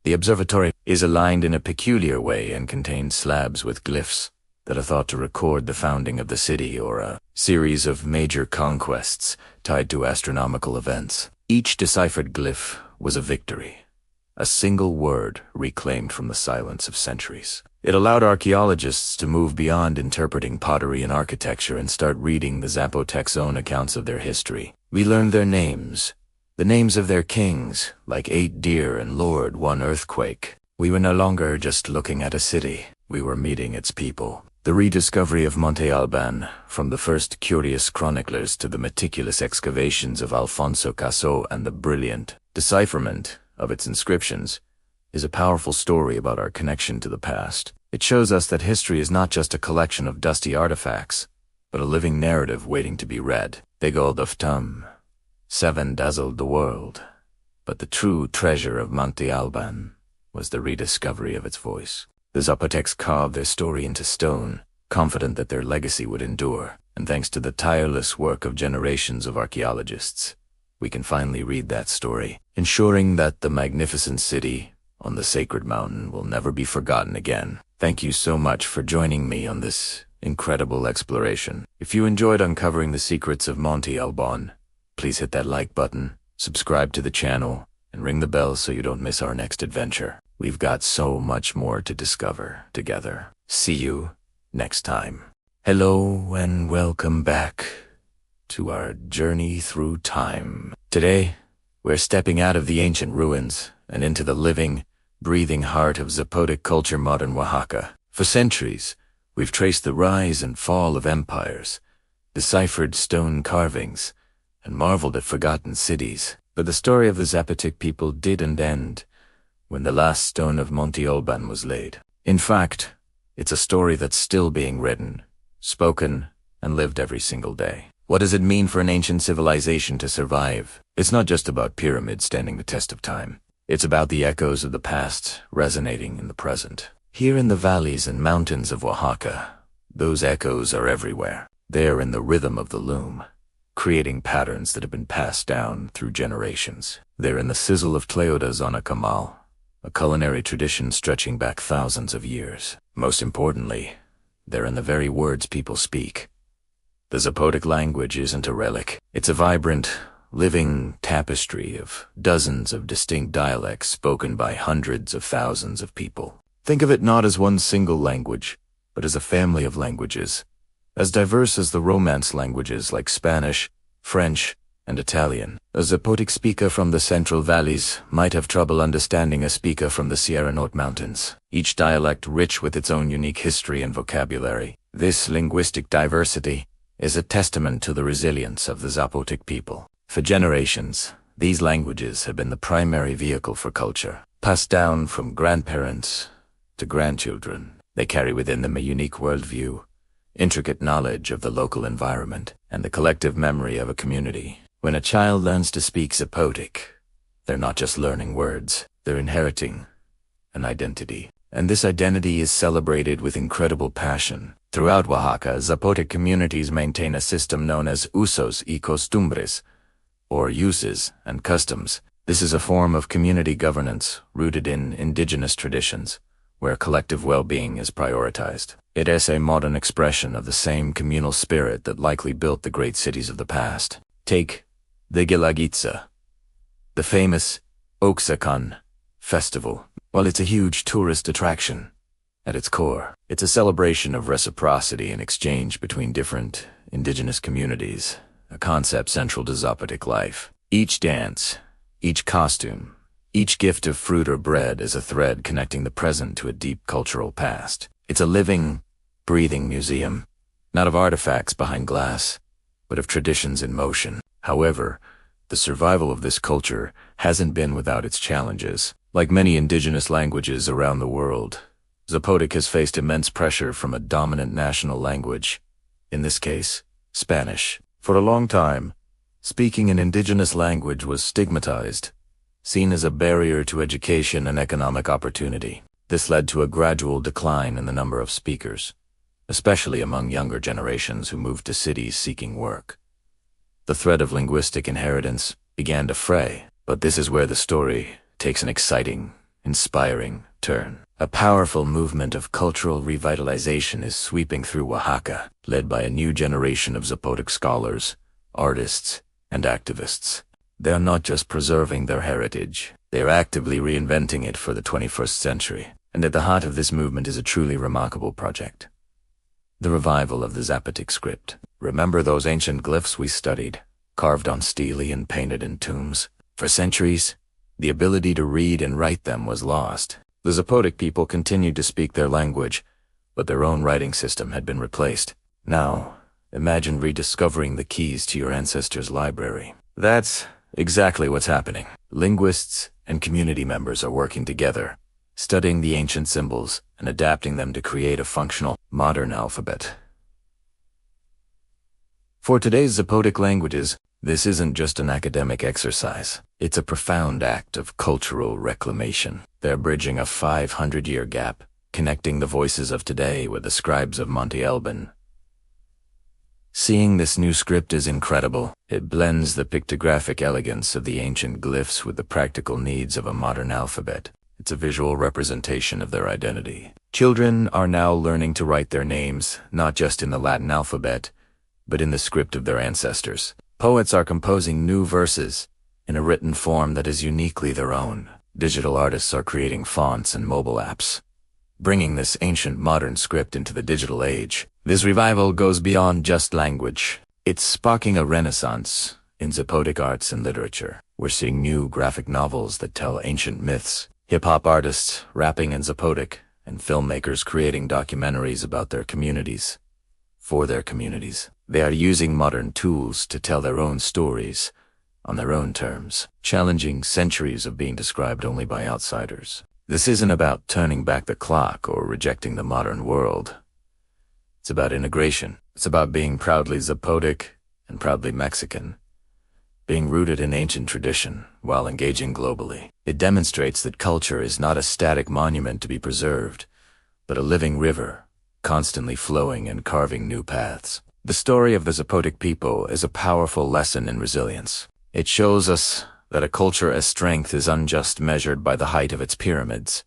S3: The observatory is aligned in a peculiar way and contains slabs with glyphs that are thought to record the founding of the city or a series of major conquests tied to astronomical events. Each deciphered glyph was a victory, a single word reclaimed from the silence of centuries. It allowed archaeologists to move beyond interpreting pottery and architecture and start reading the Zapotec's own accounts of their history. We learned their names, the names of their kings, like 8 deer and Lord 1 earthquake. We were no longer just looking at a city, we were meeting its people. The rediscovery of Monte Albán, from the first curious chroniclers to the meticulous excavations of Alfonso Casso and the brilliant decipherment of its inscriptions, is a powerful story about our connection to the past. It shows us that history is not just a collection of dusty artifacts, but a living narrative waiting to be read. The gold of Tum 7 dazzled the world, but the true treasure of Monte Albán was the rediscovery of its voice. The Zapotecs carved their story into stone, confident that their legacy would endure, and thanks to the tireless work of generations of archaeologists, we can finally read that story, ensuring that the magnificent city, on the sacred mountain will never be forgotten again. Thank you so much for joining me on this incredible exploration. If you enjoyed uncovering the secrets of Monte Albán, please hit that like button, subscribe to the channel, and ring the bell so you don't miss our next adventure. We've got so much more to discover together. See you next time. Hello and welcome back to our journey through time. Today, we're stepping out of the ancient ruins and into the living, breathing heart of Zapotec culture, modern Oaxaca. For centuries, we've traced the rise and fall of empires, deciphered stone carvings, and marveled at forgotten cities. But the story of the Zapotec people didn't end when the last stone of Monte Albán was laid. In fact, it's a story that's still being written, spoken, and lived every single day. What does it mean for an ancient civilization to survive? It's not just about pyramids standing the test of time. It's about the echoes of the past resonating in the present. Here in the valleys and mountains of Oaxaca, those echoes are everywhere. They're in the rhythm of the loom, creating patterns that have been passed down through generations. They're in the sizzle of tleodas on a camal, a culinary tradition stretching back thousands of years. Most importantly, they're in the very words people speak. The Zapotec language isn't a relic. It's a vibrant, living tapestry of dozens of distinct dialects spoken by hundreds of thousands of people. Think of it not as one single language, but as a family of languages, as diverse as the Romance languages like Spanish, French, and Italian. A Zapotec speaker from the Central Valleys might have trouble understanding a speaker from the Sierra Norte Mountains, each dialect rich with its own unique history and vocabulary. This linguistic diversity is a testament to the resilience of the Zapotec people. For generations, these languages have been the primary vehicle for culture, passed down from grandparents to grandchildren. They carry within them a unique worldview, intricate knowledge of the local environment, and the collective memory of a community. When a child learns to speak Zapotec, they're not just learning words, they're inheriting an identity. And this identity is celebrated with incredible passion. Throughout Oaxaca, Zapotec communities maintain a system known as usos y costumbres, or uses and customs. This is a form of community governance rooted in indigenous traditions, where collective well-being is prioritized. It is a modern expression of the same communal spirit that likely built the great cities of the past. Take the Guelaguetza, the famous Oaxacan festival. While it's a huge tourist attraction, at its core, it's a celebration of reciprocity and exchange between different indigenous communities, a concept central to Zapotec life. Each dance, each costume, each gift of fruit or bread is a thread connecting the present to a deep cultural past. It's a living, breathing museum, not of artifacts behind glass, but of traditions in motion. However, the survival of this culture hasn't been without its challenges. Like many indigenous languages around the world, Zapotec has faced immense pressure from a dominant national language, in this case, Spanish. For a long time, speaking an indigenous language was stigmatized, seen as a barrier to education and economic opportunity. This led to a gradual decline in the number of speakers, especially among younger generations who moved to cities seeking work. The thread of linguistic inheritance began to fray, but this is where the story takes an exciting, inspiring turn. A powerful movement of cultural revitalization is sweeping through Oaxaca, led by a new generation of Zapotec scholars, artists, and activists. They are not just preserving their heritage, they are actively reinventing it for the 21st century. And at the heart of this movement is a truly remarkable project: the revival of the Zapotec script. Remember those ancient glyphs we studied, carved on stele and painted in tombs? For centuries, the ability to read and write them was lost. The Zapotec people continued to speak their language, but their own writing system had been replaced. Now, imagine rediscovering the keys to your ancestors' library. That's exactly what's happening. Linguists and community members are working together, studying the ancient symbols and adapting them to create a functional, modern alphabet. For today's Zapotec languages, this isn't just an academic exercise. It's a profound act of cultural reclamation. They're bridging a 500-year gap, connecting the voices of today with the scribes of Monte Albán. Seeing this new script is incredible. It blends the pictographic elegance of the ancient glyphs with the practical needs of a modern alphabet. It's a visual representation of their identity. Children are now learning to write their names, not just in the Latin alphabet, but in the script of their ancestors. Poets are composing new verses in a written form that is uniquely their own. Digital artists are creating fonts and mobile apps, bringing this ancient modern script into the digital age. This revival goes beyond just language. It's sparking a renaissance in Zapotec arts and literature. We're seeing new graphic novels that tell ancient myths, hip-hop artists rapping in Zapotec, and filmmakers creating documentaries about their communities, for their communities. They are using modern tools to tell their own stories on their own terms, challenging centuries of being described only by outsiders. This isn't about turning back the clock or rejecting the modern world. It's about integration. It's about being proudly Zapotec and proudly Mexican, being rooted in ancient tradition while engaging globally. It demonstrates that culture is not a static monument to be preserved, but a living river, constantly flowing and carving new paths. The story of the Zapotec people is a powerful lesson in resilience. It shows us that a culture as strength is unjust measured by the height of its pyramids,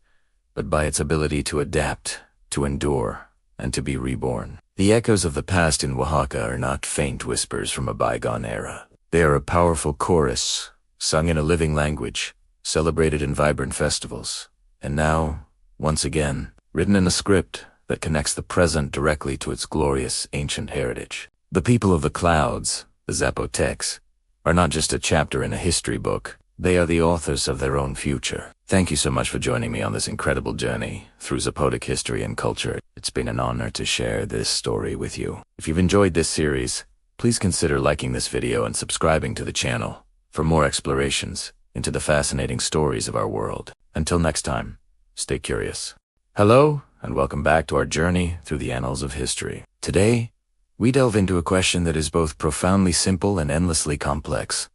S3: but by its ability to adapt, to endure, and to be reborn. The echoes of the past in Oaxaca are not faint whispers from a bygone era. They are a powerful chorus, sung in a living language, celebrated in vibrant festivals, and now, once again, written in a script that connects the present directly to its glorious ancient heritage. The people of the clouds, the Zapotecs, are not just a chapter in a history book. They are the authors of their own future. Thank you so much for joining me on this incredible journey through Zapotec history and culture. It's been an honor to share this story with you. If you've enjoyed this series, please consider liking this video and subscribing to the channel for more explorations into the fascinating stories of our world. Until next time, stay curious. Hello, and welcome back to our journey through the annals of history. Today, we delve into a question that is both profoundly simple and endlessly complex.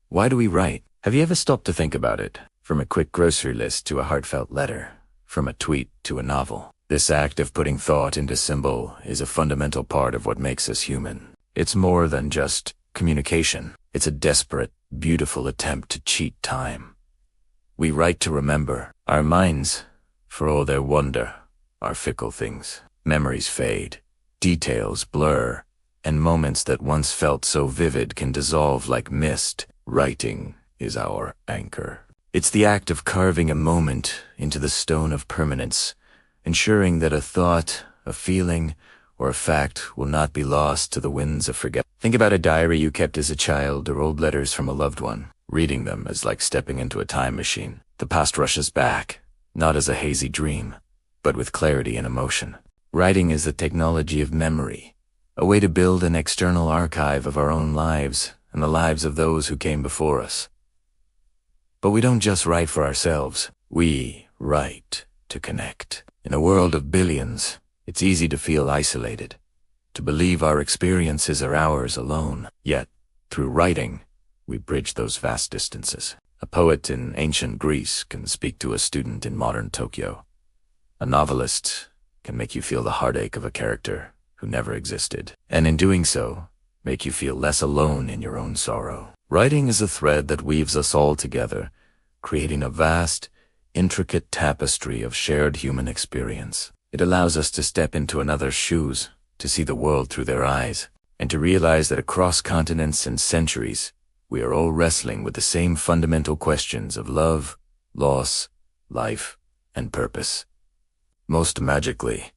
S3: Why do we write? Have you ever stopped to think about it? From a quick grocery list to a heartfelt letter, from a tweet to a novel. This act of putting thought into symbol is a fundamental part of what makes us human. It's more than just communication. It's a desperate, beautiful attempt to cheat time. We write to remember. Our minds, for all their wonder, are fickle things. Memories fade, details blur, and moments that once felt so vivid can dissolve like mist. Writing is our anchor. It's the act of carving a moment into the stone of permanence, ensuring that a thought, a feeling, or a fact will not be lost to the winds of forgetting. Think about a diary you kept as a child or old letters from a loved one. Reading them is like stepping into a time machine. The past rushes back, not as a hazy dream, but with clarity and emotion. Writing is the technology of memory, a way to build an external archive of our own lives and the lives of those who came before us. But we don't just write for ourselves. We write to connect. In a world of billions, it's easy to feel isolated, to believe our experiences are ours alone. Yet, through writing, we bridge those vast distances. A poet in ancient Greece can speak to a student in modern Tokyo. A novelist can make you feel the heartache of a character who never existed, and in doing so, make you feel less alone in your own sorrow. Writing is a thread that weaves us all together, creating a vast, intricate tapestry of shared human experience. It allows us to step into another's shoes, to see the world through their eyes, and to realize that across continents and centuries, we are all wrestling with the same fundamental questions of love, loss, life, and purpose. Most magically,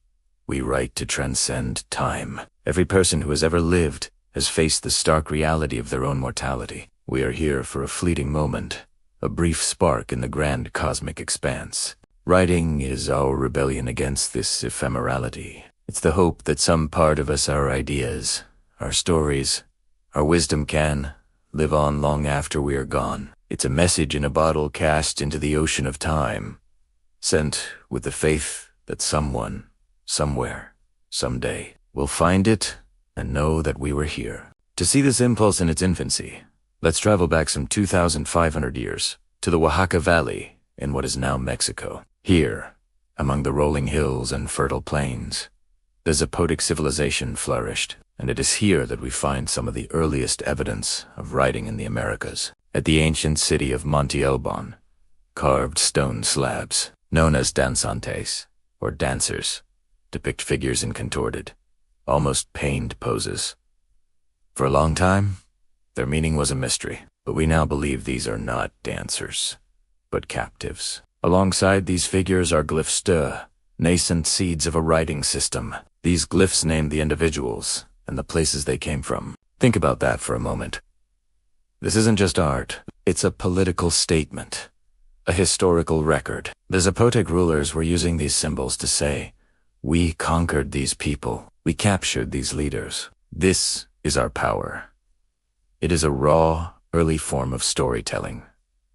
S3: we write to transcend time. Every person who has ever lived has faced the stark reality of their own mortality. We are here for a fleeting moment, a brief spark in the grand cosmic expanse. Writing is our rebellion against this ephemerality. It's the hope that some part of us, our ideas, our stories, our wisdom can live on long after we are gone. It's a message in a bottle cast into the ocean of time, sent with the faith that someone, somewhere, someday, will find it and know that we were here. To see this impulse in its infancy, let's travel back some 2,500 years to the Oaxaca Valley in what is now Mexico. Here, among the rolling hills and fertile plains, the Zapotec civilization flourished, and it is here that we find some of the earliest evidence of writing in the Americas. At the ancient city of Monte Albán, carved stone slabs, known as danzantes, or dancers, depict figures in contorted, almost pained poses. For a long time, their meaning was a mystery, but we now believe these are not dancers, but captives. Alongside these figures are glyphs, nascent seeds of a writing system. These glyphs name the individuals and the places they came from. Think about that for a moment. This isn't just art, it's a political statement, a historical record. The Zapotec rulers were using these symbols to say, "We conquered these people, we captured these leaders. This is our power." It is a raw, early form of storytelling,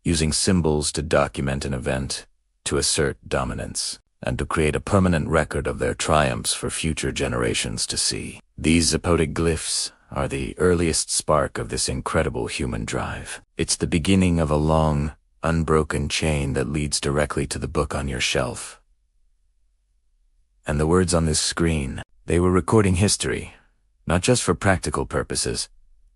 S3: using symbols to document an event, to assert dominance, and to create a permanent record of their triumphs for future generations to see. These Zapotec glyphs are the earliest spark of this incredible human drive. It's the beginning of a long, unbroken chain that leads directly to the book on your shelf. And the words on this screen, they were recording history, not just for practical purposes,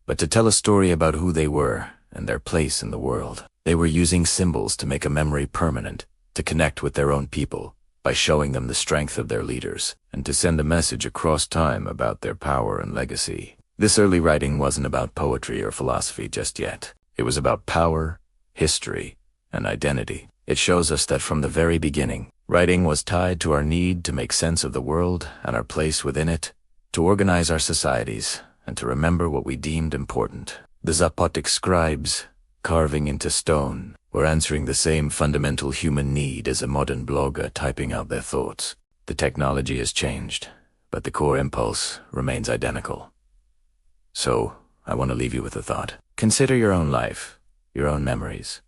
S3: but to tell a story about who they were and their place in the world. They were using symbols to make a memory permanent, to connect with their own people by showing them the strength of their leaders, and to send a message across time about their power and legacy. This early writing wasn't about poetry or philosophy just yet. It was about power, history, and identity. It shows us that from the very beginning, writing was tied to our need to make sense of the world and our place within it, to organize our societies, and to remember what we deemed important. The Zapotec scribes, carving into stone, were answering the same fundamental human need as a modern blogger typing out their thoughts. The technology has changed, but the core impulse remains identical. So, I want to leave you with a thought. Consider your own life, your own memories.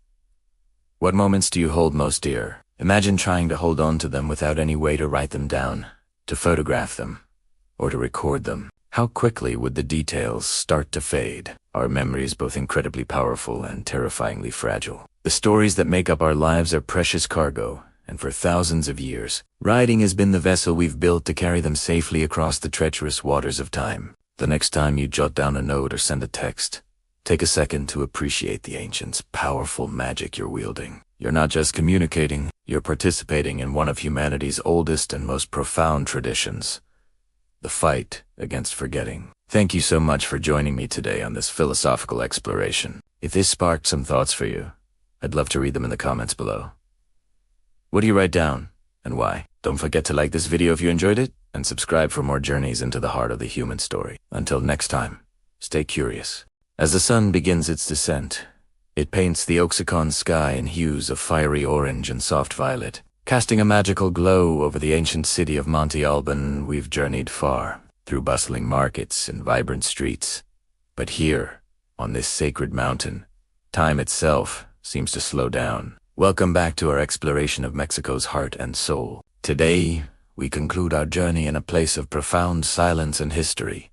S3: What moments do you hold most dear? Imagine trying to hold on to them without any way to write them down, to photograph them, or to record them. How quickly would the details start to fade? Our memories both incredibly powerful and terrifyingly fragile. The stories that make up our lives are precious cargo, and for thousands of years, writing has been the vessel we've built to carry them safely across the treacherous waters of time. The next time you jot down a note or send a text, take a second to appreciate the ancients' powerful magic you're wielding. You're not just communicating, you're participating in one of humanity's oldest and most profound traditions, the fight against forgetting. Thank you so much for joining me today on this philosophical exploration. If this sparked some thoughts for you, I'd love to read them in the comments below. What do you write down, and why? Don't forget to like this video if you enjoyed it, and subscribe for more journeys into the heart of the human story. Until next time, stay curious. As the sun begins its descent, it paints the Oaxacan sky in hues of fiery orange and soft violet. Casting a magical glow over the ancient city of Monte Albán, we've journeyed far, through bustling markets and vibrant streets. But here, on this sacred mountain, time itself seems to slow down. Welcome back to our exploration of Mexico's heart and soul. Today, we conclude our journey in a place of profound silence and history,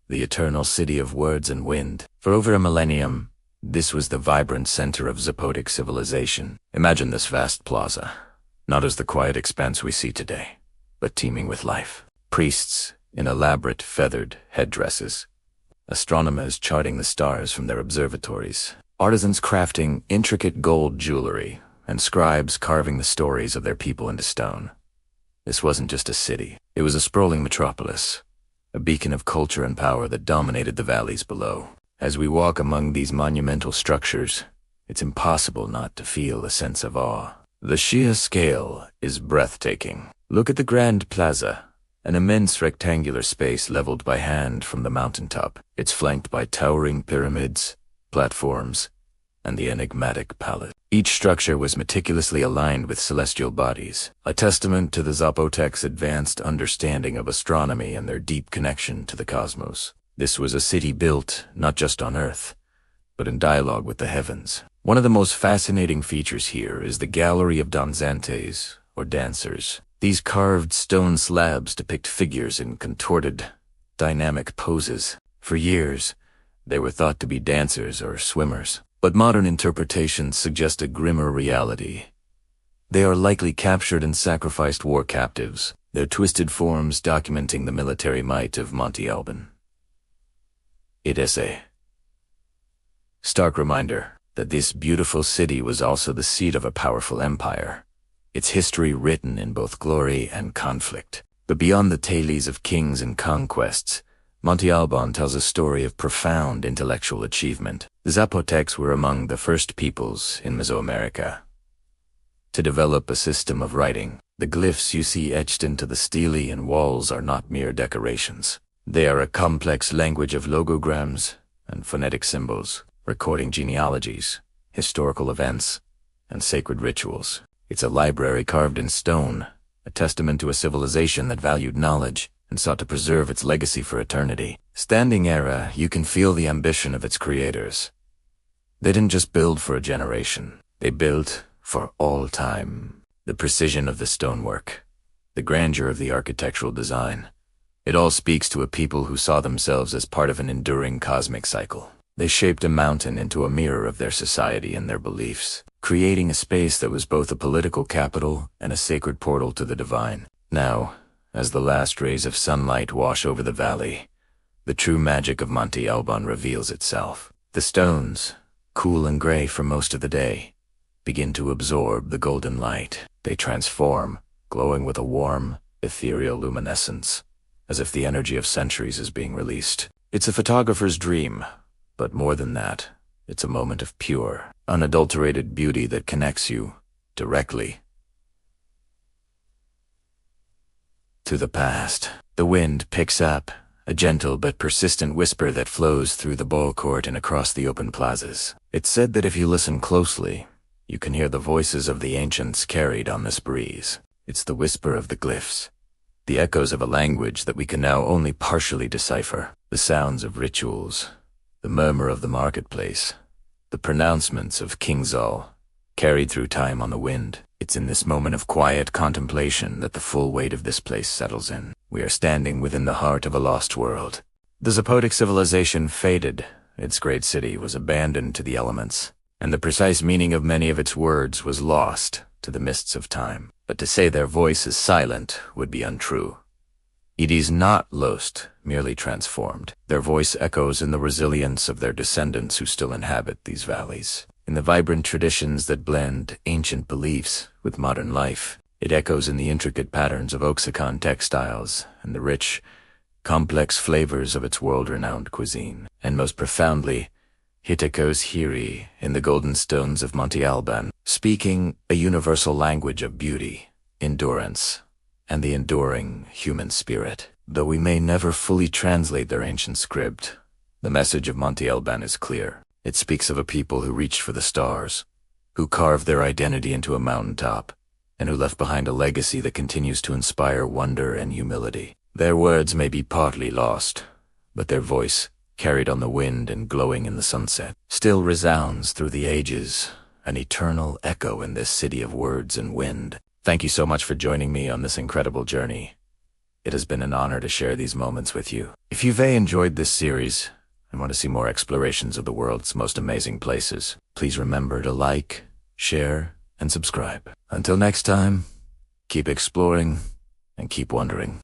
S3: the eternal city of words and wind. For over a millennium, this was the vibrant center of Zapotec civilization. Imagine this vast plaza, not as the quiet expanse we see today, but teeming with life. Priests in elaborate feathered headdresses, astronomers charting the stars from their observatories, artisans crafting intricate gold jewelry, and scribes carving the stories of their people into stone. This wasn't just a city, it was a sprawling metropolis, a beacon of culture and power that dominated the valleys below. As we walk among these monumental structures, it's impossible not to feel a sense of awe. The sheer scale is breathtaking. Look at the Grand Plaza, an immense rectangular space leveled by hand from the mountaintop. It's flanked by towering pyramids, platforms, and the enigmatic palace. Each structure was meticulously aligned with celestial bodies, a testament to the Zapotecs' advanced understanding of astronomy and their deep connection to the cosmos. This was a city built not just on Earth, but in dialogue with the heavens. One of the most fascinating features here is the gallery of Danzantes, or dancers. These carved stone slabs depict figures in contorted, dynamic poses. For years, they were thought to be dancers or swimmers, but modern interpretations suggest a grimmer reality. They are likely captured and sacrificed war captives, their twisted forms documenting the military might of Monte Albán. It is a stark reminder that this beautiful city was also the seat of a powerful empire, its history written in both glory and conflict. But beyond the tales of kings and conquests, Monte Albán tells a story of profound intellectual achievement. The Zapotecs were among the first peoples in Mesoamerica to develop a system of writing. The glyphs you see etched into the stele and walls are not mere decorations. They are a complex language of logograms and phonetic symbols, recording genealogies, historical events, and sacred rituals. It's a library carved in stone, a testament to a civilization that valued knowledge and sought to preserve its legacy for eternity. Standing era, you can feel the ambition of its creators. They didn't just build for a generation, they built for all time. The precision of the stonework, the grandeur of the architectural design, it all speaks to a people who saw themselves as part of an enduring cosmic cycle. They shaped a mountain into a mirror of their society and their beliefs, creating a space that was both a political capital and a sacred portal to the divine. Now, as the last rays of sunlight wash over the valley, the true magic of Monte Albán reveals itself. The stones, cool and gray for most of the day, begin to absorb the golden light. They transform, glowing with a warm, ethereal luminescence, as if the energy of centuries is being released. It's a photographer's dream, but more than that, it's a moment of pure, unadulterated beauty that connects you directly to the past. The wind picks up, a gentle but persistent whisper that flows through the ball court and across the open plazas. It's said that if you listen closely, you can hear the voices of the ancients carried on this breeze. It's the whisper of the glyphs, the echoes of a language that we can now only partially decipher, the sounds of rituals, the murmur of the marketplace, the pronouncements of King Zal, carried through time on the wind. It's in this moment of quiet contemplation that the full weight of this place settles in. We are standing within the heart of a lost world. The Zapotec civilization faded, its great city was abandoned to the elements, and the precise meaning of many of its words was lost to the mists of time. But to say their voice is silent would be untrue. It is not lost, merely transformed. Their voice echoes in the resilience of their descendants who still inhabit these valleys, in the vibrant traditions that blend ancient beliefs with modern life. It echoes in the intricate patterns of Oaxacan textiles and the rich, complex flavors of its world-renowned cuisine. And most profoundly, it echoes here in the golden stones of Monte Albán, speaking a universal language of beauty, endurance, and the enduring human spirit. Though we may never fully translate their ancient script, the message of Monte Albán is clear. It speaks of a people who reached for the stars, who carved their identity into a mountaintop, and who left behind a legacy that continues to inspire wonder and humility. Their words may be partly lost, but their voice, carried on the wind and glowing in the sunset, still resounds through the ages, an eternal echo in this city of words and wind. Thank you so much for joining me on this incredible journey. It has been an honor to share these moments with you. If you've enjoyed this series and want to see more explorations of the world's most amazing places, please remember to like, share, and subscribe. Until next time, keep exploring and keep wondering.